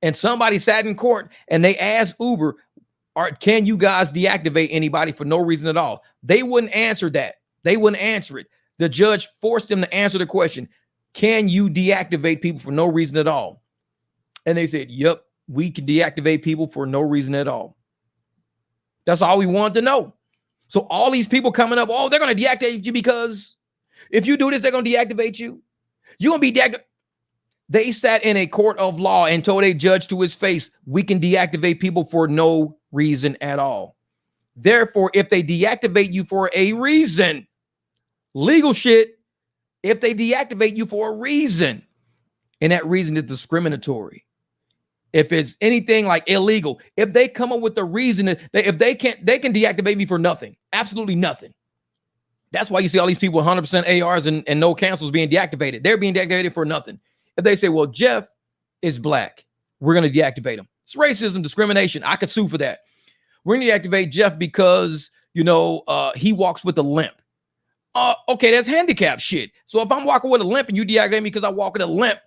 And somebody sat in court and they asked Uber, can you guys deactivate anybody for no reason at all? They wouldn't answer that. They wouldn't answer it. The judge forced them to answer the question, can you deactivate people for no reason at all? And they said, yep, we can deactivate people for no reason at all. That's all we wanted to know. So all these people coming up, oh, they're going to deactivate you because if you do this, they're going to deactivate you. You're going to be deactivated. They sat in a court of law and told a judge to his face, we can deactivate people for no reason at all. Therefore, if they deactivate you for a reason, legal shit, if they deactivate you for a reason, and that reason is discriminatory, if it's anything like illegal, if they come up with a reason, if they can deactivate me for nothing, absolutely nothing. That's why you see all these people 100% ARs and no cancels being deactivated. They're being deactivated for nothing. If they say, well, Jeff is black, we're going to deactivate him. It's racism, discrimination. I could sue for that. We're going to deactivate Jeff because, he walks with a limp. Okay, that's handicap shit. So if I'm walking with a limp and you deactivate me because I walk with a limp,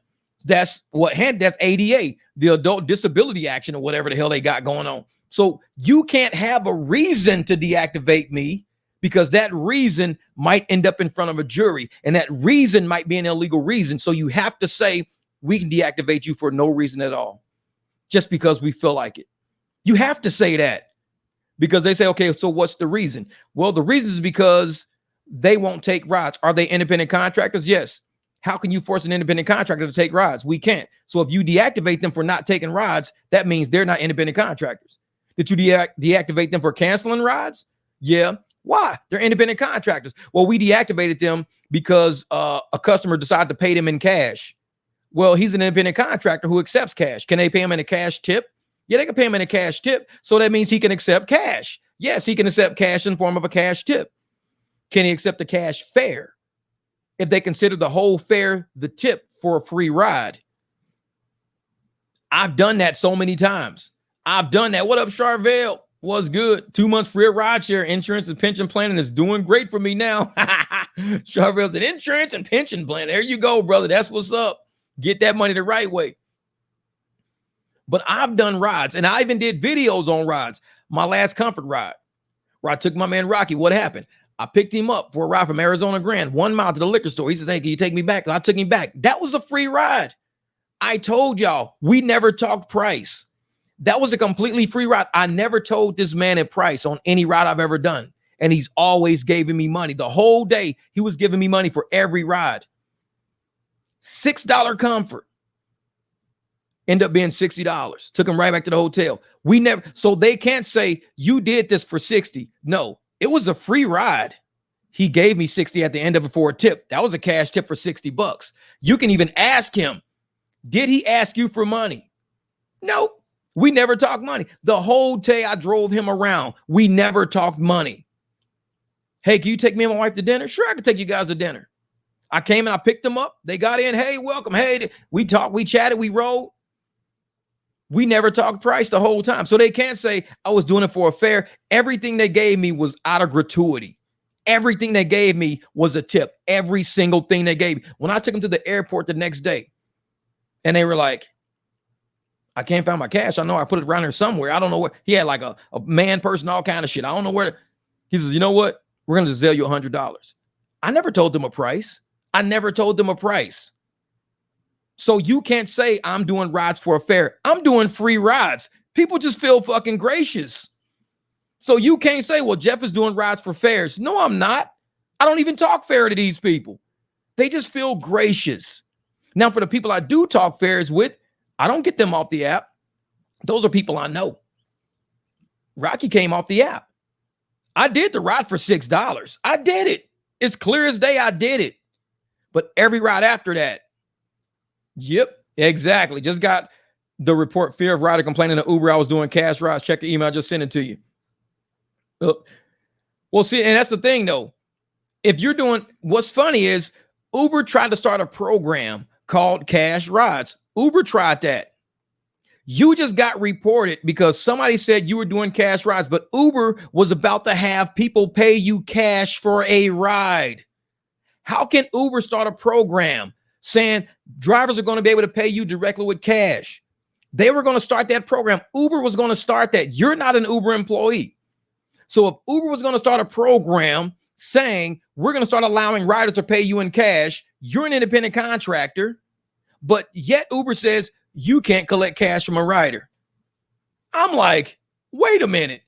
that's ADA, the Adult Disability Action or whatever the hell they got going on. So you can't have a reason to deactivate me because that reason might end up in front of a jury and that reason might be an illegal reason. So you have to say, we can deactivate you for no reason at all, just because we feel like it. You have to say that because they say, okay, so what's the reason? Well, the reason is because they won't take rides. Are they independent contractors? Yes. How can you force an independent contractor to take rides? We can't. So if you deactivate them for not taking rides, that means they're not independent contractors. Did you deactivate them for canceling rides? Yeah. Why? They're independent contractors. Well, we deactivated them because a customer decided to pay them in cash. Well, he's an independent contractor who accepts cash. Can they pay him in a cash tip? Yeah, they can pay him in a cash tip. So that means he can accept cash. Yes, he can accept cash in the form of a cash tip. Can he accept a cash fare? If they consider the whole fare the tip for a free ride. I've done that so many times. I've done that. What up, Charvel? What's good? 2 months free rideshare insurance and pension planning is doing great for me now. Charvel said insurance and pension plan. There you go, brother. That's what's up. Get that money the right way. But I've done rides, and I even did videos on rides. My last comfort ride, where I took my man Rocky. What happened? I picked him up for a ride from Arizona Grand, 1 mile to the liquor store. He said, hey, can you take me back? I took him back. That was a free ride. I told y'all, we never talked price. That was a completely free ride. I never told this man a price on any ride I've ever done. And he's always giving me money. The whole day, he was giving me money for every ride. $6 comfort. End up being $60. Took him right back to the hotel. We never, so they can't say you did this for 60. No, it was a free ride. He gave me 60 at the end of it for a tip. That was a cash tip for $60. You can even ask him, did he ask you for money? Nope. We never talked money. The whole day I drove him around. We never talked money. Hey, can you take me and my wife to dinner? Sure, I can take you guys to dinner. I came and I picked them up. They got in. Hey, welcome. Hey, we talked, we chatted, we rode. We never talked price the whole time. So they can't say I was doing it for a fare. Everything they gave me was out of gratuity. Everything they gave me was a tip. Every single thing they gave me. When I took them to the airport the next day, and they were like, I can't find my cash. I know I put it around here somewhere. I don't know where. He had like a man person, all kind of shit. I don't know where. He says, you know what? We're going to sell you $100. I never told them a price. I never told them a price. So you can't say I'm doing rides for a fare. I'm doing free rides. People just feel fucking gracious. So you can't say, well, Jeff is doing rides for fares. No, I'm not. I don't even talk fair to these people. They just feel gracious. Now, for the people I do talk fares with, I don't get them off the app. Those are people I know. Rocky came off the app. I did the ride for $6. I did it. It's clear as day I did it. But every ride after that, yep, exactly. Just got the report, fear of rider complaining to Uber. I was doing cash rides. Check the email. I just sent it to you. Well, see, and that's the thing, though. If you're doing, what's funny is Uber tried to start a program called Cash Rides. Uber tried that. You just got reported because somebody said you were doing cash rides, but Uber was about to have people pay you cash for a ride. How can Uber start a program saying drivers are going to be able to pay you directly with cash? They were going to start that program. Uber was going to start that. You're not an Uber employee. So if Uber was going to start a program saying we're going to start allowing riders to pay you in cash, you're an independent contractor, but yet Uber says you can't collect cash from a rider. I'm like, wait a minute.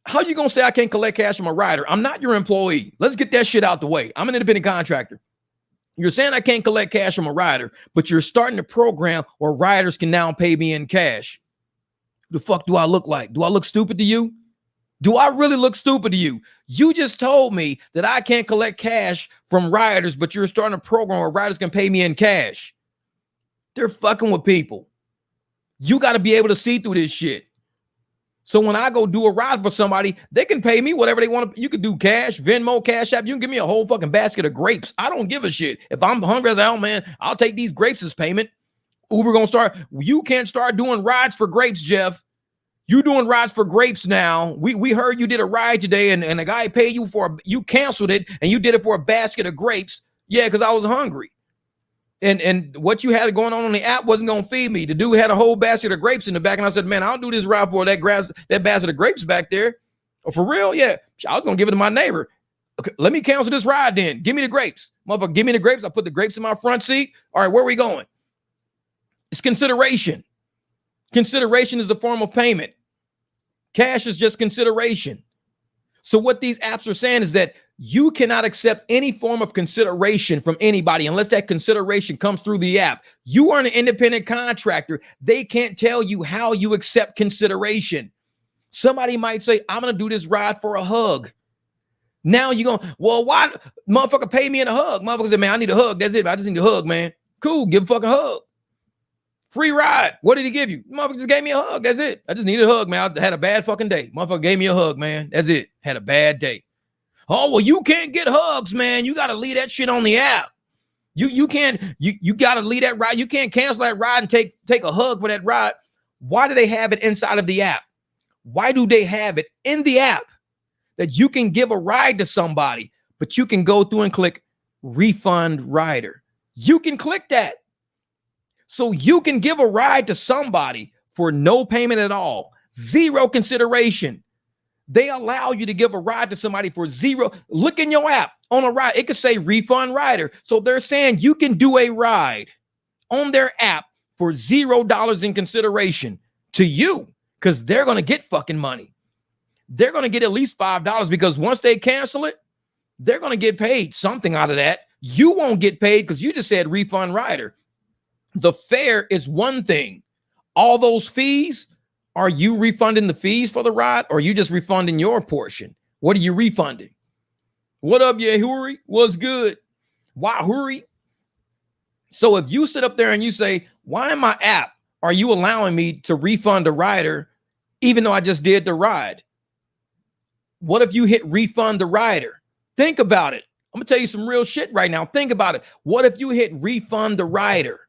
How you going to say I can't collect cash from a rider? I'm not your employee. Let's get that shit out the way. I'm an independent contractor. You're saying I can't collect cash from a rider, but you're starting a program where riders can now pay me in cash. The fuck do I look like? Do I look stupid to you? Do I really look stupid to you? You just told me that I can't collect cash from riders, but you're starting a program where riders can pay me in cash. They're fucking with people. You got to be able to see through this shit. So when I go do a ride for somebody, they can pay me whatever they want. You can do cash, Venmo, CashApp. You can give me a whole fucking basket of grapes. I don't give a shit. If I'm hungry as hell, man, I'll take these grapes as payment. Uber gonna start. You can't start doing rides for grapes, Jeff. You doing rides for grapes now. We heard you did a ride today and the guy paid you for, you canceled it and you did it for a basket of grapes. Yeah, because I was hungry. And what you had going on the app wasn't going to feed me. The dude had a whole basket of grapes in the back. And I said, man, I'll do this ride for that basket of grapes back there. Oh, for real? Yeah. I was going to give it to my neighbor. Okay, let me cancel this ride then. Give me the grapes. Motherfucker, give me the grapes. I put the grapes in my front seat. All right, where are we going? It's consideration. Consideration is the form of payment. Cash is just consideration. So what these apps are saying is that you cannot accept any form of consideration from anybody unless that consideration comes through the app. You are an independent contractor. They can't tell you how you accept consideration. Somebody might say, I'm going to do this ride for a hug. Now you're going, well, why? Motherfucker, pay me in a hug. Motherfucker say, man, I need a hug. That's it. I just need a hug, man. Cool. Give a fucking hug. Free ride. What did he give you? Motherfucker just gave me a hug. That's it. I just needed a hug, man. I had a bad fucking day. Motherfucker gave me a hug, man. That's it. Had a bad day. Oh, well, you can't get hugs, man. You got to leave that shit on the app. You can't, you got to leave that ride. You can't cancel that ride and take a hug for that ride. Why do they have it inside of the app? Why do they have it in the app that you can give a ride to somebody, but you can go through and click refund rider? You can click that. So you can give a ride to somebody for no payment at all, zero consideration. They allow you to give a ride to somebody for zero. Look in your app on a ride. It could say refund rider. So they're saying you can do a ride on their app for $0 in consideration to you, because they're going to get fucking money. They're going to get at least $5 because once they cancel it, they're going to get paid something out of that. You won't get paid because you just said refund rider. The fare is one thing. All those fees, are you refunding the fees for the ride, or are you just refunding your portion? What are you refunding? What up, yeah, Huri? What's good? Wow, Huri. So if you sit up there and you say, why in my app are you allowing me to refund a rider even though I just did the ride? What if you hit refund the rider? Think about it. I'm gonna tell you some real shit right now. Think about it. What if you hit refund the rider?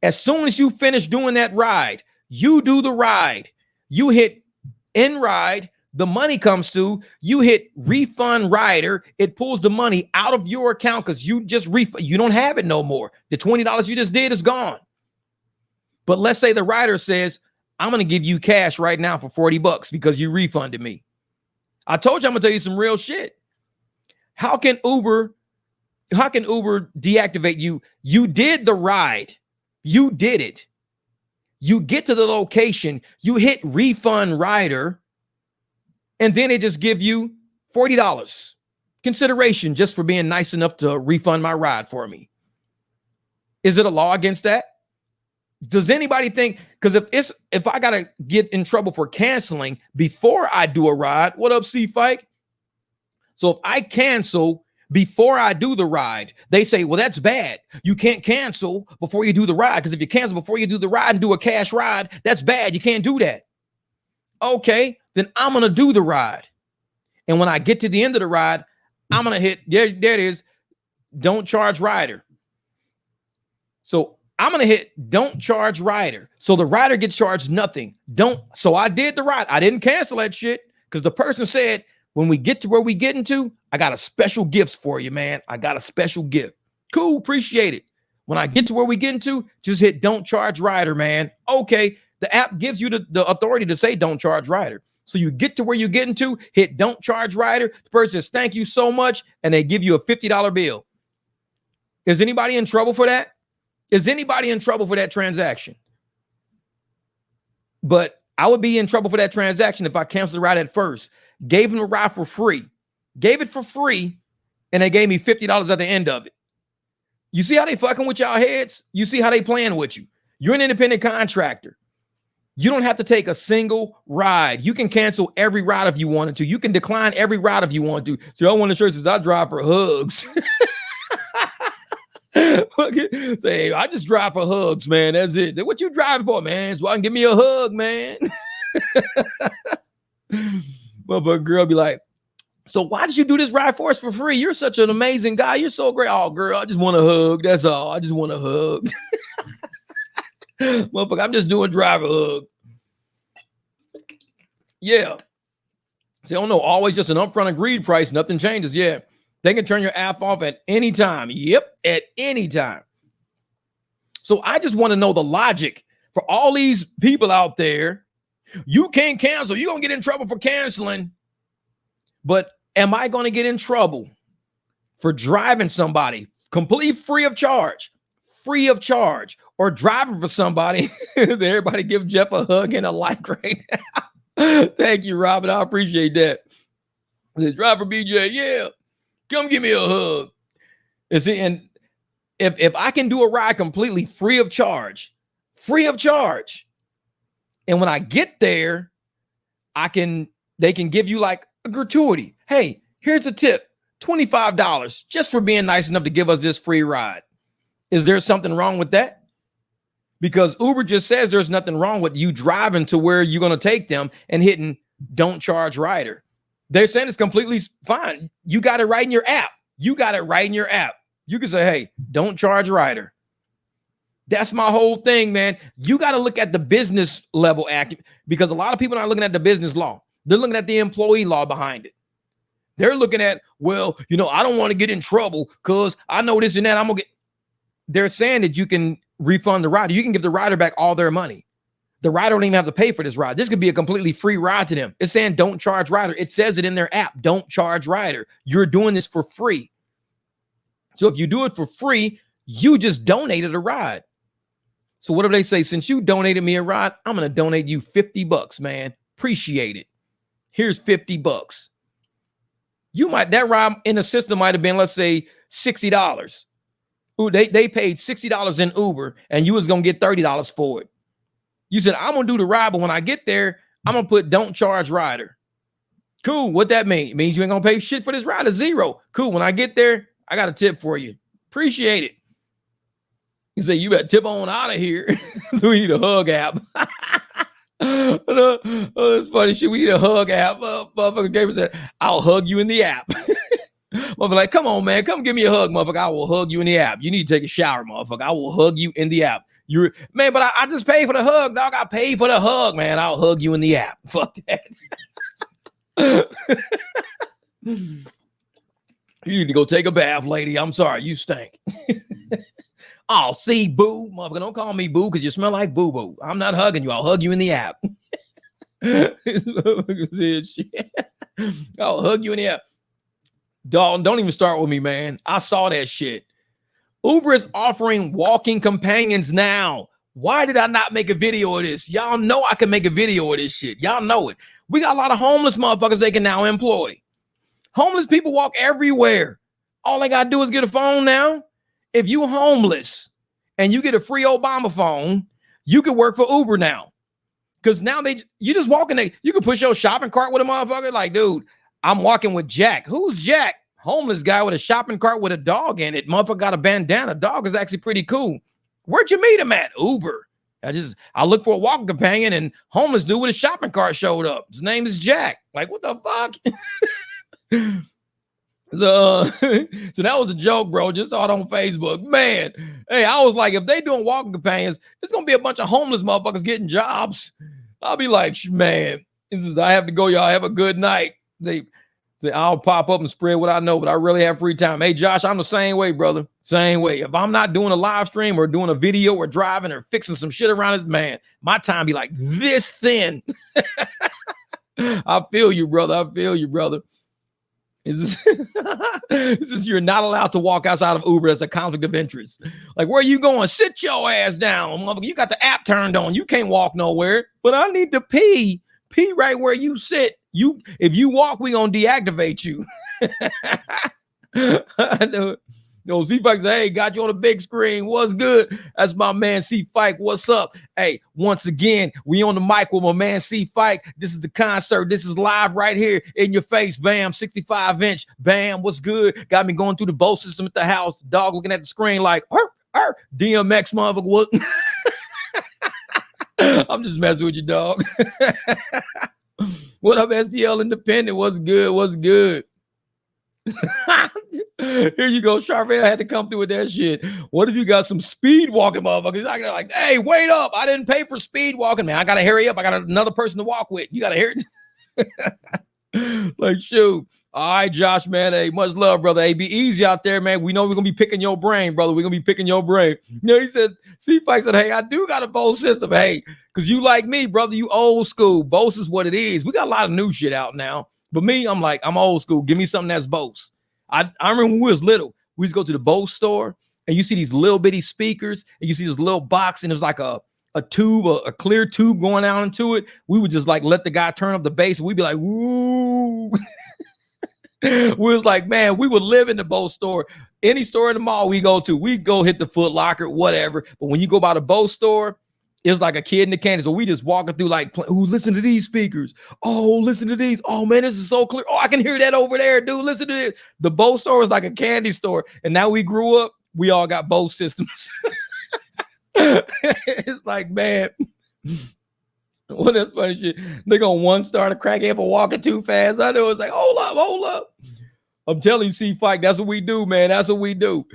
As soon as you finish doing that ride, you do the ride, you hit end ride, the money comes through, you hit refund rider, it pulls the money out of your account because you just you don't have it no more. The $20 you just did is gone. But let's say the rider says, I'm going to give you cash right now for $40 because you refunded me. I told you I'm going to tell you some real shit. How can Uber deactivate you? You did the ride. You did it. You get to the location, you hit refund rider, and then it just give you $40 consideration just for being nice enough to refund my ride for me. Is it a law against that? Does anybody think, because if I gotta get in trouble for canceling before I do a ride, what up, C-Fike? So if I cancel before I do the ride, they say, well, that's bad. You can't cancel before you do the ride, because if you cancel before you do the ride and do a cash ride, that's bad. You can't do that. Okay, then I'm going to do the ride. And when I get to the end of the ride, I'm going to hit, there it is, don't charge rider. So I'm going to hit don't charge rider. So the rider gets charged nothing. So I did the ride. I didn't cancel that shit because the person said, when we get to where we getting to, I got a special gift for you, man. I got a special gift. Cool, appreciate it. When I get to where we getting to, just hit don't charge rider, man. Okay, the app gives you the authority to say don't charge rider. So you get to where you're getting to, hit don't charge rider. The person says, thank you so much, and they give you a $50 bill. Is anybody in trouble for that? Is anybody in trouble for that transaction? But I would be in trouble for that transaction if I canceled the ride at first. Gave them a ride for free, gave it for free, and they gave me $50 at the end of it. You see how they fucking with y'all heads? You see how they playing with you? You're an independent contractor. You don't have to take a single ride. You can cancel every ride if you wanted to. You can decline every ride if you want to. So I want to show you, I drive for hugs. Say, I just drive for hugs, man. That's it. Say, what you driving for, man? So I can give me a hug, man. But girl be like, so why did you do this ride for us for free? You're such an amazing guy. You're so great. Oh, girl, I just want a hug. That's all. I just want a hug. Motherfucker, I'm just doing driver hug. Yeah. Say, oh no, always just an upfront agreed price. Nothing changes. Yeah. They can turn your app off at any time. Yep, at any time. So I just want to know the logic for all these people out there. You can't cancel. You're going to get in trouble for canceling. But am I going to get in trouble for driving somebody completely free of charge, or driving for somebody? Everybody give Jeff a hug and a like right now. Thank you, Robin. I appreciate that. The driver BJ, yeah, come give me a hug. And see, and if I can do a ride completely free of charge, and when I get there, they can give you like a gratuity. Hey, here's a tip, $25 just for being nice enough to give us this free ride. Is there something wrong with that? Because Uber just says there's nothing wrong with you driving to where you're going to take them and hitting don't charge rider. They're saying it's completely fine. You got it right in your app. You can say, hey, don't charge rider. That's my whole thing, man. You got to look at the business level act, because a lot of people aren't looking at the business law. They're looking at the employee law behind it. They're looking at, well, I don't want to get in trouble because I know this and that. They're saying that you can refund the rider. You can give the rider back all their money. The rider don't even have to pay for this ride. This could be a completely free ride to them. It's saying don't charge rider. It says it in their app. Don't charge rider. You're doing this for free. So if you do it for free, you just donated a ride. So what do they say? Since you donated me a ride, I'm going to donate you $50, man. Appreciate it. Here's $50. That ride in the system might have been, let's say, $60. Ooh, they paid $60 in Uber and you was going to get $30 for it. You said, I'm going to do the ride, but when I get there, I'm going to put don't charge rider. Cool. What that mean? It means you ain't going to pay shit for this ride, $0. Cool. When I get there, I got a tip for you. Appreciate it. You say, you better tip on out of here. So we need a hug app. It's funny shit. We need a hug app. Motherfucker Gabriel said, I'll hug you in the app. Motherfucker like, come on, man. Come give me a hug, motherfucker. I will hug you in the app. You need to take a shower, motherfucker. I will hug you in the app. Man, but I just paid for the hug, dog. I paid for the hug, man. I'll hug you in the app. Fuck that. You need to go take a bath, lady. I'm sorry. You stink. Oh, see, boo. Motherfucker, don't call me boo because you smell like boo-boo. I'm not hugging you. I'll hug you in the app. I'll hug you in the app. Dog, don't even start with me, man. I saw that shit. Uber is offering walking companions now. Why did I not make a video of this? Y'all know I can make a video of this shit. Y'all know it. We got a lot of homeless motherfuckers they can now employ. Homeless people walk everywhere. All they got to do is get a phone now. If you homeless and you get a free Obama phone, you can work for Uber now. Because now you just walk in, you can push your shopping cart with a motherfucker. Like, dude, I'm walking with Jack. Who's Jack? Homeless guy with a shopping cart with a dog in it. Motherfucker got a bandana. Dog is actually pretty cool. Where'd you meet him at? Uber. I looked for a walking companion and homeless dude with a shopping cart showed up. His name is Jack. Like, what the fuck? So that was a joke, bro. Just saw it on Facebook. Man, hey, I was like, if they doing walking companions, it's going to be a bunch of homeless motherfuckers getting jobs. I'll be like, man, I have to go, y'all. Have a good night. I'll pop up and spread what I know, but I really have free time. Hey, Josh, I'm the same way, brother. Same way. If I'm not doing a live stream or doing a video or driving or fixing some shit around it, man, my time be like this thin. I feel you, brother. I feel you, brother. Is this you're not allowed to walk outside of Uber? That's a conflict of interest. Like, where are you going? Sit your ass down, motherfucker. You got the app turned on. You can't walk nowhere. But I need to pee. Pee right where you sit. If you walk, we gonna deactivate you. No, C-Fike say, hey, got you on the big screen. What's good? That's my man C-Fike. What's up? Hey, once again, we on the mic with my man C-Fike. This is the concert. This is live right here in your face. Bam, 65-inch. Bam, what's good? Got me going through the Bose system at the house. Dog looking at the screen like, DMX, motherfucker. What? I'm just messing with you, dog. What up, STL Independent? What's good? What's good? Here you go, Sharpay. I had to come through with that shit. What if you got some speed walking motherfuckers? I got like, hey, wait up. I didn't pay for speed walking, man. I got to hurry up. I got another person to walk with. You got to hear it. Like, shoot. All right, Josh, man. Hey, much love, brother. Hey, be easy out there, man. We know we're going to be picking your brain, brother. We're going to be picking your brain. You know, he said, C-Fike said, hey, I do got a Bose system. Hey, because you like me, brother. You old school. Bose is what it is. We got a lot of new shit out now. But me, I'm like, I'm old school. Give me something that's Bose. I remember when we was little, we used to go to the Bose store and you see these little bitty speakers and you see this little box and there's like a tube, a clear tube going out into it. We would just like let the guy turn up the bass and we'd be like, woo. We was like, man, we would live in the Bose store. Any store in the mall we go to, we go hit the Foot Locker, whatever. But when you go by the Bose store, it's like a kid in the candy. So we just walking through like, ooh, listen to these speakers. Oh, listen to these. Oh, man, this is so clear. Oh, I can hear that over there, dude. Listen to this. The Bose store is like a candy store. And now we grew up, we all got Bose systems. It's like, man, well, that's funny shit. They gonna one star to crackhead for walking too fast. I know it's like, hold up. I'm telling you, C-Fike, that's what we do, man. That's what we do.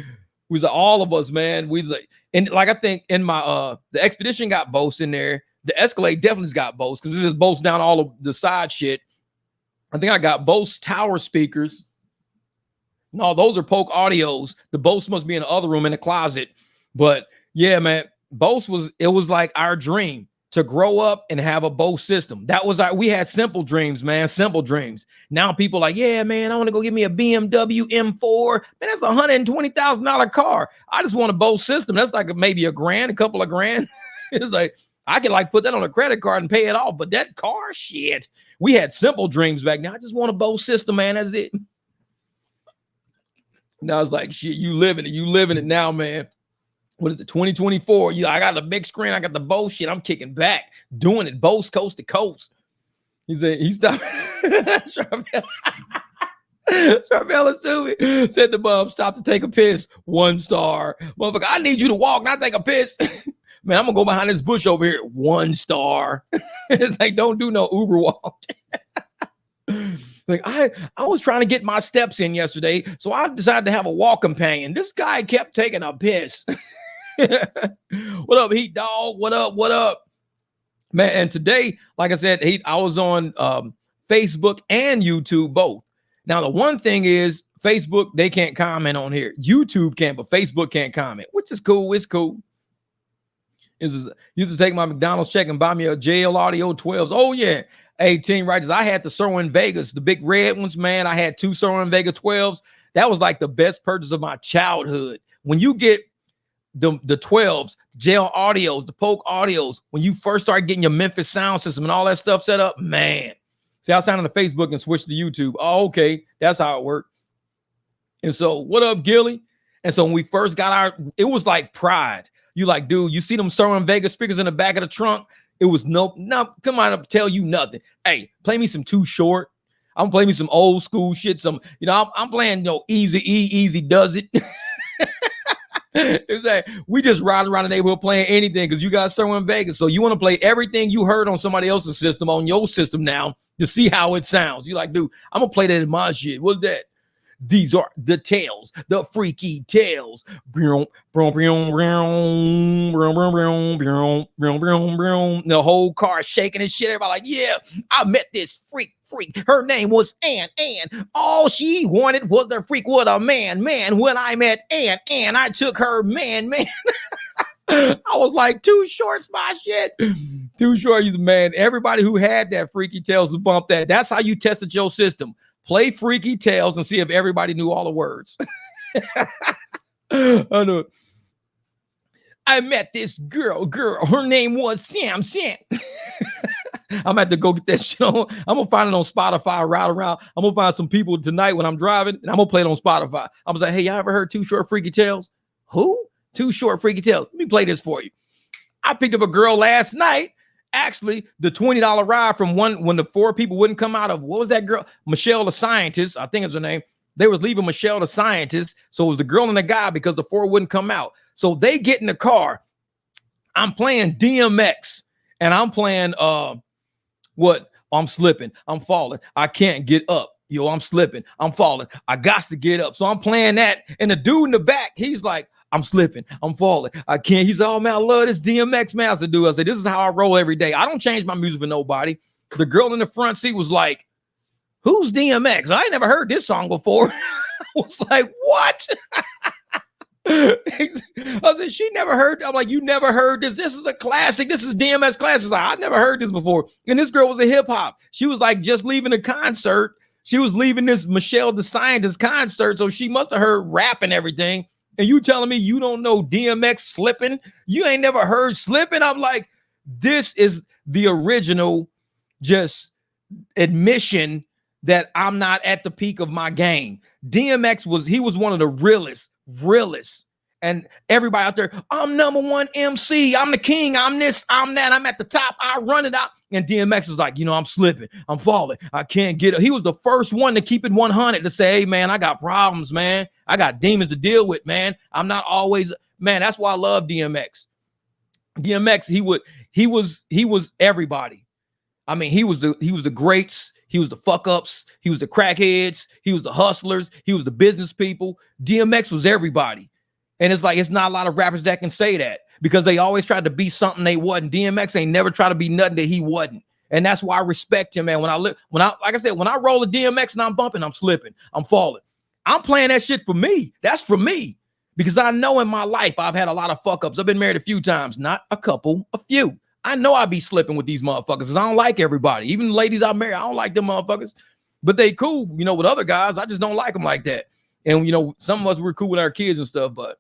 We was all of us, man. We was like, and like I think in my the Expedition got Bose in there. The Escalade definitely's got Bose because it is Bose down all of the side shit. I think I got Bose tower speakers. No, those are Polk Audios. The Bose must be in the other room in the closet. But yeah, man, it was like our dream to grow up and have a Bose system. That was we had simple dreams, man, simple dreams. Now people like, yeah, man, I want to go get me a BMW M4. Man, that's $120,000 car. I just want a Bose system. That's like maybe a grand, a couple of grand. It's like, I could like put that on a credit card and pay it off. But that car, shit, we had simple dreams back then. I just want a Bose system, man. That's it. Now it's like, shit, you living it now, man. What is it, 2024? I got the big screen. I got the Bose shit. I'm kicking back, doing it, Bose coast to coast. He said, he stopped. Charvella Suey said the bum stopped to take a piss. 1 star. Motherfucker, I need you to walk, not take a piss. Man, I'm going to go behind this bush over here. 1 star. It's like, don't do no Uber walk. Like, I was trying to get my steps in yesterday, so I decided to have a walk companion. This guy kept taking a piss. What up, Heat Dog? What up? Man, and today, like I said, I was on Facebook and YouTube both. Now, the one thing is, Facebook, they can't comment on here. YouTube can, but Facebook can't comment, which is cool. It's cool. Used to take my McDonald's check and buy me a JL Audio 12s. Oh, yeah. 18 righteous. I had the Sirwin Vegas, the big red ones, man. I had 2 Sirwin Vega 12s. That was like the best purchase of my childhood. When you get the 12s, JL Audios, the Polk Audios, when you first start getting your Memphis sound system and all that stuff set up, man. See, I signed on to Facebook and switched to YouTube. Oh, okay. That's how it worked. And so, what up, Gilly? And so when we first got it was like pride. You like, dude, you see them Sirwin Vega speakers in the back of the trunk? It was no, come on up, tell you nothing. Hey, play me some Too Short. I'm playing me some old school shit. I'm playing, Easy E, Easy Does It. It's like, we just riding around the neighborhood playing anything because you got Sirwin Vegas. So you want to play everything you heard on somebody else's system on your system now to see how it sounds. You like, dude, I'm going to play that in my shit. What's that? These are the tales, the freaky tales. The whole car shaking and shit. Everybody like, yeah, I met this freak. Her name was Ann. All she wanted was the freak with a man. When I met Ann, I took her man. I was like, Too Short's my shit. Too Short, he's a man. Everybody who had that freaky tales to bump that. That's how you tested your system. Play freaky tales and see if everybody knew all the words. I know. I met this girl. Her name was Sam. I'm gonna have to go get that shit on. I'm gonna find it on Spotify, ride around. I'm gonna find some people tonight when I'm driving, and I'm gonna play it on Spotify. I'm gonna say, hey, y'all ever heard Too Short Freaky Tales? Who? Too Short Freaky Tales. Let me play this for you. I picked up a girl last night. Actually, the $20 ride from when the 4 people wouldn't come out of, what was that girl? Michelle the Scientist, I think is her name. They was leaving Michelle the Scientist. So it was the girl and the guy because the 4 wouldn't come out. So they get in the car. I'm playing DMX and I'm playing, what? I'm slipping. I'm falling. I can't get up. Yo, I'm slipping. I'm falling. I got to get up. So I'm playing that. And the dude in the back, he's like, I'm slipping. I'm falling. I can't. He's like, oh, man, I love this DMX, man. I said, dude, this is how I roll every day. I don't change my music for nobody. The girl in the front seat was like, who's DMX? I ain't never heard this song before. I was like, what? I said, she never heard. I'm like, you never heard this? This is a classic. This is DMX classic. Like, I never heard this before. And this girl was a hip hop. She was like just leaving a concert. She was leaving this Michelle the Scientist concert. So she must have heard rap and everything. And you telling me you don't know DMX Slipping? You ain't never heard Slipping? I'm like, this is the original just admission that I'm not at the peak of my game. DMX was one of the realest. And everybody out there, I'm number 1 MC. I'm the king. I'm this, I'm that. I'm at the top. I run it out. And DMX is like, I'm slipping. I'm falling. I can't get it. He was the first one to keep it 100 to say, hey, man, I got problems, man. I got demons to deal with, man. I'm not always, man. That's why I love DMX. DMX, he was everybody. I mean, he was the greats. He was the fuck ups. He was the crackheads. He was the hustlers. He was the business people. DMX was everybody. And it's like, it's not a lot of rappers that can say that because they always tried to be something they wasn't. DMX ain't never tried to be nothing that he wasn't. And that's why I respect him, man. When I roll a DMX and I'm bumping, I'm slipping, I'm falling. I'm playing that shit for me. That's for me. because I know in my life I've had a lot of fuck ups. I've been married a few times, not a couple, a few. I know I be slipping with these motherfuckers because I don't like everybody. Even the ladies I marry, I don't like them motherfuckers. But they cool, you know, with other guys. I just don't like them like that. And, you know, some of us, we're cool with our kids and stuff. But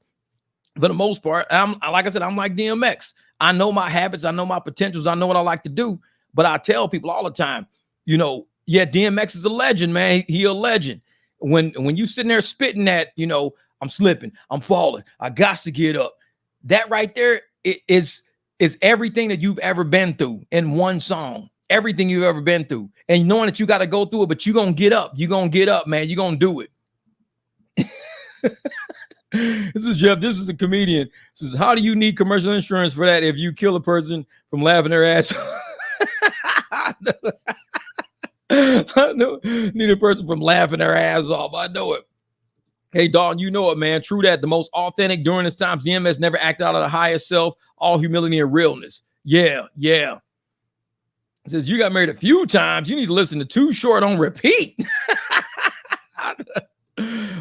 for the most part, like I said, I'm like DMX. I know my habits. I know my potentials. I know what I like to do. But I tell people all the time, you know, yeah, DMX is a legend, man. He a legend. When you sitting there spitting that, you know, I'm slipping, I'm falling, I got to get up. That right there is everything that you've ever been through in one song. Everything you've ever been through. And knowing that you got to go through it, but you're going to get up. You're going to get up, man. You're going to do it. This is Jeff. This is a comedian. This is, how do you need commercial insurance for that if you kill a person from laughing their ass? I know, need a person from laughing their ass off. I know it. Hey, Dawn, you know it, man. True that. The most authentic during this time. DMS never acted out of the highest self, all humility and realness. Yeah, yeah. It says, you got married a few times. You need to listen to Too Short on repeat.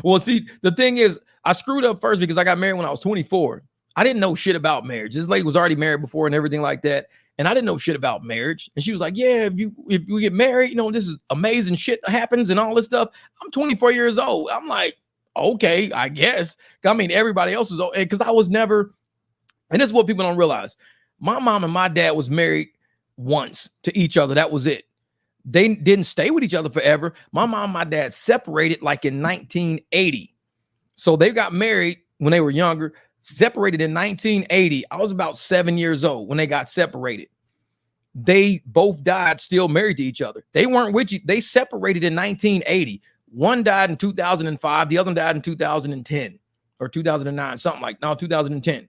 Well, see, the thing is, I screwed up first because I got married when I was 24. I didn't know shit about marriage. This lady was already married before and everything like that. And I didn't know shit about marriage. And she was like, yeah, if we get married, you know, this is amazing shit that happens and all this stuff. I'm 24 years old. I'm like, okay, I guess. I mean, everybody else is old. Because I was never, and this is what people don't realize. My mom and my dad was married once to each other. That was it. They didn't stay with each other forever. My mom and my dad separated like in 1980. So they got married when they were younger, separated in 1980. I was about 7 years old when they got separated. They both died still married to each other. They weren't with you. They separated in 1980. One died in 2005. The other one died in 2010 or 2009, something like, no, 2010.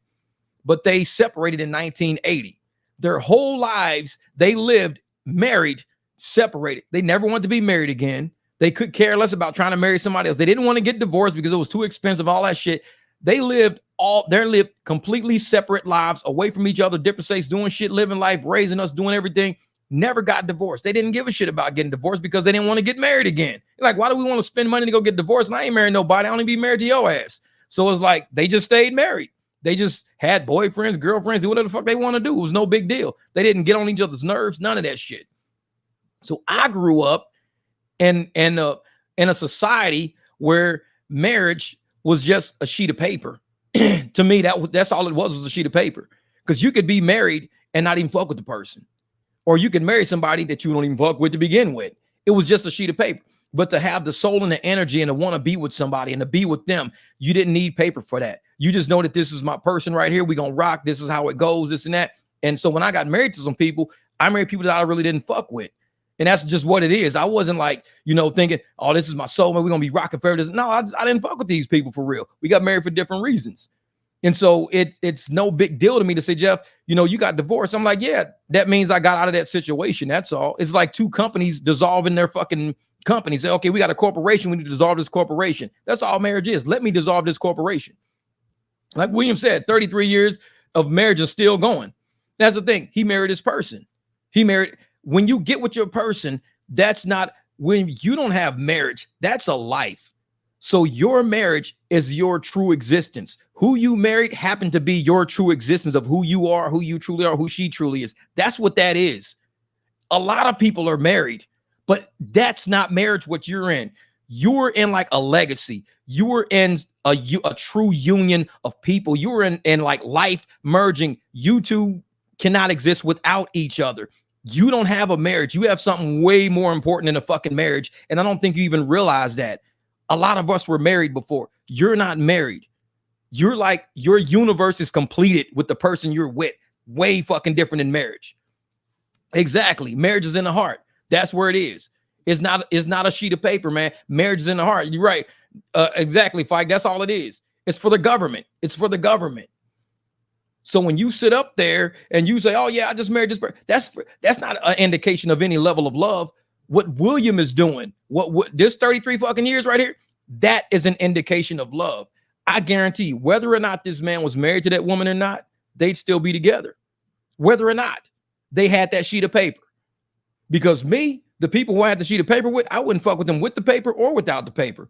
But they separated in 1980. Their whole lives, they lived married, separated. They never wanted to be married again. They could care less about trying to marry somebody else. They didn't want to get divorced because it was too expensive, all that shit. They lived completely separate lives, away from each other, different states, doing shit, living life, raising us, doing everything. Never got divorced. They didn't give a shit about getting divorced because they didn't want to get married again. Like, why do we want to spend money to go get divorced? And I ain't married nobody. I only be married to your ass. So it's like they just stayed married. They just had boyfriends, girlfriends, do whatever the fuck they want to do. It was no big deal. They didn't get on each other's nerves, none of that shit. So I grew up in a society where marriage was just a sheet of paper. To me, that's all it was a sheet of paper. Because you could be married and not even fuck with the person. Or you could marry somebody that you don't even fuck with to begin with. It was just a sheet of paper. But to have the soul and the energy and to want to be with somebody and to be with them, you didn't need paper for that. You just know that this is my person right here. We're going to rock. This is how it goes, this and that. And so when I got married to some people, I married people that I really didn't fuck with. And that's just what it is. I wasn't like, you know, thinking, oh, this is my soul, man. We're going to be rocking forever. No, I didn't fuck with these people for real. We got married for different reasons. And so it's no big deal to me to say, Jeff, you know, you got divorced. I'm like, yeah, that means I got out of that situation. That's all. It's like two companies dissolving their fucking company. Say, okay, we got a corporation. We need to dissolve this corporation. That's all marriage is. Let me dissolve this corporation. Like William said, 33 years of marriage is still going. That's the thing. He married his person. When you get with your person, that's not, when you don't have marriage, that's a life. So your marriage is your true existence. Who you married happened to be your true existence of who you are, who you truly are, who she truly is. That's what that is. A lot of people are married, but that's not marriage what you're in. You're in like a legacy. You were in a true union of people. You were in like life merging. You two cannot exist without each other. You don't have a marriage. You have something way more important than a fucking marriage. And I don't think you even realize that. A lot of us were married before. You're not married. You're like, your universe is completed with the person you're with. Way fucking different than marriage. Exactly. Marriage is in the heart. That's where it is. It's not a sheet of paper, man. Marriage is in the heart. You're right. Exactly, Fike. That's all it is. It's for the government. It's for the government. So when you sit up there and you say, oh yeah, I just married this person, that's not an indication of any level of love. What William is doing, what this 33 fucking years right here, that is an indication of love. I guarantee you, whether or not this man was married to that woman or not, they'd still be together. Whether or not they had that sheet of paper. Because me, the people who I had the sheet of paper with, I wouldn't fuck with them with the paper or without the paper.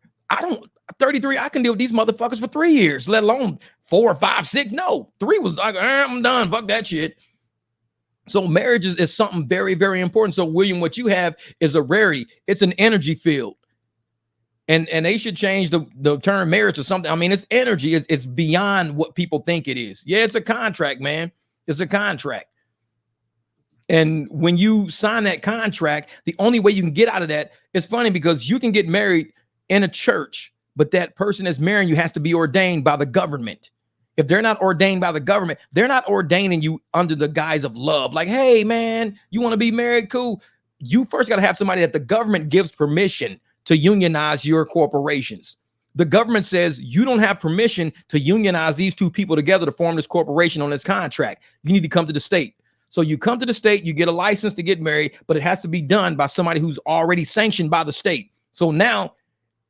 33, I can deal with these motherfuckers for 3 years, let alone 4, 5, 6. No, 3 was like, I'm done. Fuck that shit. So marriage is something very, very important. So William, what you have is a rarity. It's an energy field. And they should change the term marriage to something. I mean, it's energy. It's beyond what people think it is. Yeah, it's a contract, man. It's a contract. And when you sign that contract, the only way you can get out of that, it's funny because you can get married in a church, but that person that's marrying you has to be ordained by the government. If they're not ordained by the government, they're not ordaining you under the guise of love. Like, hey, man, you want to be married? Cool. You first got to have somebody that the government gives permission to unionize your corporations. The government says you don't have permission to unionize these two people together to form this corporation on this contract. You need to come to the state. So you come to the state, you get a license to get married, but it has to be done by somebody who's already sanctioned by the state. So now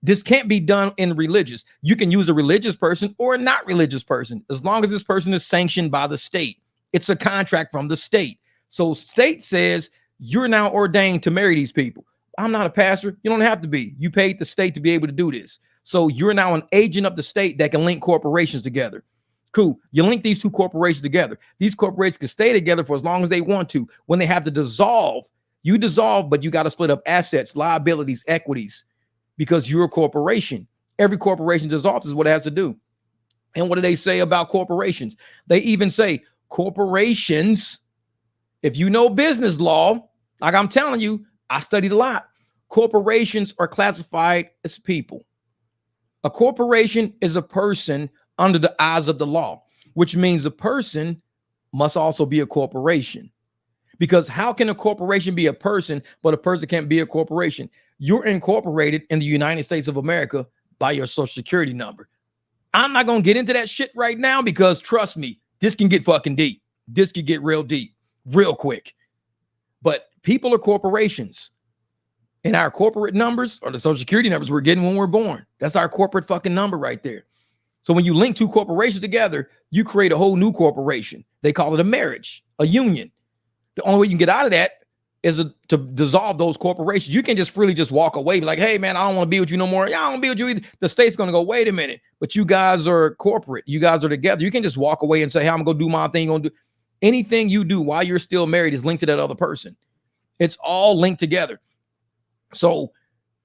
this can't be done in religious. You can use a religious person or a not religious person, as long as this person is sanctioned by the state. It's a contract from the state. So state says you're now ordained to marry these people. I'm not a pastor. You don't have to be. You paid the state to be able to do this. So you're now an agent of the state that can link corporations together. Cool. You link these two corporations together. These corporations can stay together for as long as they want to. When they have to dissolve, you dissolve, but you got to split up assets, liabilities, equities, because you're a corporation. Every corporation dissolves is what it has to do. And what do they say about corporations? They even say corporations, if you know business law, like I'm telling you, I studied a lot. Corporations are classified as people. A corporation is a person under the eyes of the law, which means a person must also be a corporation. Because how can a corporation be a person, but a person can't be a corporation? You're incorporated in the United States of America by your social security number. I'm not going to get into that shit right now because trust me, this can get fucking deep. This can get real deep, real quick. But people are corporations. And our corporate numbers are the social security numbers we're getting when we're born. That's our corporate fucking number right there. So when you link two corporations together, you create a whole new corporation. They call it a marriage, a union. The only way you can get out of that is to dissolve those corporations. You can just freely just walk away, be like, hey, man, I don't want to be with you no more. Yeah, I don't want to be with you either. The state's going to go, wait a minute, but you guys are corporate. You guys are together. You can just walk away and say, hey, I'm going to do my thing. Gonna do anything you do while you're still married is linked to that other person. It's all linked together. So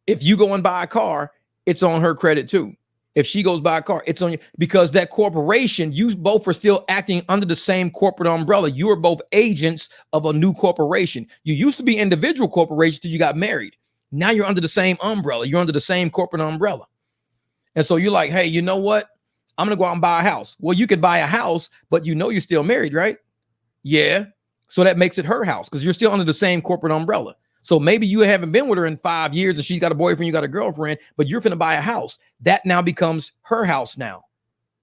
if you go and buy a car, it's on her credit too. If she goes buy a car, it's on you, because that corporation, you both are still acting under the same corporate umbrella. You are both agents of a new corporation. You used to be individual corporations till you got married. Now you're under the same umbrella. You're under the same corporate umbrella. And so you're like, hey, you know what? I'm going to go out and buy a house. Well, you could buy a house, but you know you're still married, right? Yeah. So that makes it her house because you're still under the same corporate umbrella. So maybe you haven't been with her in 5 years and she's got a boyfriend, you got a girlfriend, but you're finna buy a house. That now becomes her house now.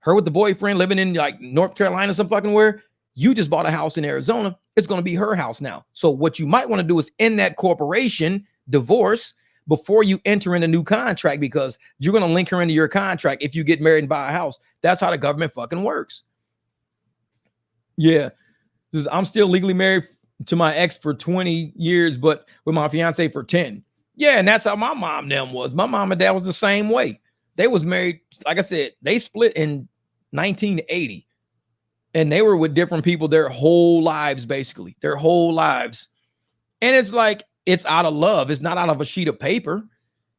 Her with the boyfriend living in like North Carolina, some fucking where. You just bought a house in Arizona. It's going to be her house now. So what you might want to do is end that corporation divorce before you enter in a new contract, because you're going to link her into your contract if you get married and buy a house. That's how the government fucking works. Yeah. I'm still legally married to my ex for 20 years, but with my fiance for 10. Yeah, and that's how my mom and them was. My mom and dad was the same way. They was married, like I said, they split in 1980. And they were with different people their whole lives, basically. Their whole lives. And it's like, it's out of love. It's not out of a sheet of paper.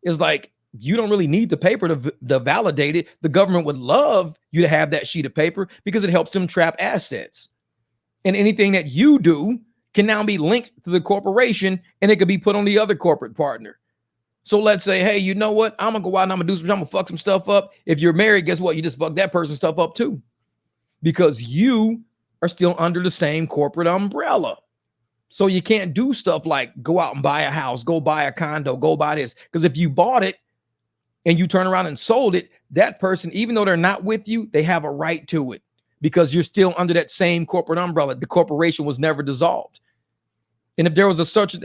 It's like, you don't really need the paper to validate it. The government would love you to have that sheet of paper because it helps them trap assets. And anything that you do can now be linked to the corporation and it could be put on the other corporate partner. So let's say, hey, you know what? I'm gonna go out and I'm gonna fuck some stuff up. If you're married, guess what? You just fuck that person's stuff up too, because you are still under the same corporate umbrella. So you can't do stuff like go out and buy a house, go buy a condo, go buy this. Because if you bought it and you turn around and sold it, that person, even though they're not with you, they have a right to it because you're still under that same corporate umbrella. The corporation was never dissolved. And if there was a such,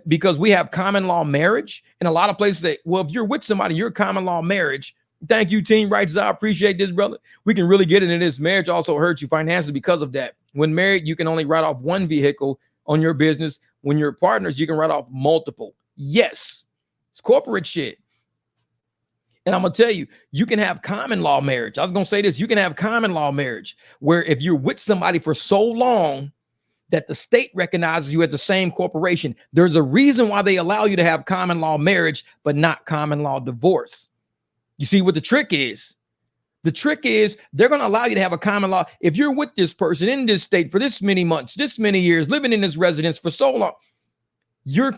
because we have common law marriage, and a lot of places say, well, if you're with somebody, you're common law marriage. Thank you, Team Rights. I appreciate this, brother. We can really get into this. Marriage also hurts you financially because of that. When married, you can only write off one vehicle on your business. When you're partners, you can write off multiple. Yes, it's corporate shit. And I'm going to tell you, you can have common law marriage. I was going to say this. You can have common law marriage where if you're with somebody for so long that the state recognizes you as the same corporation, there's a reason why they allow you to have common law marriage, but not common law divorce. You see what the trick is? The trick is they're going to allow you to have a common law. If you're with this person in this state for this many months, this many years, living in this residence for so long, you're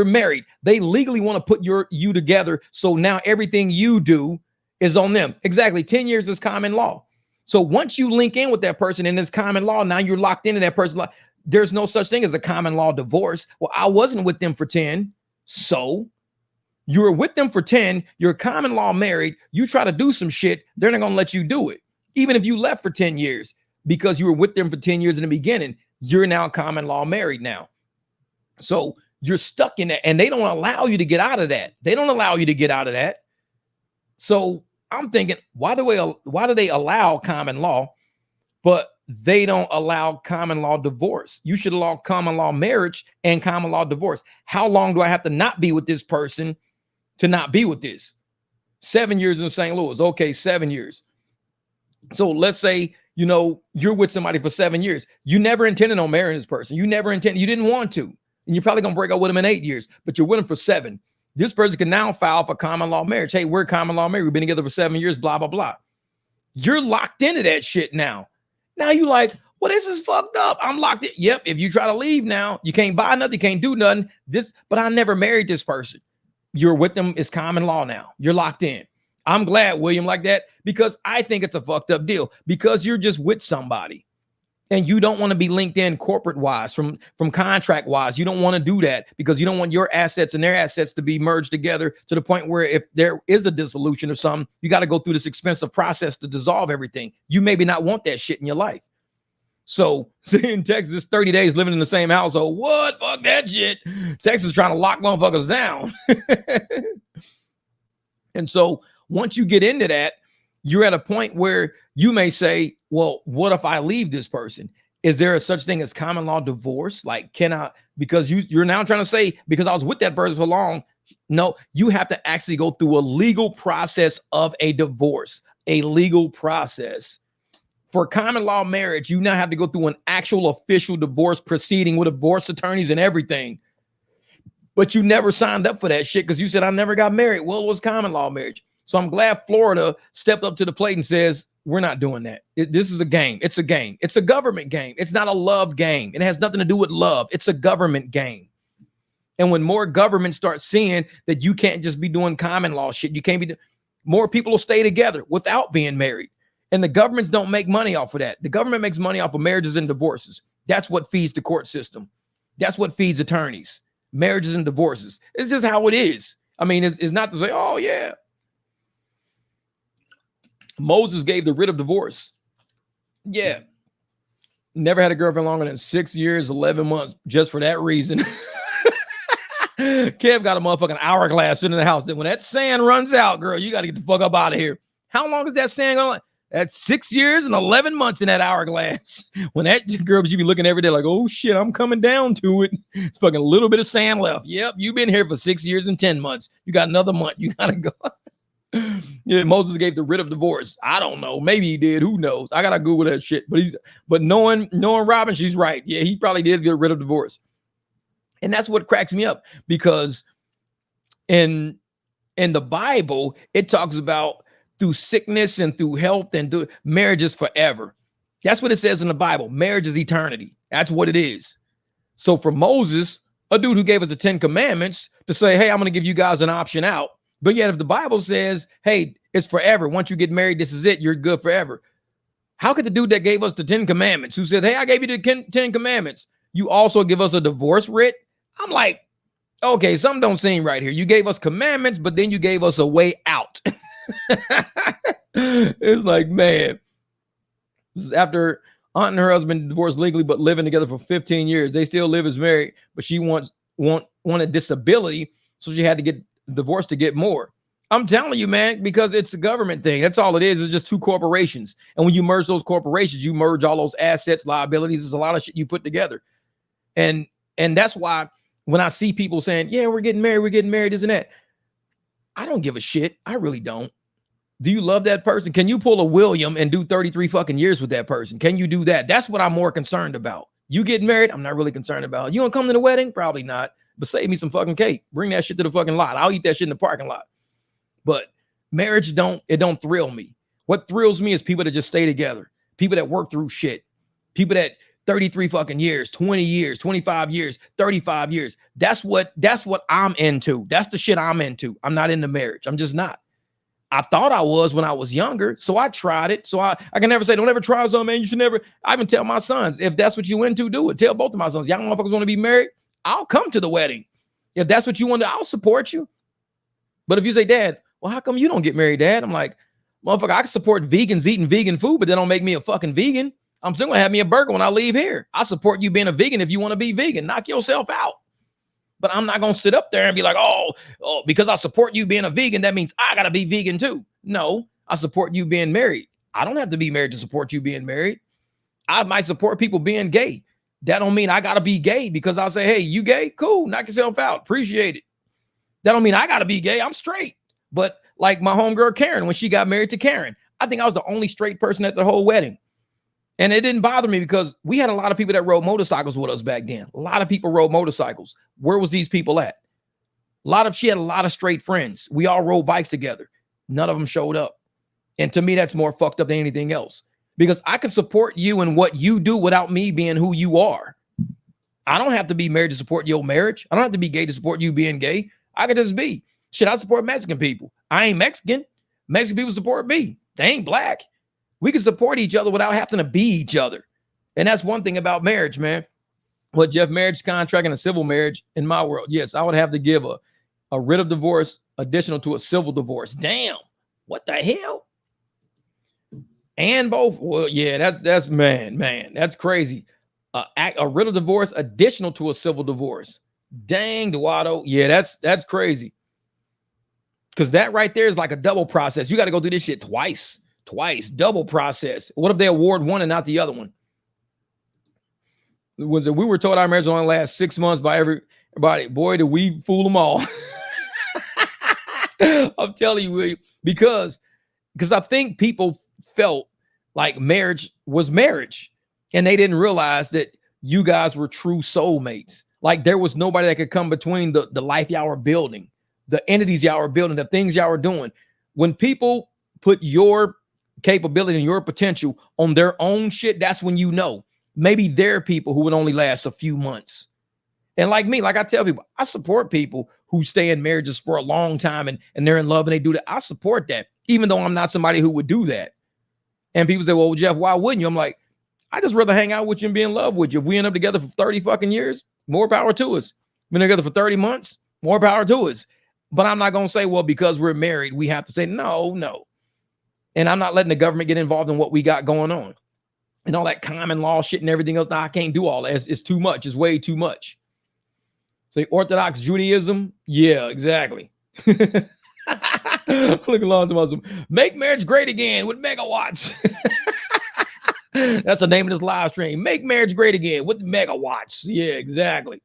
married. They legally want to put you together. So now everything you do is on them. Exactly. 10 years is common law. So once you link in with that person in this common law, now you're locked into that person. There's no such thing as a common law divorce. Well, I wasn't with them for 10. So you were with them for 10. You're common law married. You try to do some shit. They're not going to let you do it. Even if you left for 10 years because you were with them for 10 years in the beginning, you're now common law married now. So you're stuck in that, and they don't allow you to get out of that. They don't allow you to get out of that. So I'm thinking, why do they allow common law, but they don't allow common law divorce? You should allow common law marriage and common law divorce. How long do I have to not be with this person to not be with this? 7 years in St. Louis. Okay, 7 years. So let's say, you're with somebody for 7 years. You never intended on marrying this person. You didn't want to. And you're probably going to break up with them in 8 years, but you're with them for 7. This person can now file for common law marriage. Hey, we're common law married. We've been together for 7 years, blah, blah, blah. You're locked into that shit now. Now you're like, well, this is fucked up. I'm locked in. Yep. If you try to leave now, you can't buy nothing. You can't do nothing. But I never married this person. You're with them. It's common law now. You're locked in. I'm glad, William, like that, because I think it's a fucked up deal because you're just with somebody. And you don't want to be linked in corporate wise, from contract wise. You don't want to do that because you don't want your assets and their assets to be merged together to the point where if there is a dissolution or something, you got to go through this expensive process to dissolve everything. You maybe not want that shit in your life. So in Texas, 30 days living in the same household. What? Fuck that shit. Texas trying to lock motherfuckers down. And so once you get into that, you're at a point where you may say, well, what if I leave this person? Is there a such thing as common law divorce? Like, can I, because you're now trying to say, because I was with that person for long. No, you have to actually go through a legal process of a divorce, a legal process. For common law marriage, you now have to go through an actual official divorce proceeding with divorce attorneys and everything. But you never signed up for that shit because you said, I never got married. Well, it was common law marriage. So I'm glad Florida stepped up to the plate and says, we're not doing that. This is a game. It's a game. It's a government game. It's not a love game. It has nothing to do with love. It's a government game. And when more governments start seeing that you can't just be doing common law shit, you can't be, more people will stay together without being married. And the governments don't make money off of that. The government makes money off of marriages and divorces. That's what feeds the court system. That's what feeds attorneys, marriages and divorces. It's just how it is. I mean, it's not to say, oh yeah, Moses gave the writ of divorce. Yeah. Never had a girlfriend longer than 6 years, 11 months, just for that reason. Kev got a motherfucking hourglass in the house. Then when that sand runs out, girl, you got to get the fuck up out of here. How long is that sand going? That's 6 years and 11 months in that hourglass. When that girl, she be looking every day like, oh shit, I'm coming down to it. It's fucking a little bit of sand left. Yep, you've been here for 6 years and 10 months. You got another month. You got to go. Yeah, Moses gave the writ of divorce. I don't know. Maybe he did. Who knows? I gotta Google that shit. But knowing Robin, she's right. Yeah, he probably did get rid of divorce. And that's what cracks me up because in the Bible, it talks about through sickness and through health and through marriage is forever. That's what it says in the Bible. Marriage is eternity. That's what it is. So for Moses, a dude who gave us the 10 commandments to say, hey, I'm going to give you guys an option out. But yet if the Bible says, hey, it's forever. Once you get married, this is it. You're good forever. How could the dude that gave us the 10 commandments, who said, hey, I gave you the 10 commandments, you also give us a divorce writ? I'm like, okay, something don't seem right here. You gave us commandments, but then you gave us a way out. It's like, man, this is after aunt and her husband divorced legally, but living together for 15 years. They still live as married, but she wanted disability. So she had to get divorced to get more. I'm telling you, man, because it's a government thing. That's all it is. It's just two corporations. And when you merge those corporations, you merge all those assets, liabilities. There's a lot of shit you put together. And that's why when I see people saying, yeah, we're getting married, isn't that? I don't give a shit. I really don't. Do you love that person? Can you pull a William and do 33 fucking years with that person? Can you do that? That's what I'm more concerned about. You getting married? I'm not really concerned about. You gonna come to the wedding? Probably not. But save me some fucking cake. Bring that shit to the fucking lot. I'll eat that shit in the parking lot. But marriage don't thrill me. What thrills me is people that just stay together. People that work through shit. People that 33 fucking years, 20 years, 25 years, 35 years. That's what I'm into. That's the shit I'm into. I'm not into marriage. I'm just not. I thought I was when I was younger, so I tried it. So I can never say, don't ever try something, man. You should never. I even tell my sons, if that's what you into, do it. Tell both of my sons, y'all motherfuckers want to be married? I'll come to the wedding. If that's what you want to, I'll support you. But if you say, Dad, well, how come you don't get married, Dad? I'm like, motherfucker, I can support vegans eating vegan food, but that don't make me a fucking vegan. I'm still gonna have me a burger when I leave here. I support you being a vegan if you want to be vegan. Knock yourself out. But I'm not going to sit up there and be like, oh, because I support you being a vegan, that means I got to be vegan too. No, I support you being married. I don't have to be married to support you being married. I might support people being gay. That don't mean I got to be gay because I'll say, hey, you gay? Cool. Knock yourself out. Appreciate it. That don't mean I got to be gay. I'm straight. But like my homegirl Karen, when she got married to Karen, I think I was the only straight person at the whole wedding. And it didn't bother me because we had a lot of people that rode motorcycles with us back then. A lot of people rode motorcycles. Where was these people at? She had a lot of straight friends. We all rode bikes together. None of them showed up. And to me, that's more fucked up than anything else. Because I can support you in what you do without me being who you are. I don't have to be married to support your marriage. I don't have to be gay to support you being gay. I could just be. Shit, I support Mexican people. I ain't Mexican. Mexican people support me. They ain't black. We can support each other without having to be each other. And that's one thing about marriage, man. What, Jeff, marriage contract and a civil marriage in my world? Yes, I would have to give a writ of divorce additional to a civil divorce. Damn. What the hell? And both. Well, yeah, that's man, that's crazy. A writ of divorce additional to a civil divorce. Dang, Duado. Yeah, that's crazy. Because that right there is like a double process. You got to go through this shit twice, double process. What if they award one and not the other one? We were told our marriage only lasts 6 months by everybody. Boy, did we fool them all. I'm telling you, William, because I think people felt like marriage was marriage and they didn't realize that you guys were true soulmates. Like there was nobody that could come between the life y'all were building, the entities y'all were building, the things y'all were doing. When people put your capability and your potential on their own shit, that's when you know maybe there are people who would only last a few months. And like me, like I tell people, I support people who stay in marriages for a long time and they're in love and they do that. I support that, even though I'm not somebody who would do that. And people say, well, Jeff, why wouldn't you? I'm like, I just rather hang out with you and be in love with you. If we end up together for 30 fucking years, more power to us. Been together for 30 months, more power to us. But I'm not going to say, well, because we're married, we have to say, no. And I'm not letting the government get involved in what we got going on. And all that common law shit and everything else. No, I can't do all that. It's too much. It's way too much. So Orthodox Judaism, yeah, exactly. Look along to Muslim. Make marriage great again with megawatts. That's the name of this live stream. Make marriage great again with megawatts. Yeah, exactly.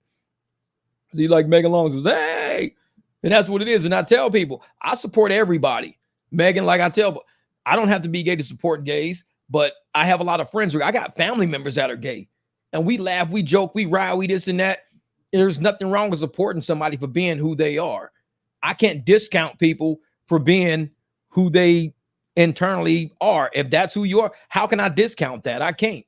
See, like Megan Long says, hey, and that's what it is. And I tell people, I support everybody. Megan, like I tell, I don't have to be gay to support gays, but I have a lot of friends. I got family members that are gay, and we laugh, we joke, we ride, we this and that. There's nothing wrong with supporting somebody for being who they are. I can't discount people for being who they internally are. If that's who you are, how can I discount that? I can't.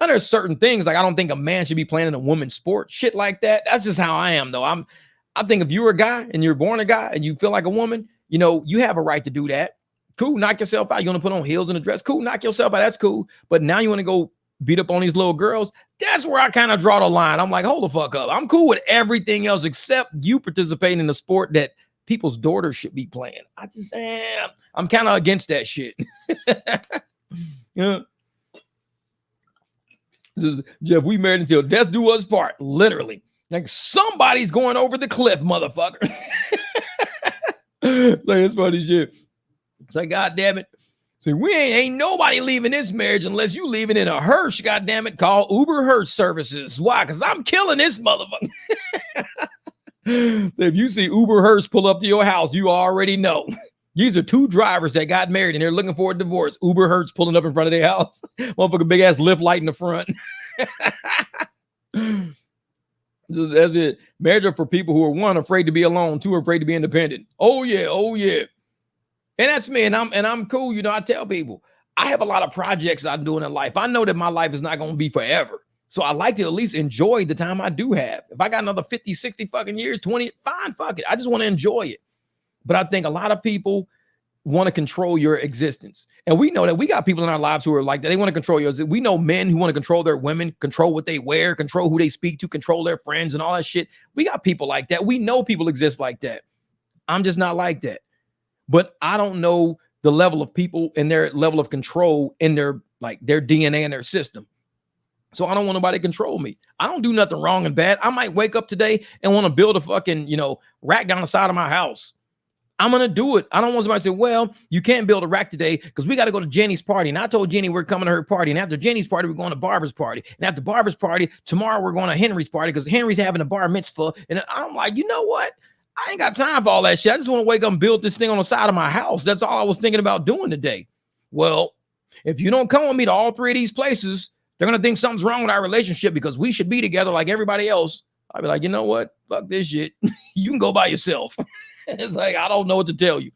Now there's certain things like I don't think a man should be playing in a woman's sport. Shit like that. That's just how I am, though. I think if you're a guy and you're born a guy and you feel like a woman, you know, you have a right to do that. Cool, knock yourself out. You want to put on heels and a dress? Cool, knock yourself out. That's cool. But now you want to go beat up on these little girls? That's where I kind of draw the line. I'm like, hold the fuck up. I'm cool with everything else except you participating in the sport that people's daughters should be playing. I just am. I'm kind of against that shit. Yeah. This is Jeff. We married until death do us part. Literally, like somebody's going over the cliff, motherfucker. Like that's funny shit. It's like, God damn it. See, we ain't nobody leaving this marriage unless you leaving in a hearse, God damn it, called Uber Hearse services. Why? Because I'm killing this motherfucker. If you see Uber Hearse pull up to your house, you already know. These are two drivers that got married and they're looking for a divorce. Uber Hearse pulling up in front of their house. Motherfucker, big ass lift light in the front. That's it. Marriage are for people who are, one, afraid to be alone, two, afraid to be independent. Oh yeah, oh yeah. And that's me. And I'm cool. You know, I tell people I have a lot of projects I'm doing in life. I know that my life is not going to be forever. So I like to at least enjoy the time I do have. If I got another 50, 60 fucking years, 20, fine, fuck it. I just want to enjoy it. But I think a lot of people want to control your existence. And we know that we got people in our lives who are like that. They want to control yours. We know men who want to control their women, control what they wear, control who they speak to, control their friends and all that shit. We got people like that. We know people exist like that. I'm just not like that. But I don't know the level of people and their level of control in their DNA and their system. So I don't want nobody to control me. I don't do nothing wrong and bad. I might wake up today and want to build a fucking, rack down the side of my house. I'm going to do it. I don't want somebody to say, well, you can't build a rack today because we got to go to Jenny's party. And I told Jenny we're coming to her party. And after Jenny's party, we're going to Barbara's party. And after Barbara's party, tomorrow we're going to Henry's party because Henry's having a bar mitzvah. And I'm like, you know what? I ain't got time for all that shit. I just want to wake up and build this thing on the side of my house. That's all I was thinking about doing today. Well, if you don't come with me to all three of these places, they're going to think something's wrong with our relationship because we should be together like everybody else. I'll be like, you know what? Fuck this shit. You can go by yourself. It's like, I don't know what to tell you.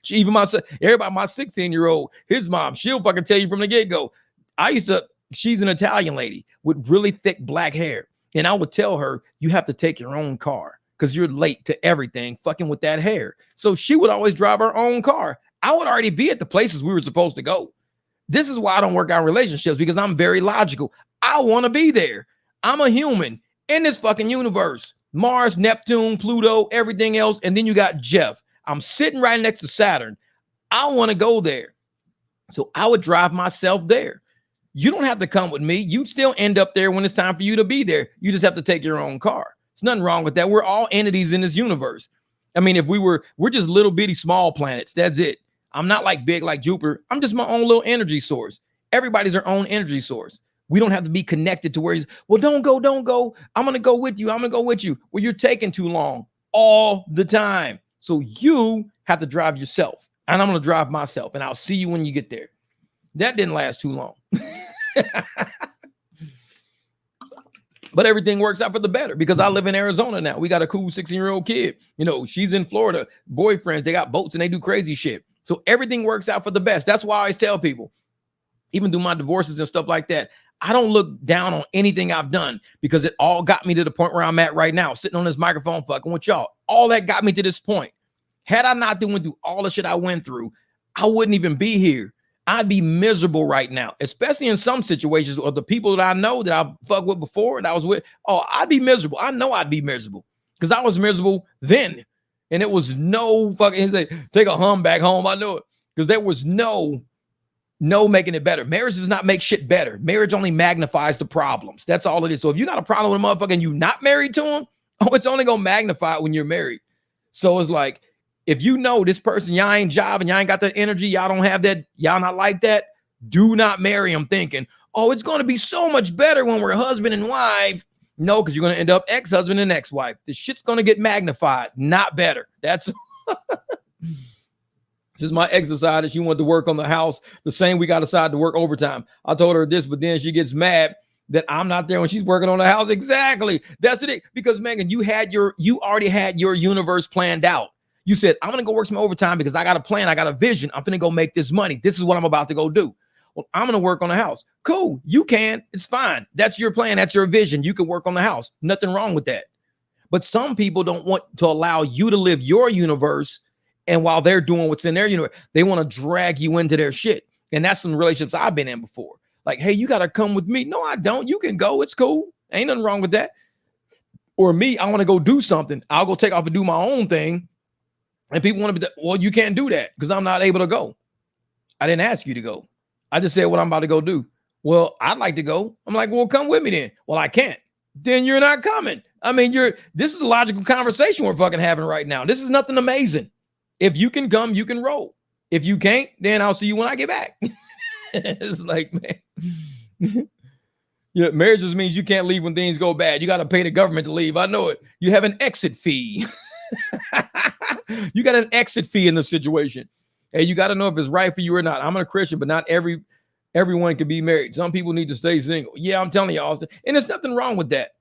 Even my 16-year-old, his mom, she'll fucking tell you from the get-go. She's an Italian lady with really thick black hair. And I would tell her, you have to take your own car because you're late to everything fucking with that hair. So she would always drive her own car. I would already be at the places we were supposed to go. This is why I don't work out relationships, because I'm very logical. I want to be there. I'm a human in this fucking universe. Mars, Neptune, Pluto, everything else. And then you got Jeff. I'm sitting right next to Saturn. I want to go there. So I would drive myself there. You don't have to come with me. You'd still end up there when it's time for you to be there. You just have to take your own car. There's nothing wrong with that. We're all entities in this universe. I mean, we're just little bitty small planets. That's it. I'm not like big like Jupiter. I'm just my own little energy source. Everybody's their own energy source. We don't have to be connected to where he's, well, don't go. I'm going to go with you. Well, you're taking too long all the time. So you have to drive yourself, and I'm going to drive myself, and I'll see you when you get there. That didn't last too long. But everything works out for the better because I live in Arizona now. We got a cool 16-year-old kid. She's in Florida. Boyfriends, they got boats and they do crazy shit. So everything works out for the best. That's why I always tell people, even through my divorces and stuff like that, I don't look down on anything I've done because it all got me to the point where I'm at right now, sitting on this microphone fucking with y'all. All that got me to this point. Had I not went through all the shit I went through, I wouldn't even be here. I'd be miserable right now, especially in some situations or the people that I know that I've fucked with before that I was with. Oh, I'd be miserable. I know I'd be miserable because I was miserable then. And it was no fucking, take a hum back home. I know it because there was no making it better. Marriage does not make shit better. Marriage only magnifies the problems. That's all it is. So if you got a problem with a motherfucker and you not married to him, it's only going to magnify it when you're married. So it's like, if you know this person, y'all ain't jiving, y'all ain't got the energy, y'all don't have that, y'all not like that, do not marry him thinking, oh, it's going to be so much better when we're husband and wife. No, because you're going to end up ex-husband and ex-wife. The shit's going to get magnified, not better. That's since my ex decided she wanted to work on the house the same week I decided to work overtime. I told her this, but then she gets mad that I'm not there when she's working on the house. Exactly. That's it. Because Megan, you already had your universe planned out. You said, I'm going to go work some overtime because I got a plan. I got a vision. I'm going to go make this money. This is what I'm about to go do. Well, I'm going to work on the house. Cool. You can. It's fine. That's your plan. That's your vision. You can work on the house. Nothing wrong with that. But some people don't want to allow you to live your universe. And while they're doing what's in their universe, they want to drag you into their shit. And that's some relationships I've been in before. Like, hey, you got to come with me. No, I don't. You can go. It's cool. Ain't nothing wrong with that. Or me, I want to go do something. I'll go take off and do my own thing. And people want to be, well, you can't do that because I'm not able to go. I didn't ask you to go. I just said what I'm about to go do. Well, I'd like to go. I'm like, well, come with me then. Well, I can't. Then you're not coming. I mean, this is a logical conversation we're fucking having right now. This is nothing amazing. If you can come, you can roll. If you can't, then I'll see you when I get back. It's like, man. Yeah, marriage just means you can't leave when things go bad. You got to pay the government to leave. I know it. You have an exit fee. You got an exit fee in the situation. And you got to know if it's right for you or not. I'm a Christian, but not everyone can be married. Some people need to stay single. Yeah, I'm telling y'all. And there's nothing wrong with that,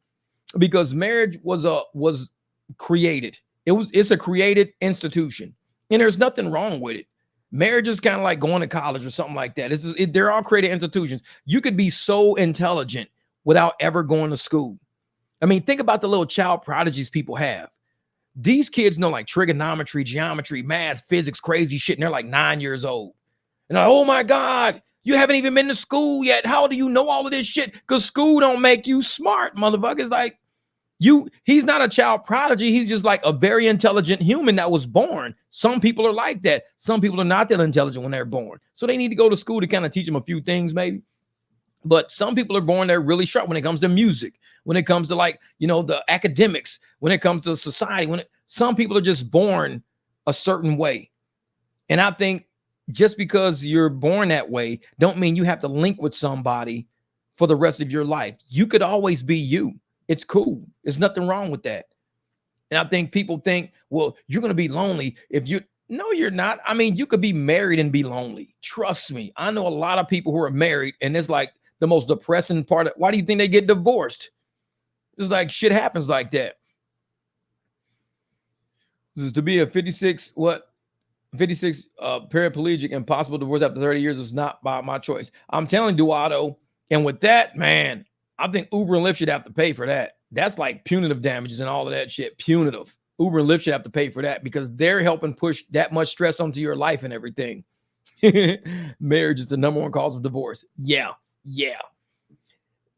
because marriage was created. It's a created institution, and there's nothing wrong with it. Marriage is kind of like going to college or something like that. They're all created institutions. You could be so intelligent without ever going to school. I mean, think about the little child prodigies people have. These kids know like trigonometry, geometry, math, physics, crazy shit, and they're like 9 years old. And like, oh my God, you haven't even been to school yet. How do you know all of this shit? Because school don't make you smart, motherfuckers. Like, he's not a child prodigy. He's just like a very intelligent human that was born. Some people are like that. Some people are not that intelligent when they're born. So they need to go to school to kind of teach them a few things, maybe. But some people are born, they're really sharp when it comes to music, when it comes to like, the academics, when it comes to society, some people are just born a certain way. And I think just because you're born that way, don't mean you have to link with somebody for the rest of your life. You could always be you. It's cool. There's nothing wrong with that. And I think people think, well, you're going to be lonely no, you're not. I mean, you could be married and be lonely. Trust me. I know a lot of people who are married, and it's like the most depressing part. Why do you think they get divorced? It's like shit happens like that. This is to be a 56 paraplegic and possible divorce after 30 years is not by my choice. I'm telling Duato, and with that, man, I think Uber and Lyft should have to pay for that. That's like punitive damages and all of that shit. Punitive. Uber and Lyft should have to pay for that because they're helping push that much stress onto your life and everything. Marriage is the number one cause of divorce. Yeah.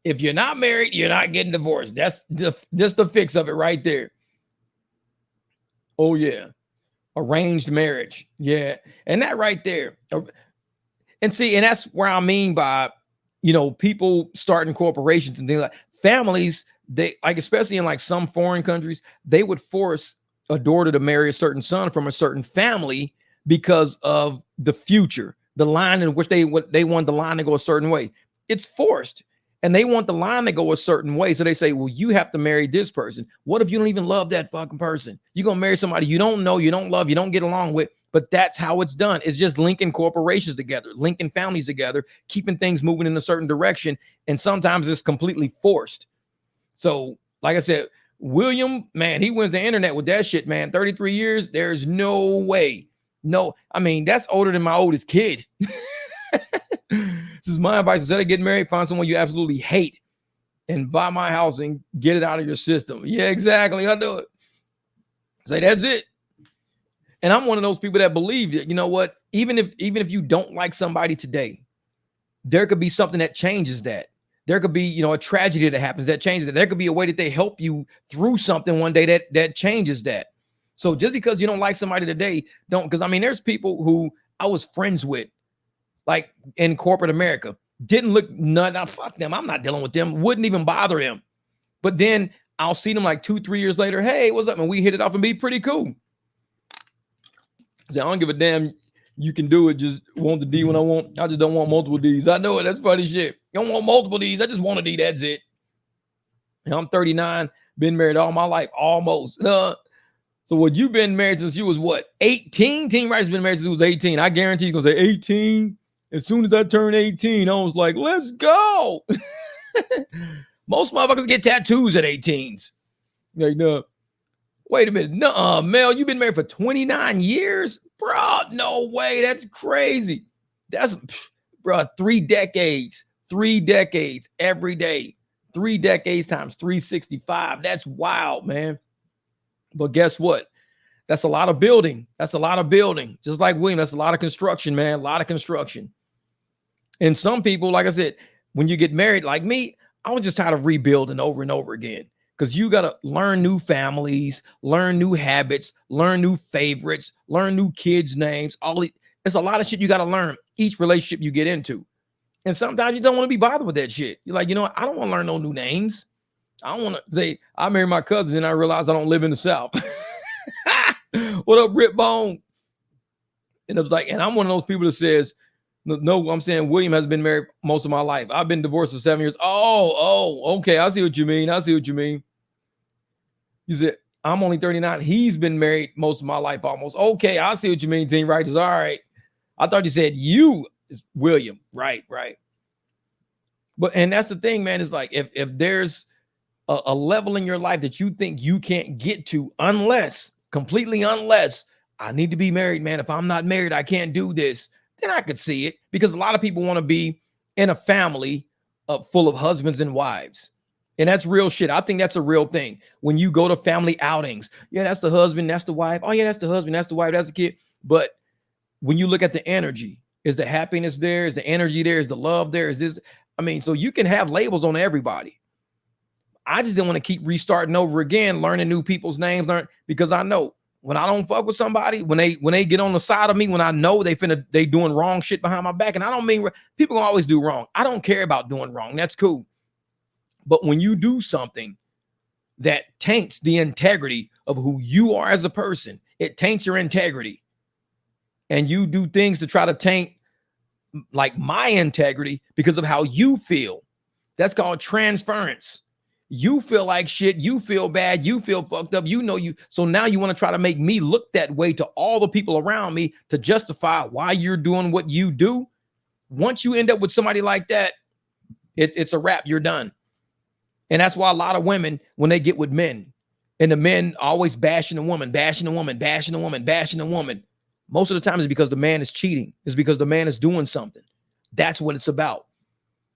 If you're not married, you're not getting divorced. That's the fix of it right there. Oh, yeah. Arranged marriage. Yeah. And that right there. And see, and that's where I mean by, people starting corporations and things like families. They like, especially in like some foreign countries, they would force a daughter to marry a certain son from a certain family because of the future, the line in which they want the line to go a certain way. It's forced, and they want the line to go a certain way. So they say, well, you have to marry this person. What if you don't even love that fucking person? You're going to marry somebody you don't know, you don't love, you don't get along with, but that's how it's done. It's just linking corporations together, linking families together, keeping things moving in a certain direction. And sometimes it's completely forced. So, like I said, William, man, he wins the internet with that shit, man. 33 years, there's no way. No, I mean, that's older than my oldest kid. This is my advice. Instead of getting married, find someone you absolutely hate and buy my house and get it out of your system. Yeah, exactly. I'll do it. Say, that's it. And I'm one of those people that believe that, you know what, even if you don't like somebody today, there could be something that changes that. There could be, a tragedy that happens that changes it. There could be a way that they help you through something one day that changes that. So just because you don't like somebody today, because I mean, there's people who I was friends with, like in corporate America, didn't look none. Fuck them. I'm not dealing with them. Wouldn't even bother them. But then I'll see them like 2-3 years later. Hey, what's up? And we hit it off and be pretty cool. I don't give a damn. You can do it. Just want the D when I want. I just don't want multiple Ds. I know it. That's funny shit. You don't want multiple Ds. I just want a D. That's it. And I'm 39. Been married all my life, almost. So what, you've been married since you was what? 18? Team Rice's been married since he was 18. I guarantee you're going to say 18. As soon as I turned 18, I was like, let's go. Most motherfuckers get tattoos at 18s. Like, no. Wait a minute. No, Mel, you've been married for 29 years? Bro, no way. That's crazy. That's, bro, 3 decades. 3 decades every day. 3 decades times 365. That's wild, man. But guess what? That's a lot of building. That's a lot of building. Just like William, that's a lot of construction, man. A lot of construction. And some people, like I said, when you get married, like me, I was just tired of rebuilding over and over again. Because you got to learn new families, learn new habits, learn new favorites, learn new kids' names. It's a lot of shit you got to learn each relationship you get into. And sometimes you don't want to be bothered with that shit. You're like, you know what? I don't want to learn no new names. I don't want to say, I married my cousin and I realized I don't live in the South. What up, Rip Bone? And it was like, and I'm one of those people that says, No, I'm saying William has been married most of my life. I've been divorced for 7 years. Oh, okay. I see what you mean. You said, I'm only 39. He's been married most of my life almost. Okay, I see what you mean, Team Righteous. All right. I thought you said you is William. Right. But, and that's the thing, man, is like, if there's a level in your life that you think you can't get to unless I need to be married, man. If I'm not married, I can't do this. Then I could see it, because a lot of people want to be in a family full of husbands and wives. And that's real shit. I think that's a real thing. When you go to family outings, yeah, that's the husband, that's the wife. Oh yeah, that's the husband, that's the wife, that's the kid. But when you look at the energy, is the happiness there? Is the energy there? Is the love there? Is this? I mean, so you can have labels on everybody. I just didn't want to keep restarting over again, learning new people's names, because I know when I don't fuck with somebody, when they get on the side of me, when I know they doing wrong shit behind my back, and I don't mean people gonna always do wrong. I don't care about doing wrong. That's cool. But when you do something that taints the integrity of who you are as a person, it taints your integrity, and you do things to try to taint like my integrity because of how you feel, that's called transference. You feel like shit, you feel bad, you feel fucked up, so now you want to try to make me look that way to all the people around me to justify why you're doing what you do. Once you end up with somebody like that, it's a wrap, you're done. And that's why a lot of women, when they get with men, and the men always bashing the woman, most of the time it's because the man is cheating. It's because the man is doing something. That's what it's about.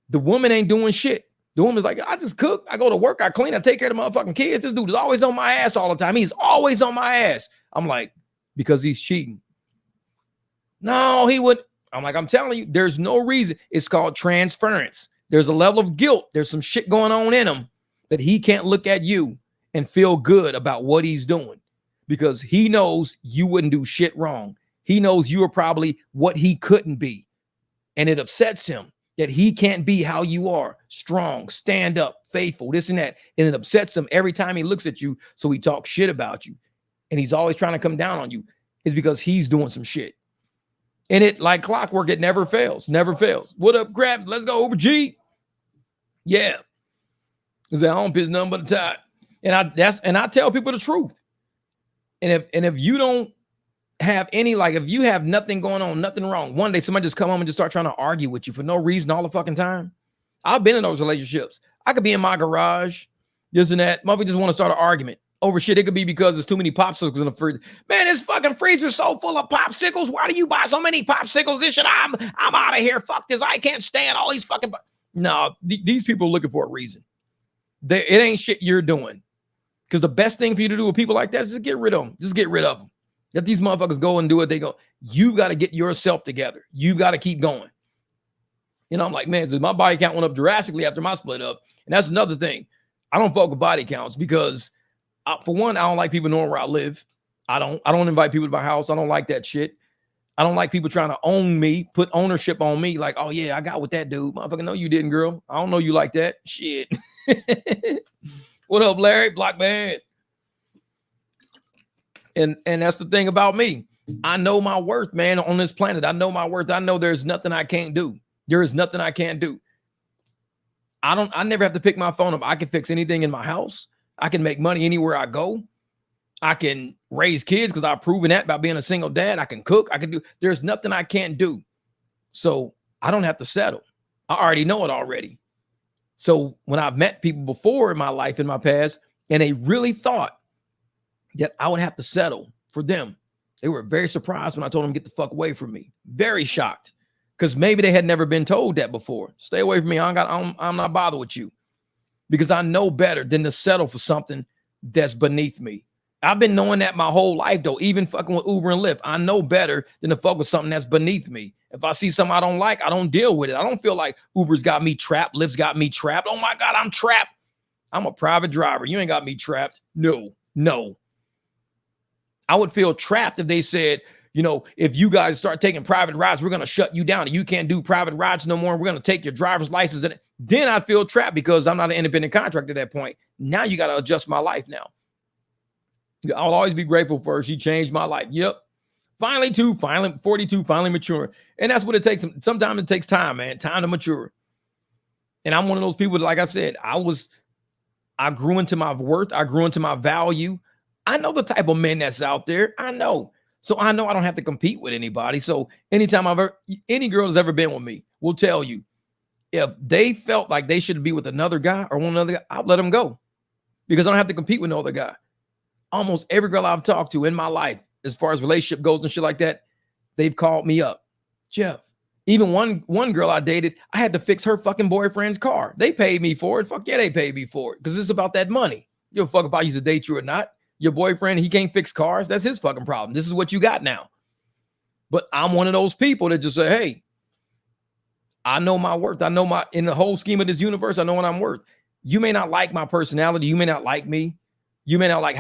The woman ain't doing shit. The woman's like, I just cook, I go to work, I clean, I take care of the motherfucking kids. This dude is always on my ass all the time. He's always on my ass. I'm like, because he's cheating. No, he would. I'm like, I'm telling you, there's no reason. It's called transference. There's a level of guilt. There's some shit going on in him that he can't look at you and feel good about what he's doing, because he knows you wouldn't do shit wrong. He knows you are probably what he couldn't be. And it upsets him that he can't be how you are, strong, stand up, faithful, this and that. And it upsets him every time he looks at you. So he talks shit about you. And he's always trying to come down on you. It's because he's doing some shit. And it, like clockwork, it never fails. What up, Grab? Let's go over G. Yeah. Because I don't piss nothing but a tie. And I tell people the truth. And if you don't have any, like, if you have nothing going on, nothing wrong, one day somebody just come home and just start trying to argue with you for no reason all the fucking time. I've been in those relationships. I could be in my garage, this and that. Motherfucker just want to start an argument over shit. It could be because there's too many popsicles in the freezer. Man, this fucking freezer's so full of popsicles. Why do you buy so many popsicles? This shit, I'm out of here. Fuck this. I can't stand all these fucking. No, these people are looking for a reason. It ain't shit you're doing. Because the best thing for you to do with people like that is just get rid of them. Just get rid of them. Let these motherfuckers go and do what they go. You got to get yourself together. You got to keep going. You know, I'm like, man, so my body count went up drastically after my split up. And that's another thing. I don't fuck with body counts because, for one, I don't like people knowing where I live. I don't invite people to my house. I don't like that shit. I don't like people trying to own me, put ownership on me. Like, oh yeah, I got with that dude. Motherfucker, no, you didn't, girl. I don't know you like that. Shit. What up, Larry? Block man. And that's the thing about me. I know my worth, man, on this planet. I know my worth. I know there's nothing I can't do. There is nothing I can't do. I never have to pick my phone up. I can fix anything in my house. I can make money anywhere I go. I can raise kids because I've proven that by being a single dad. I can cook. I can do. There's nothing I can't do. So I don't have to settle. I already know it already. So when I've met people before in my life, in my past, and they really thought that I would have to settle for them, they were very surprised when I told them, get the fuck away from me. Very shocked. Because maybe they had never been told that before. Stay away from me. I'm not bothered with you. Because I know better than to settle for something that's beneath me. I've been knowing that my whole life, though, even fucking with Uber and Lyft. I know better than to fuck with something that's beneath me. If I see something I don't like, I don't deal with it. I don't feel like Uber's got me trapped. Lyft's got me trapped. Oh my God, I'm trapped. I'm a private driver. You ain't got me trapped. No. I would feel trapped if they said, you know, if you guys start taking private rides, we're going to shut you down. You can't do private rides no more. We're going to take your driver's license. And then I'd feel trapped because I'm not an independent contractor at that point. Now you got to adjust my life now. I'll always be grateful for her. She changed my life. Yep. Finally 42, finally mature. And that's what it takes. Sometimes it takes time, man, time to mature. And I'm one of those people that, like I said, I grew into my worth. I grew into my value. I know the type of men that's out there. I know. So I know I don't have to compete with anybody. So anytime any girl that's ever been with me will tell you, if they felt like they should be with another guy or one another guy, I'll let them go because I don't have to compete with no other guy. Almost every girl I've talked to in my life, as far as relationship goes and shit like that, they've called me up. Jeff, even one girl I dated, I had to fix her fucking boyfriend's car. They paid me for it. Fuck yeah, they paid me for it because it's about that money. You don't fuck if I used to date you or not. Your boyfriend, he can't fix cars. That's his fucking problem. This is what you got now. But I'm one of those people that just say, hey, I know my worth. I know in the whole scheme of this universe, I know what I'm worth. You may not like my personality. You may not like me. You may not like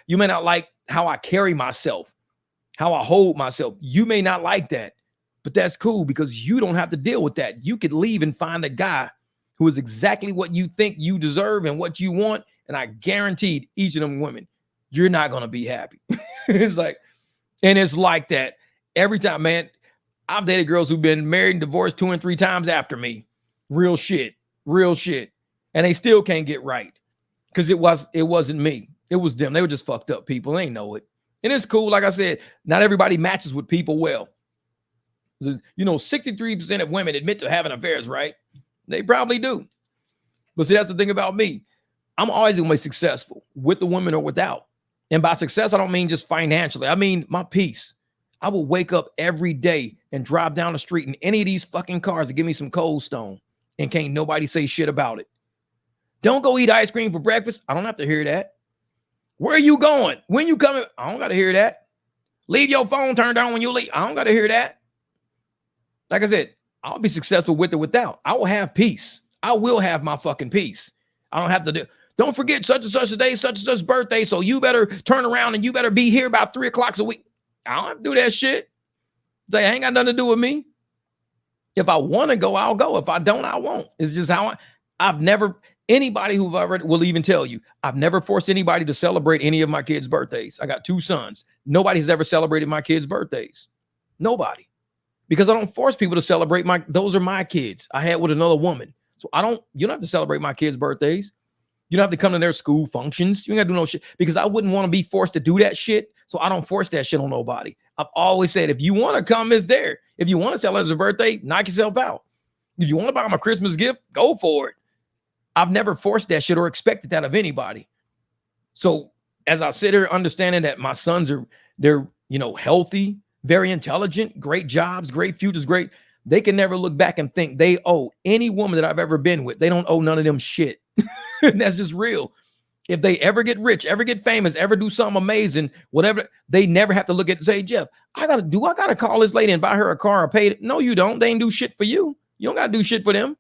you may not like how I carry myself, how I hold myself. You may not like that, but that's cool because you don't have to deal with that. You could leave and find a guy who is exactly what you think you deserve and what you want. And I guaranteed each of them women, you're not going to be happy. It's like that every time, man. I've dated girls who've been married and divorced 2 and 3 times after me. Real shit. And they still can't get right because it wasn't me. It was them. They were just fucked up people. They ain't know it. And it's cool. Like I said, not everybody matches with people well. 63% of women admit to having affairs, right? They probably do. But see, that's the thing about me. I'm always going to be successful with the women or without. And by success, I don't mean just financially. I mean my peace. I will wake up every day and drive down the street in any of these fucking cars to give me some Cold Stone and can't nobody say shit about it. Don't go eat ice cream for breakfast. I don't have to hear that. Where are you going? When you coming? I don't got to hear that. Leave your phone turned on when you leave. I don't got to hear that. Like I said, I'll be successful with or without. I will have peace. I will have my fucking peace. I don't have to don't forget such and such a day, such and such birthday. So you better turn around and you better be here about 3 o'clock a week. I don't have to do that shit. They ain't got nothing to do with me. If I want to go, I'll go. If I don't, I won't. It's just how I've never, anybody who will even tell you, I've never forced anybody to celebrate any of my kids' birthdays. I got 2 sons. Nobody's ever celebrated my kids' birthdays. Nobody. Because I don't force people to celebrate those are my kids. I had with another woman. So you don't have to celebrate my kids' birthdays. You don't have to come to their school functions. You ain't got to do no shit because I wouldn't want to be forced to do that shit. So I don't force that shit on nobody. I've always said, if you want to come, it's there. If you want to celebrate a birthday, knock yourself out. If you want to buy them a Christmas gift, go for it. I've never forced that shit or expected that of anybody. So as I sit here understanding that my sons they're healthy, very intelligent, great jobs, great futures, great. They can never look back and think they owe any woman that I've ever been with. They don't owe none of them shit. And that's just real. If they ever get rich, ever get famous, ever do something amazing, whatever, they never have to look at and say, Jeff, I gotta call this lady and buy her a car or pay it. No, you don't. They ain't do shit for you. You don't gotta do shit for them.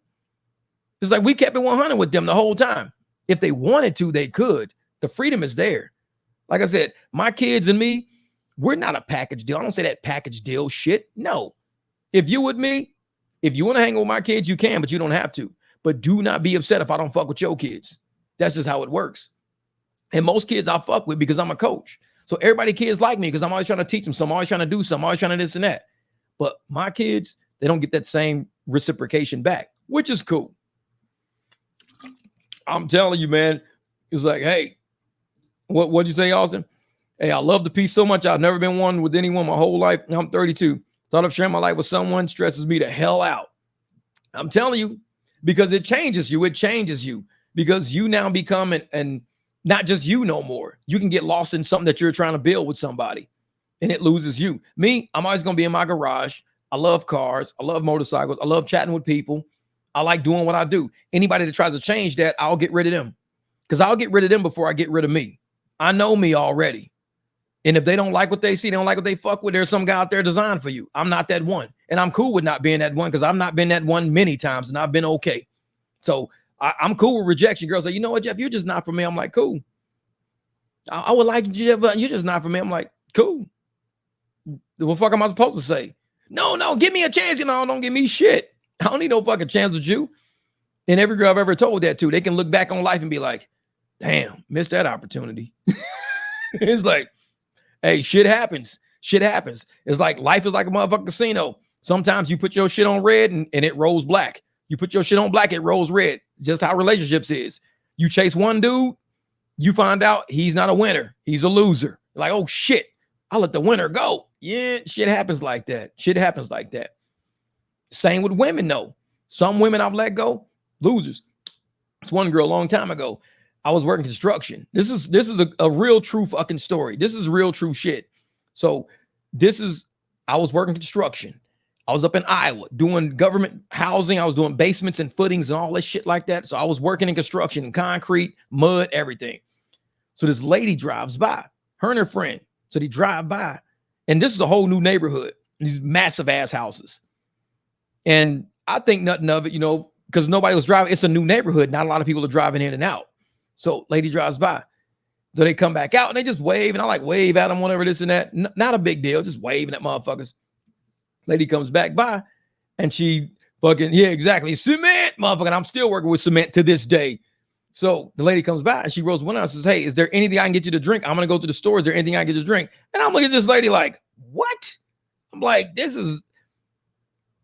It's like we kept it 100 with them the whole time. If they wanted to, they could. The freedom is there. Like I said, my kids and me, we're not a package deal. I don't say that package deal shit. No. If you with me, if you want to hang with my kids, you can, but you don't have to. But do not be upset if I don't fuck with your kids. That's just how it works. And most kids I fuck with because I'm a coach. So everybody kids like me because I'm always trying to teach them something. I'm always trying to do something. I'm always trying to this and that. But my kids, they don't get that same reciprocation back, which is cool. I'm telling you, man. It's like, hey, what'd you say, Austin? Hey, I love the peace so much. I've never been one with anyone my whole life. I'm 32. Thought of sharing my life with someone stresses me the hell out. I'm telling you, because it changes you. It changes you because you now become and not just you no more. You can get lost in something that you're trying to build with somebody and it loses you. Me, I'm always going to be in my garage. I love cars. I love motorcycles. I love chatting with people. I like doing what I do. Anybody that tries to change that, I'll get rid of them because I'll get rid of them before I get rid of me. I know me already. And if they don't like what they see, they don't like what they fuck with, there's some guy out there designed for you. I'm not that one. And I'm cool with not being that one because I've not been that one many times and I've been okay. So I'm cool with rejection. Girls say, you know what, Jeff, you're just not for me. I'm like, cool. I would like you, but you're just not for me. I'm like, cool. What the fuck am I supposed to say? No, give me a chance. Don't give me shit. I don't need no fucking chance with you. And every girl I've ever told that to, they can look back on life and be like, damn, missed that opportunity. It's like, hey, shit happens. Shit happens. It's like life is like a motherfucking casino. Sometimes you put your shit on red and it rolls black. You put your shit on black, it rolls red. Just how relationships is. You chase one dude, you find out he's not a winner. He's a loser. Like, oh shit, I'll let the winner go. Yeah, shit happens like that. Shit happens like that. Same with women though. Some women I've let go, losers. It's one girl a long time ago. I was working construction. This is a real true fucking story. This is real true shit. So I was working construction. I was up in Iowa doing government housing. I was doing basements and footings and all this shit like that. So I was working in construction, concrete, mud, everything. So this lady drives by, her and her friend. So they drive by, and this is a whole new neighborhood. These massive ass houses. And I think nothing of it, you know, because nobody was driving. It's a new neighborhood. Not a lot of people are driving in and out. So lady drives by. So they come back out and they just wave. And I like wave at them, whatever, this and that. Not a big deal. Just waving at motherfuckers. Lady comes back by and she fucking, yeah, exactly. Cement, motherfucker. I'm still working with cement to this day. So the lady comes by and she rolls one out and says, hey, is there anything I can get you to drink? I'm going to go to the store. Is there anything I can get you to drink? And I'm looking at this lady like, what? I'm like, this is.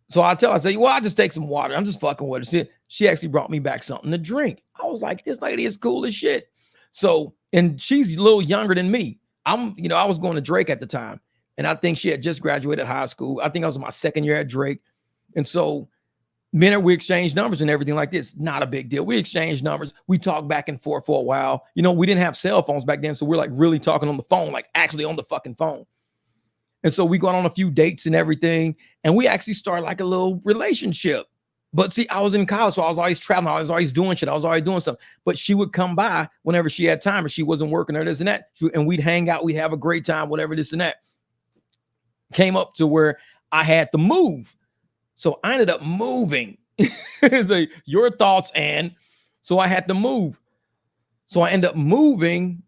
So I tell her, I say, well, I'll just take some water. I'm just fucking with her. She actually brought me back something to drink. I was like, this lady is cool as shit. So, and she's a little younger than me. I was going to Drake at the time. And I think she had just graduated high school. I think I was in my second year at Drake. And so we exchanged numbers and everything like this. Not a big deal. We exchanged numbers. We talked back and forth for a while. You know, we didn't have cell phones back then. So we're like really talking on the phone, like actually on the fucking phone. And so we got on a few dates and everything. And we actually started like a little relationship. But see, I was in college, so I was always traveling. I was always doing shit. I was always doing something. But she would come by whenever she had time or she wasn't working or this and that. And we'd hang out. We'd have a great time, whatever, this and that. Came up to where I had to move. So I ended up moving. So your thoughts, and so I had to move. So I ended up moving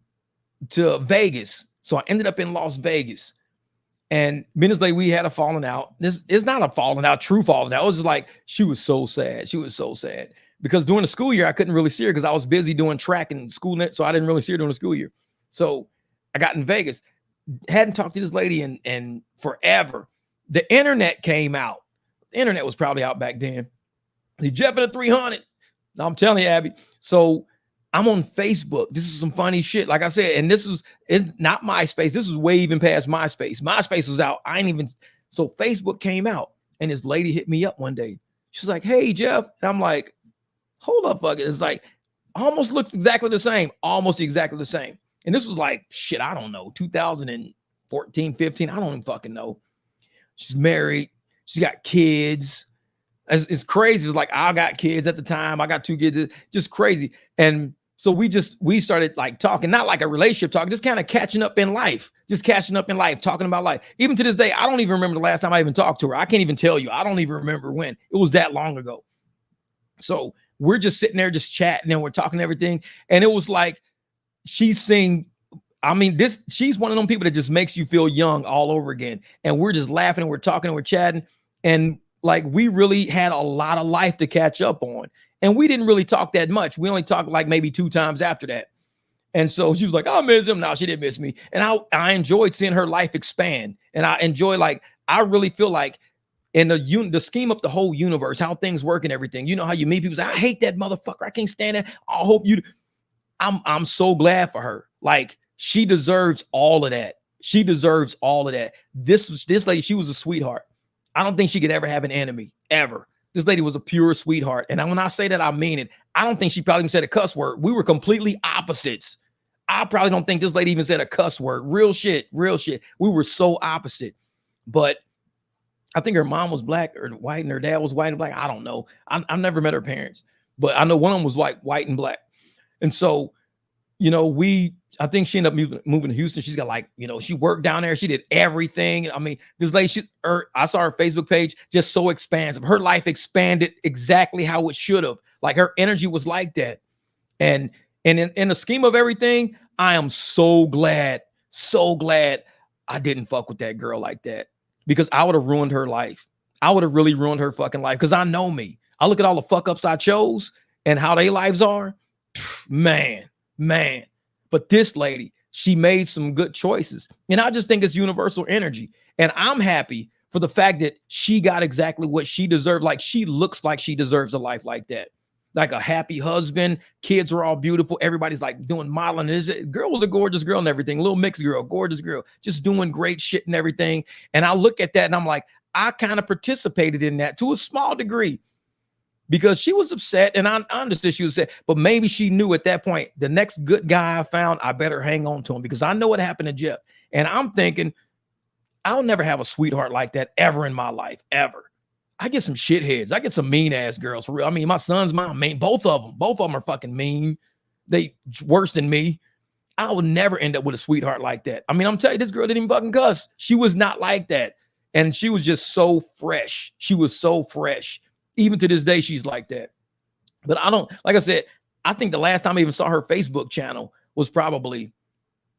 to Vegas. So I ended up in Las Vegas. And minutes later, we had a falling out. This is not a falling out, true falling out. It was just like, she was so sad. She was so sad. Because during the school year, I couldn't really see her because I was busy doing track and school net. So I didn't really see her during the school year. So I got in Vegas. Hadn't talked to this lady in forever. The internet came out. The internet was probably out back then. The Jeff in a 300. No, I'm telling you, Abby. So I'm on Facebook. This is some funny shit. Like I said, and it's not MySpace. This is way even past MySpace. MySpace was out. So Facebook came out and this lady hit me up one day. She's like, hey, Jeff. And I'm like, hold up, fuck it. It's like, almost looks exactly the same. Almost exactly the same. And this was like, shit, I don't know, 2014, 15. I don't even fucking know. She's married. She got kids. It's crazy. It's like, I got kids at the time. I got 2 kids. It's just crazy. And so we started like talking, not like a relationship talk, just kind of catching up in life, talking about life. Even to this day, I don't even remember the last time I even talked to her. I can't even tell you. I don't even remember when. It was that long ago. So we're just sitting there, just chatting, and we're talking everything. And it was like, she's one of them people that just makes you feel young all over again. And we're just laughing and we're talking and we're chatting. And like, we really had a lot of life to catch up on. And we didn't really talk that much. We only talked like maybe 2 times after that. And so she was like, I miss him. No, she didn't miss me. And I enjoyed seeing her life expand. And I enjoy, like, I really feel like in the scheme of the whole universe, how things work and everything. You know how you meet people say, I hate that motherfucker. I can't stand that. I hope you. I'm so glad for her. Like, she deserves all of that. She deserves all of that. This lady, she was a sweetheart. I don't think she could ever have an enemy, ever. This lady was a pure sweetheart. And when I say that, I mean it. I don't think she probably even said a cuss word. We were completely opposites. I probably don't think this lady even said a cuss word. Real shit. We were so opposite. But I think her mom was black or white and her dad was white and black. I don't know. I've never met her parents. But I know one of them was white and black. And so, you know, I think she ended up moving to Houston. She's got, like, you know, she worked down there. She did everything. I mean, this lady, I saw her Facebook page, just so expansive. Her life expanded exactly how it should have. Like, her energy was like that. And in the scheme of everything, I am so glad I didn't fuck with that girl like that, because I would have ruined her life. I would have really ruined her fucking life, because I know me. I look at all the fuck ups I chose and how their lives are. Man. But this lady, she made some good choices. And I just think it's universal energy. And I'm happy for the fact that she got exactly what she deserved. Like, she looks like she deserves a life like that. Like a happy husband, kids are all beautiful. Everybody's like doing modeling. Girl was a gorgeous girl and everything. Little mixed girl, gorgeous girl, just doing great shit and everything. And I look at that and I'm like, I kind of participated in that to a small degree because she was upset, and I understood she was upset, but maybe she knew at that point, the next good guy I found, I better hang on to him because I know what happened to Jeff. And I'm thinking, I'll never have a sweetheart like that ever in my life, ever. I get some shitheads. I get some mean ass girls for real. I mean, my son's mom, mean, both of them are fucking mean. They worse than me. I would never end up with a sweetheart like that. I mean, I'm telling you, this girl didn't even fucking cuss. She was not like that. And she was just so fresh. She was so fresh. Even to this day, she's like that. But I don't, like I said, I think the last time I even saw her Facebook channel was probably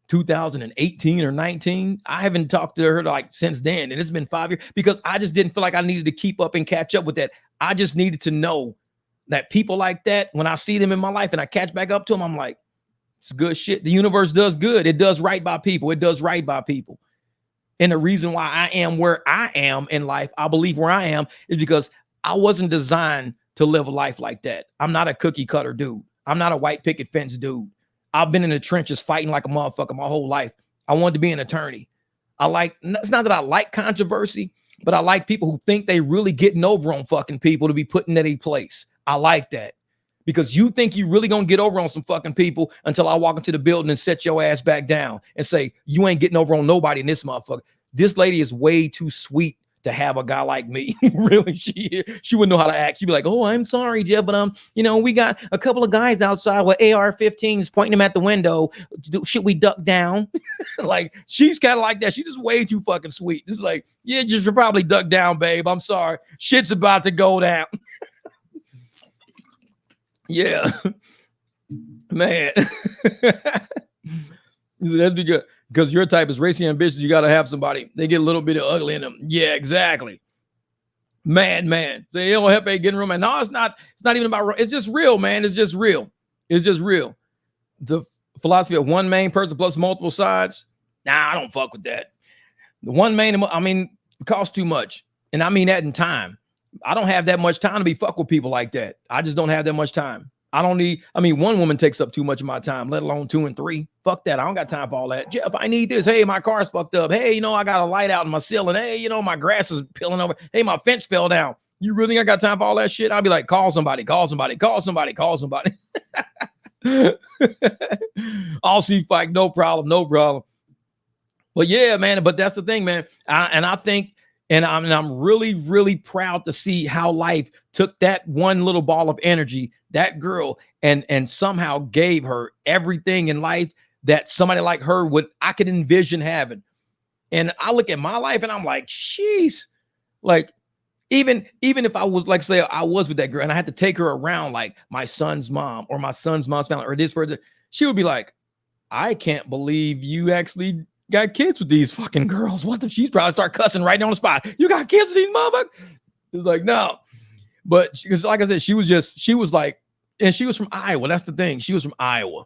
2018 or 19. I haven't talked to her like since then. And it's been 5 years because I just didn't feel like I needed to keep up and catch up with that. I just needed to know that people like that, when I see them in my life and I catch back up to them, I'm like, it's good shit. The universe does good. It does right by people. It does right by people. And the reason why I am where I am in life, I believe where I am, is because I wasn't designed to live a life like that. I'm not a cookie cutter dude. I'm not a white picket fence dude. I've been in the trenches fighting like a motherfucker my whole life. I wanted to be an attorney. It's not that I like controversy, but I like people who think they really getting over on fucking people to be put in that place. I like that. Because you think you really gonna get over on some fucking people until I walk into the building and set your ass back down and say, you ain't getting over on nobody in this motherfucker. This lady is way too sweet to have a guy like me. Really, she wouldn't know how to act. She'd be like, oh, I'm sorry, Jeff, but we got a couple of guys outside with AR-15s pointing them at the window. Should we duck down? Like, she's kind of like that. She's just way too fucking sweet. It's like, yeah, you should probably duck down, babe. I'm sorry. Shit's about to go down. Yeah, man. That's because your type is racy ambitious. You got to have somebody. They get a little bit of ugly in them. Yeah, exactly. Man. Say, oh, help ain't getting real, man. No, it's not. It's not even about. It's just real, man. It's just real. It's just real. The philosophy of one main person plus multiple sides. Nah, I don't fuck with that. The one main. I mean, it costs too much, and I mean that in time. I don't have that much time to be fuck with people like that. I just don't have that much time. One woman takes up too much of my time, let alone 2 and 3. Fuck that. I don't got time for all that. Jeff, I need this. Hey, my car's fucked up. Hey, I got a light out in my ceiling. Hey, my grass is peeling over. Hey, my fence fell down. You really think I got time for all that shit? I'll be like, call somebody. I'll see fight. No problem. But yeah, man. But that's the thing, man. I think, and I'm really, really proud to see how life took that one little ball of energy, that girl, and somehow gave her everything in life that somebody like her I could envision having. And I look at my life and I'm like, jeez, like even if I was like, say I was with that girl and I had to take her around like my son's mom or my son's mom's family or this person, she would be like, I can't believe you actually got kids with these fucking girls. What if she's probably start cussing right on the spot? You got kids with these motherfuckers? It's like, no. But because like I said, she was like, and she was from Iowa. That's the thing. She was from Iowa.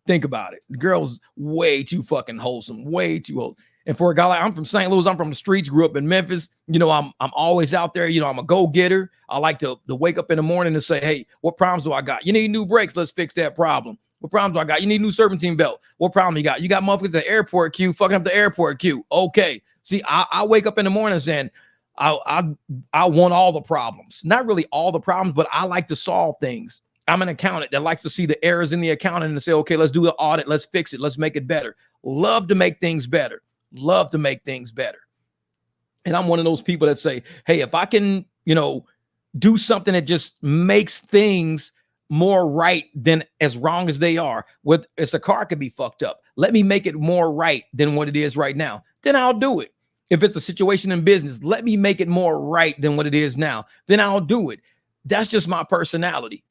Think about it. The girl's way too fucking wholesome, way too old. And for a guy like, I'm from St. Louis, I'm from the streets, grew up in Memphis. I'm always out there. I'm a go-getter. I like to wake up in the morning and say, hey, what problems do I got? You need new brakes. Let's fix that problem. What problems do I got? You need a new serpentine belt. What problem you got? You got motherfuckers at the airport queue, fucking up the airport queue. Okay. See, I wake up in the morning saying, I want all the problems. Not really all the problems, but I like to solve things. I'm an accountant that likes to see the errors in the accounting and say, okay, let's do an audit. Let's fix it. Let's make it better. Love to make things better. And I'm one of those people that say, hey, if I can, do something that just makes things more right than as wrong as they are. If a car could be fucked up, let me make it more right than what it is right now. Then I'll do it. If it's a situation in business, let me make it more right than what it is now. Then I'll do it. That's just my personality.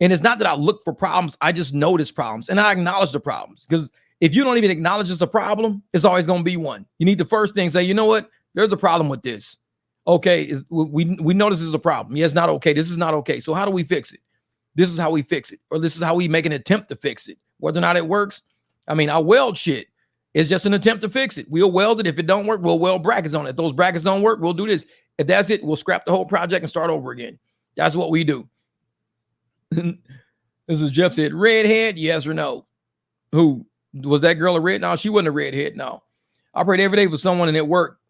And it's not that I look for problems. I just notice problems and I acknowledge the problems. Because if you don't even acknowledge it's a problem, it's always going to be one. You need to first thing say, you know what? There's a problem with this. Okay, we notice this is a problem. Yeah, it's not okay. This is not okay. So how do we fix it? This is how we fix it. Or this is how we make an attempt to fix it. Whether or not it works, I mean, I weld shit. It's just an attempt to fix it. We'll weld it. If it don't work, we'll weld brackets on it. If those brackets don't work, we'll do this. If that's it, we'll scrap the whole project and start over again. That's what we do. This is Jeff said, redhead, yes or no? Who? Was that girl a red? No, she wasn't a redhead. No. I prayed every day for someone and it worked.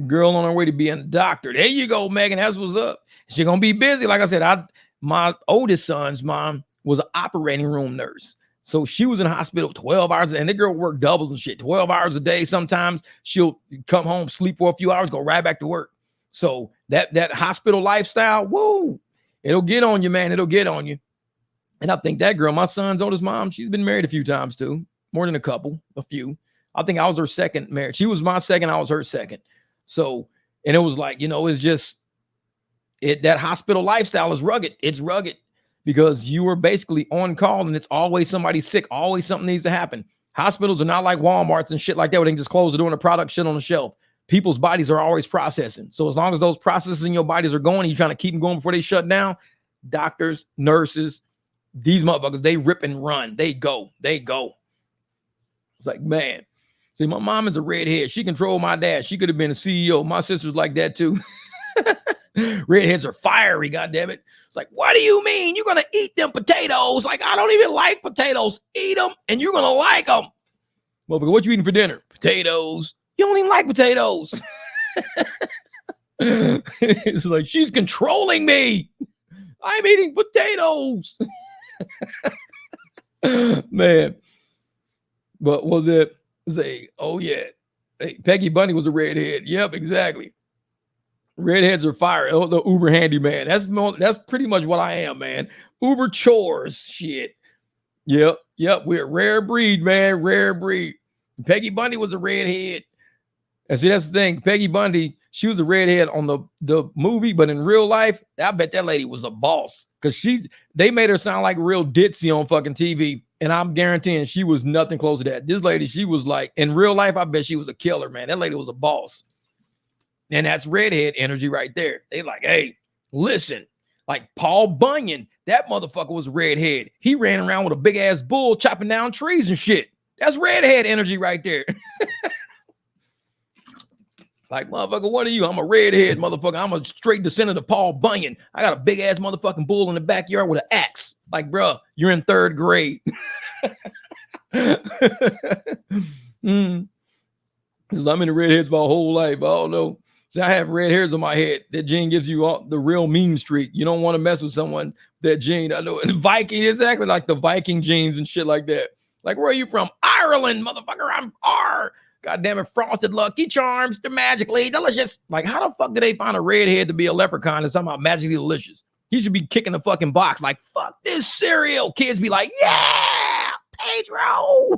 Girl on her way to being a doctor. There you go, Megan. That's what's up. She's going to be busy. Like I said, my oldest son's mom was an operating room nurse. So she was in the hospital 12 hours, and the girl worked doubles and shit, 12 hours a day. Sometimes she'll come home, sleep for a few hours, go right back to work. So that hospital lifestyle, whoa, it'll get on you, man. It'll get on you. And I think that girl, my son's oldest mom, she's been married a few times too, more than a few. I think I was her second marriage. She was my second, I was her second. So, and it was like, it's just, that hospital lifestyle is rugged. It's rugged. Because you are basically on call and it's always somebody sick. Always something needs to happen. Hospitals are not like Walmarts and shit like that where they can just close the door and the product shit on the shelf. People's bodies are always processing. So as long as those processes in your bodies are going and you're trying to keep them going before they shut down, doctors, nurses, these motherfuckers, they rip and run. They go. It's like, man. See, my mom is a redhead. She controlled my dad. She could have been a CEO. My sister's like that too. Redheads are fiery, goddammit. It's like, what do you mean? You're gonna eat them potatoes? Like, I don't even like potatoes. Eat them, and you're gonna like them. Well, what you eating for dinner? Potatoes. You don't even like potatoes. It's like she's controlling me. I'm eating potatoes. Man. But was it say, oh yeah. Hey, Peggy Bunny was a redhead. Yep, exactly. Redheads are fire. Oh, the Uber handyman. That's pretty much what I am, man. Uber chores, shit. Yep. We're a rare breed, man. Rare breed. Peggy Bundy was a redhead. And see, that's the thing. Peggy Bundy, she was a redhead on the movie, but in real life, I bet that lady was a boss. Because they made her sound like real ditzy on fucking TV. And I'm guaranteeing she was nothing close to that. This lady, she was like, in real life, I bet she was a killer, man. That lady was a boss. And that's redhead energy right there. They like, hey, listen, like Paul Bunyan, that motherfucker was a redhead. He ran around with a big ass bull chopping down trees and shit. That's redhead energy right there. Like, motherfucker, what are you? I'm a redhead, motherfucker. I'm a straight descendant of Paul Bunyan. I got a big ass motherfucking bull in the backyard with an axe. Like, bro, you're in third grade. Because I'm in the redheads my whole life. I don't know. See, I have red hairs on my head. That gene gives you all the real mean streak. You don't want to mess with someone that gene. I know. And Viking, exactly like the Viking genes and shit like that. Like, where are you from? Ireland, motherfucker. I'm R. God damn it. Frosted Lucky Charms. They're magically delicious. Like, how the fuck did they find a redhead to be a leprechaun and somehow magically delicious? He should be kicking the fucking box like, fuck this cereal. Kids be like, yeah, Pedro.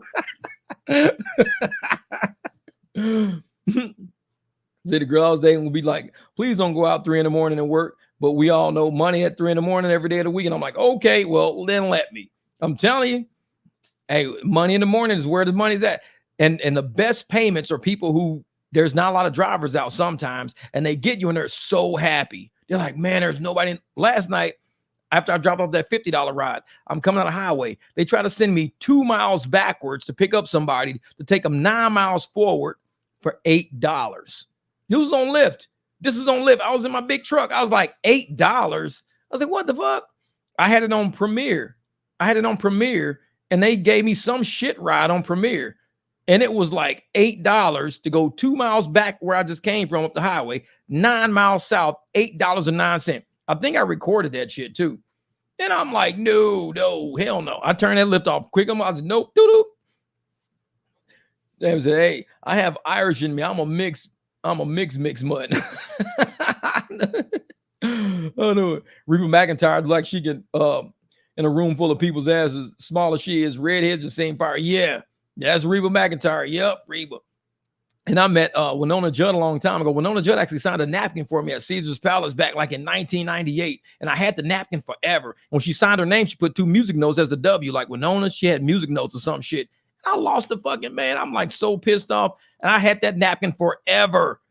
See, the girl I was dating will be like, please don't go out 3 a.m. and work. But we all know money at 3 a.m. every day of the week. And I'm like, okay, well, then let me. I'm telling you, hey, money in the morning is where the money's at. And the best payments are people who there's not a lot of drivers out sometimes. And they get you and they're so happy. They're like, man, there's nobody. Last night, after I dropped off that $50 ride, I'm coming on the highway. They try to send me 2 miles backwards to pick up somebody to take them 9 miles forward for $8. This was on Lyft. I was in my big truck. I was like, $8. I was like, what the fuck? I had it on Premiere. And they gave me some shit ride on Premiere. And it was like $8 to go 2 miles back where I just came from up the highway, 9 miles south, $8.09. I think I recorded that shit too. And I'm like, no, hell no. I turned that lift off quick. I said, nope, doo-doo. They said, hey, I have Irish in me. I'm a mix mutt. Oh no, Reba McEntire like she can in a room full of people's asses, small as she is, redheads the same fire. Yeah, that's Reba McEntire. Yep, Reba. And I met Winona Judd a long time ago. Winona Judd actually signed a napkin for me at Caesar's Palace back like in 1998. And I had the napkin forever. When she signed her name, she put 2 music notes as a W. Like Winona, she had music notes or some shit. I lost the fucking man. I'm like so pissed off. And I had that napkin forever.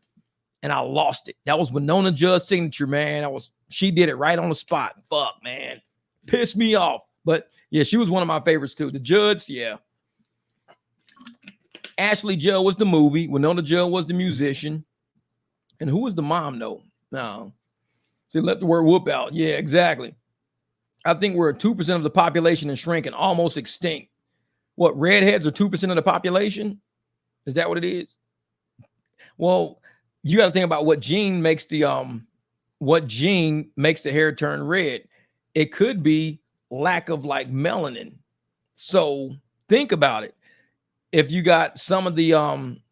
And I lost it. That was Winona Judd's signature, man. She did it right on the spot. Fuck, man. Pissed me off. But yeah, she was one of my favorites too. The Judds, yeah. Ashley Judd was the movie. Winona Judd was the musician. And who was the mom, though? No. So let the word whoop out. Yeah, exactly. I think we're at 2% of the population and shrinking, almost extinct. What, redheads are 2% of the population? Is that what it is? Well, you got to think about what gene makes the hair turn red. It could be lack of like melanin. So think about it. If you got some of the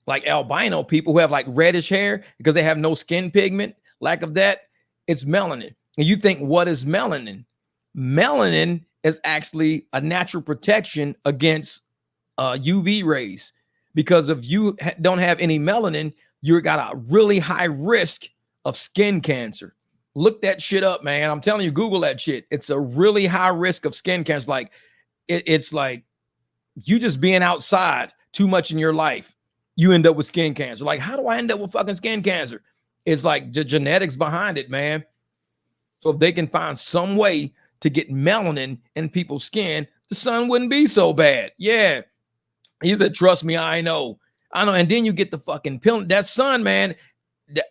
like albino people who have like reddish hair because they have no skin pigment, lack of that, it's melanin. And you think, what is melanin? Melanin is actually a natural protection against UV rays, because if you don't have any melanin, you got a really high risk of skin cancer. Look that shit up, man. I'm telling you, Google that shit. It's a really high risk of skin cancer. Like it's like you just being outside too much in your life, you end up with skin cancer. Like, how do I end up with fucking skin cancer? It's like the genetics behind it, man. So if they can find some way to get melanin in people's skin, the sun wouldn't be so bad. Yeah. He said, trust me, I know. And then you get the fucking pill. That sun, man,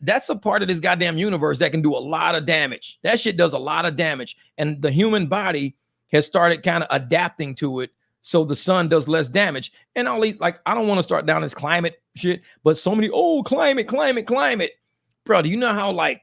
that's a part of this goddamn universe that can do a lot of damage. That shit does a lot of damage. And the human body has started kind of adapting to it, so the sun does less damage. And all these, like, I don't want to start down this climate shit, but so many, climate. Bro, do you know how like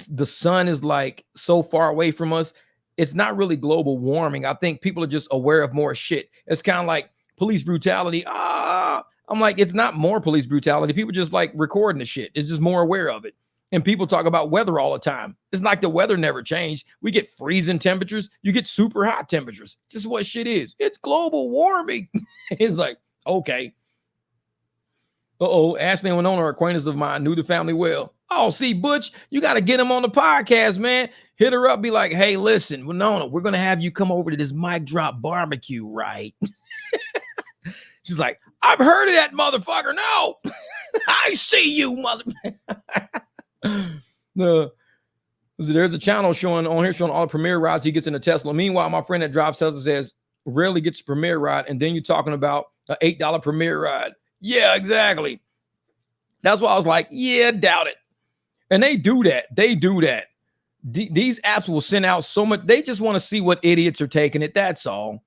the sun is like so far away from us? It's not really global warming. I think people are just aware of more shit. It's kind of like police brutality. I'm like, it's not more police brutality. People just like recording the shit. It's just more aware of it. And people talk about weather all the time. It's like the weather never changed. We get freezing temperatures. You get super hot temperatures. Just what shit is. It's global warming. It's like, okay. Ashley and Winona are acquaintances of mine. Knew the family well. Oh, see, Butch, you got to get him on the podcast, man. Hit her up. Be like, hey, listen, Winona, we're going to have you come over to this MicDropBBQ, right? She's like, I've heard of that motherfucker. No, I see you, No, there's a channel showing all the Premier rides he gets in a Tesla. Meanwhile, my friend that drives Tesla says rarely gets a Premier ride, and then you're talking about an $8 Premier ride. Yeah, exactly. That's why I was like, yeah, doubt it. And they do that. These apps will send out so much. They just want to see what idiots are taking it. That's all.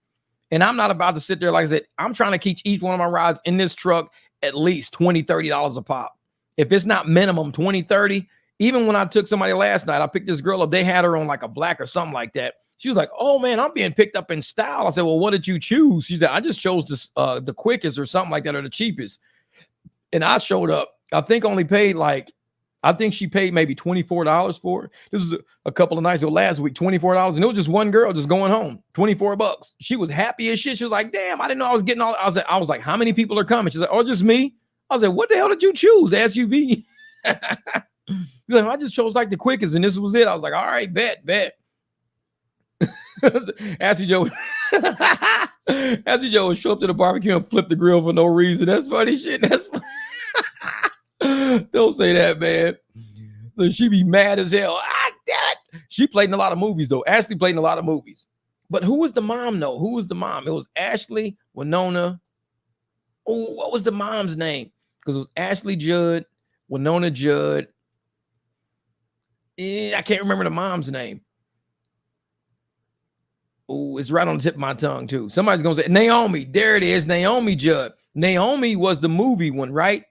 And I'm not about to sit there. Like I said, I'm trying to keep each one of my rides in this truck at least $20, $30 a pop. If it's not minimum 20, 30, even when I took somebody last night, I picked this girl up. They had her on like a black or something like that. She was like, oh man, I'm being picked up in style. I said, well, what did you choose? She said, I just chose this, the quickest or something like that, or the cheapest. And I showed up. I think she paid maybe $24 for it. This was a couple of nights ago last week, $24. And it was just one girl just going home, $24. She was happy as shit. She was like, damn, I didn't know I was getting all. I was like, how many people are coming? She's like, oh, just me. I was like, what the hell did you choose? The SUV. She's like, I just chose like the quickest, and this was it. I was like, all right, bet. Ashley Joe would show up to the barbecue and flip the grill for no reason. That's funny shit. Don't say that, man. So she be mad as hell. Damn it. She played in a lot of movies, though. Ashley played in a lot of movies. But who was the mom, though? Who was the mom? It was Ashley, Winona. Oh, what was the mom's name? Because it was Ashley Judd, Winona Judd. I can't remember the mom's name. Oh, it's right on the tip of my tongue, too. Somebody's going to say, Naomi. There it is, Naomi Judd. Naomi was the movie one, right?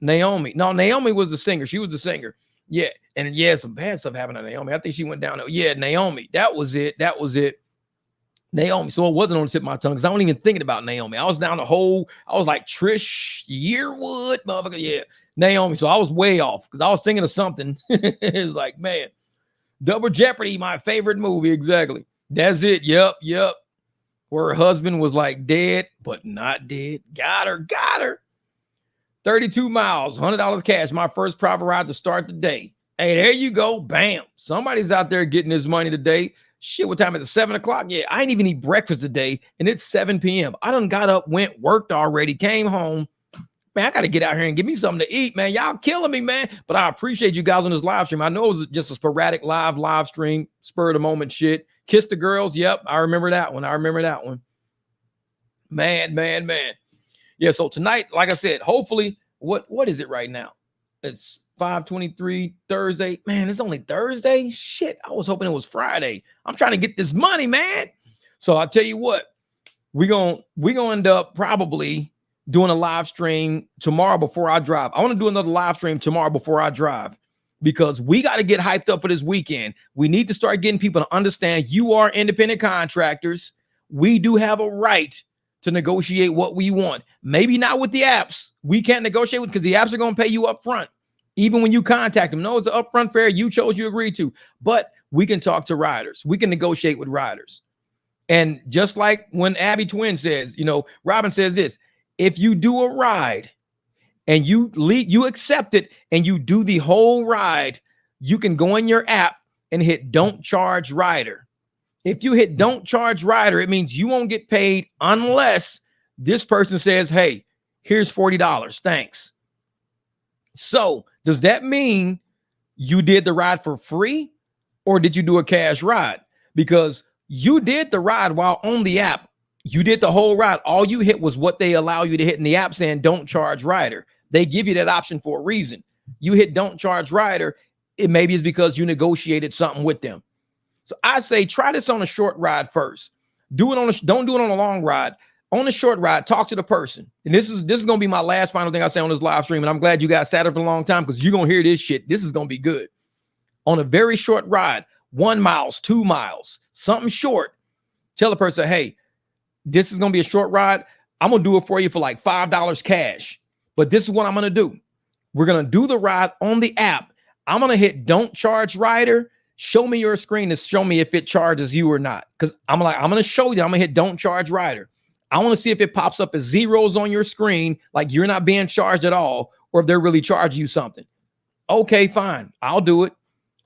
Naomi. No, Naomi was the singer. She was the singer. Yeah. And yeah, some bad stuff happened to Naomi. I think she went down. Yeah, Naomi. That was it. Naomi. So it wasn't on the tip of my tongue because I wasn't even thinking about Naomi. I was down the hole. I was like Trish Yearwood, motherfucker. Yeah. Naomi. So I was way off because I was thinking of something. It was like, man, Double Jeopardy, my favorite movie. Exactly. That's it. Yep. Where her husband was like dead, but not dead. Got her. 32 miles, $100 cash. My first private ride to start the day. Hey, there you go. Bam. Somebody's out there getting his money today. Shit, what time is it? 7 o'clock? Yeah, I ain't even eat breakfast today, and it's 7 p.m. I done got up, went, worked already, came home. Man, I got to get out here and give me something to eat, man. Y'all killing me, man. But I appreciate you guys on this live stream. I know it was just a sporadic live stream, spur of the moment shit. Kiss the girls. Yep, I remember that one. Man. Yeah. So tonight, like I said, hopefully, what is it right now? It's 5:23 Thursday. Man, it's only Thursday. Shit, I was hoping it was Friday. I'm trying to get this money, man. So I'll tell you what, we're gonna end up probably doing a live stream tomorrow before I drive. I want to do another live stream tomorrow before I drive, because we got to get hyped up for this weekend. We need to start getting people to understand you are independent contractors. We do have a right to negotiate what we want. Maybe not with the apps. We can't negotiate with, because the apps are going to pay you up front. Even when you contact them, no, it's an upfront fare you chose, you agreed to. But we can talk to riders. We can negotiate with riders. And just like when Abby Twin says, Robin says this, if you do a ride and you accept it and you do the whole ride, you can go in your app and hit don't charge rider. If you hit don't charge rider, it means you won't get paid unless this person says, hey, here's $40. Thanks. So does that mean you did the ride for free, or did you do a cash ride? Because you did the ride while on the app. You did the whole ride. All you hit was what they allow you to hit in the app, saying don't charge rider. They give you that option for a reason. You hit don't charge rider. It maybe is because you negotiated something with them. So I say try this on a short ride first. Don't do it on a long ride. On a short ride, talk to the person. And this is going to be my last final thing I say on this live stream. And I'm glad you guys sat up for a long time, because you're going to hear this shit. This is going to be good. On a very short ride, 1 mile, 2 miles, something short, tell the person, hey, this is going to be a short ride. I'm going to do it for you for like $5 cash. But this is what I'm going to do. We're going to do the ride on the app. I'm going to hit don't charge rider. Show me your screen to show me if it charges you or not. Because I'm going to show you. I'm going to hit don't charge rider. I want to see if it pops up as zeros on your screen, like you're not being charged at all, or if they're really charging you something. Okay, fine. I'll do it.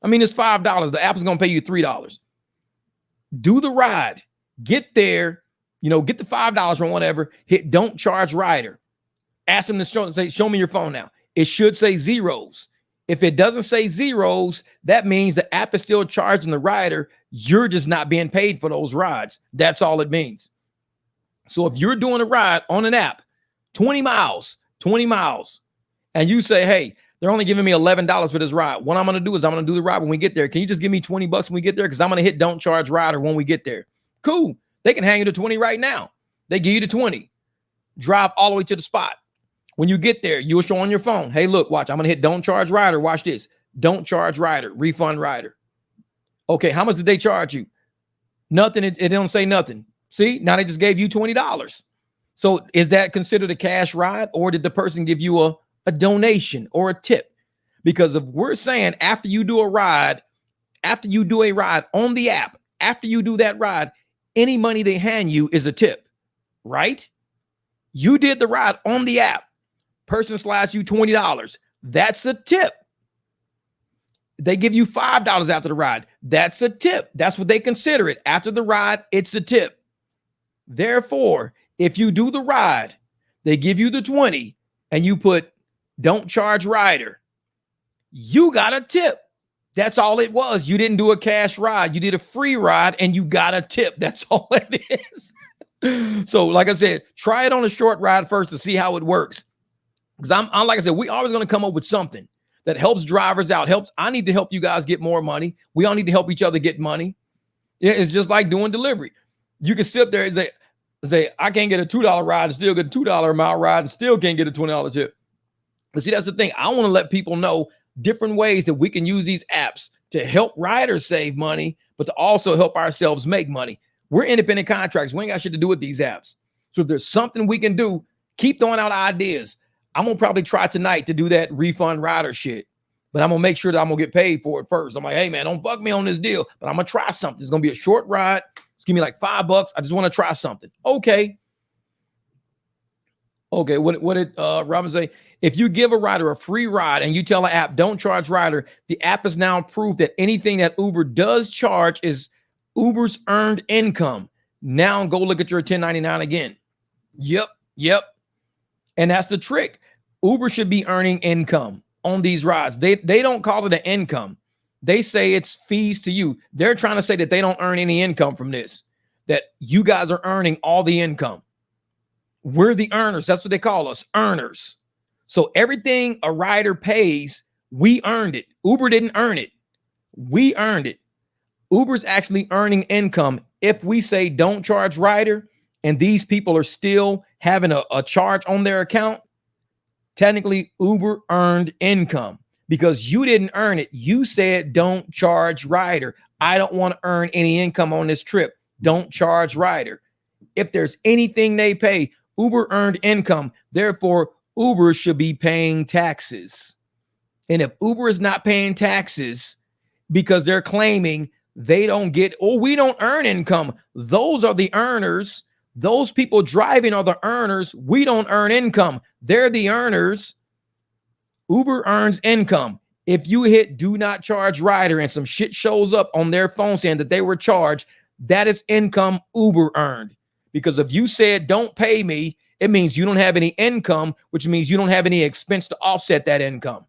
I mean, it's $5. The app is going to pay you $3. Do the ride. Get there. Get the $5 from whatever. Hit don't charge rider. Ask them to show me your phone now. It should say zeros. If it doesn't say zeros, that means the app is still charging the rider. You're just not being paid for those rides. That's all it means. So if you're doing a ride on an app, 20 miles, and you say, hey, they're only giving me $11 for this ride. What I'm going to do is I'm going to do the ride when we get there. Can you just give me $20 when we get there? Because I'm going to hit don't charge rider when we get there. Cool. They can hang you to 20 right now. They give you the 20. Drive all the way to the spot. When you get there, you will show on your phone. Hey, look, watch. I'm going to hit don't charge rider. Watch this. Don't charge rider. Refund rider. Okay, how much did they charge you? Nothing. It don't say nothing. See, now they just gave you $20. So is that considered a cash ride, or did the person give you a donation or a tip? Because if we're saying after you do a ride on the app, after you do that ride, any money they hand you is a tip, right? You did the ride on the app. Person slides you $20. That's a tip. They give you $5 after the ride. That's a tip. That's what they consider it. After the ride, it's a tip. Therefore, if you do the ride, they give you the 20 and you put don't charge rider, you got a tip. That's all it was. You didn't do a cash ride. You did a free ride and you got a tip. That's all it is. So like I said, try it on a short ride first to see how it works. Because I'm like I said, we always going to come up with something that helps drivers out. I need to help you guys get more money. We all need to help each other get money. It's just like doing delivery. You can sit there and say, I can't get a $2 ride and still get a $2 a mile ride and still can't get a $20 tip. But see, that's the thing. I want to let people know different ways that we can use these apps to help riders save money, but to also help ourselves make money. We're independent contractors. We ain't got shit to do with these apps. So if there's something we can do, keep throwing out ideas. I'm going to probably try tonight to do that refund rider shit, but I'm going to make sure that I'm going to get paid for it first. I'm like, hey man, don't fuck me on this deal, but I'm going to try something. It's going to be a short ride. Just give me like $5. I just want to try something. Okay. What did Robin say? If you give a rider a free ride and you tell the app, don't charge rider, the app is now proof that anything that Uber does charge is Uber's earned income. Now go look at your 1099 again. Yep. And that's the trick. Uber should be earning income on these rides. They don't call it an income. They say it's fees to you. They're trying to say that they don't earn any income from this, that you guys are earning all the income. We're the earners. That's what they call us, earners. So everything a rider pays, we earned it. Uber didn't earn it. We earned it. Uber's actually earning income. If we say don't charge rider and these people are still having a charge on their account, technically Uber earned income because you didn't earn it. You said don't charge rider. I don't want to earn any income on this trip. Don't charge rider. If there's anything they pay, Uber earned income. Therefore, Uber should be paying taxes. And if Uber is not paying taxes because they're claiming they don't get, oh, we don't earn income. Those are the earners. Those people driving are the earners. We don't earn income. They're the earners. Uber earns income. If you hit do not charge rider and some shit shows up on their phone saying that they were charged, that is income Uber earned. Because if you said don't pay me, it means you don't have any income, which means you don't have any expense to offset that income.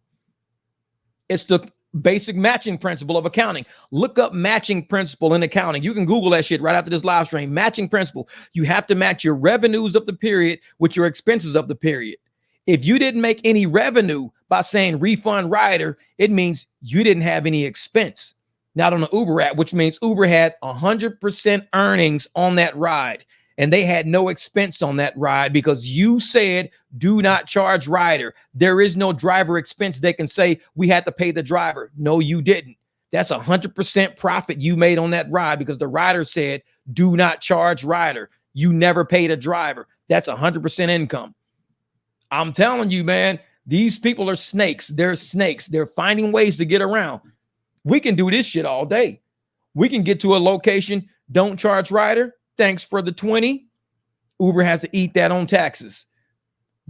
It's the basic matching principle of accounting. Look up matching principle in accounting. You can Google that shit right after this live stream. Matching principle. You have to match your revenues of the period with your expenses of the period. If you didn't make any revenue by saying refund rider, it means you didn't have any expense. Not on the Uber app, which means Uber had 100% earnings on that ride. And they had no expense on that ride because you said do not charge rider. There is no driver expense. They can say we had to pay the driver. No, you didn't. That's 100% profit you made on that ride because the rider said do not charge rider. You never paid a driver. That's 100% income. I'm telling you, man, these people are snakes. They're snakes. They're finding ways to get around. We can do this shit all day. We can get to a location, don't charge rider. Thanks for the 20. Uber has to eat that on taxes.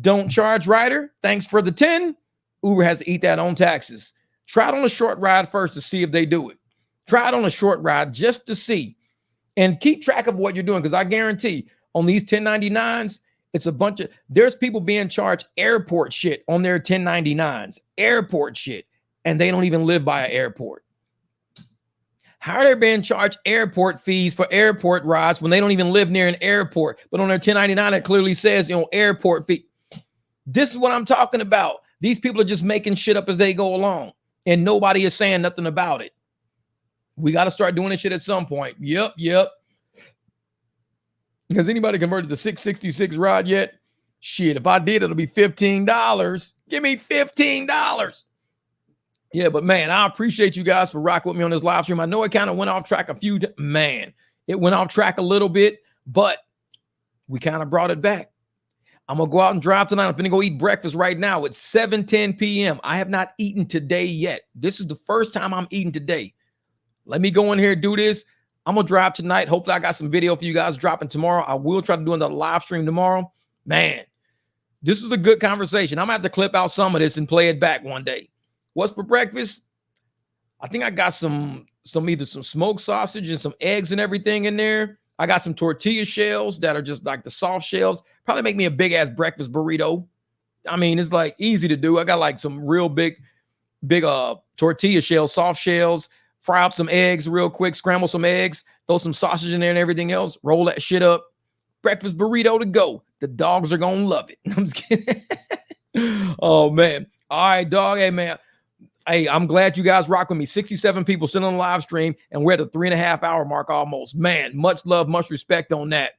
Don't charge rider. Thanks for the 10. Uber has to eat that on taxes. Try it on a short ride first to see if they do it. Try it on a short ride just to see. And keep track of what you're doing because I guarantee on these 1099s, it's a bunch of, there's people being charged airport shit on their 1099s. Airport shit. And they don't even live by an airport. How are they being charged airport fees for airport rides when they don't even live near an airport? But on their 1099, it clearly says, airport fee. This is what I'm talking about. These people are just making shit up as they go along. And nobody is saying nothing about it. We got to start doing this shit at some point. Yep. Has anybody converted to 666 ride yet? Shit, if I did, it'll be $15. Give me $15. Yeah, but man, I appreciate you guys for rocking with me on this live stream. I know it kind of went off track it went off track a little bit, but we kind of brought it back. I'm going to go out and drive tonight. I'm going to go eat breakfast right now. It's 7:10 p.m. I have not eaten today yet. This is the first time I'm eating today. Let me go in here and do this. I'm going to drive tonight. Hopefully I got some video for you guys dropping tomorrow. I will try to do another live stream tomorrow. Man, this was a good conversation. I'm going to have to clip out some of this and play it back one day. What's for breakfast? I think I got either some smoked sausage and some eggs and everything in there. I got some tortilla shells that are just like the soft shells. Probably make me a big ass breakfast burrito. I mean, it's like easy to do. I got like some real big tortilla shells, soft shells. Fry up some eggs real quick, scramble some eggs, throw some sausage in there and everything else. Roll that shit up. Breakfast burrito to go. The dogs are gonna love it. I'm just kidding. Oh man. All right, dog. Hey man. Hey, I'm glad you guys rock with me. 67 people still on the live stream, and we're at the 3.5 hour mark almost. Man, much love, much respect on that.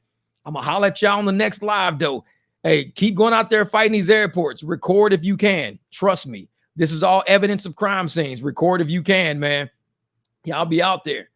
I'm going to holler at y'all on the next live, though. Hey, keep going out there fighting these airports. Record if you can. Trust me. This is all evidence of crime scenes. Record if you can, man. Y'all be out there.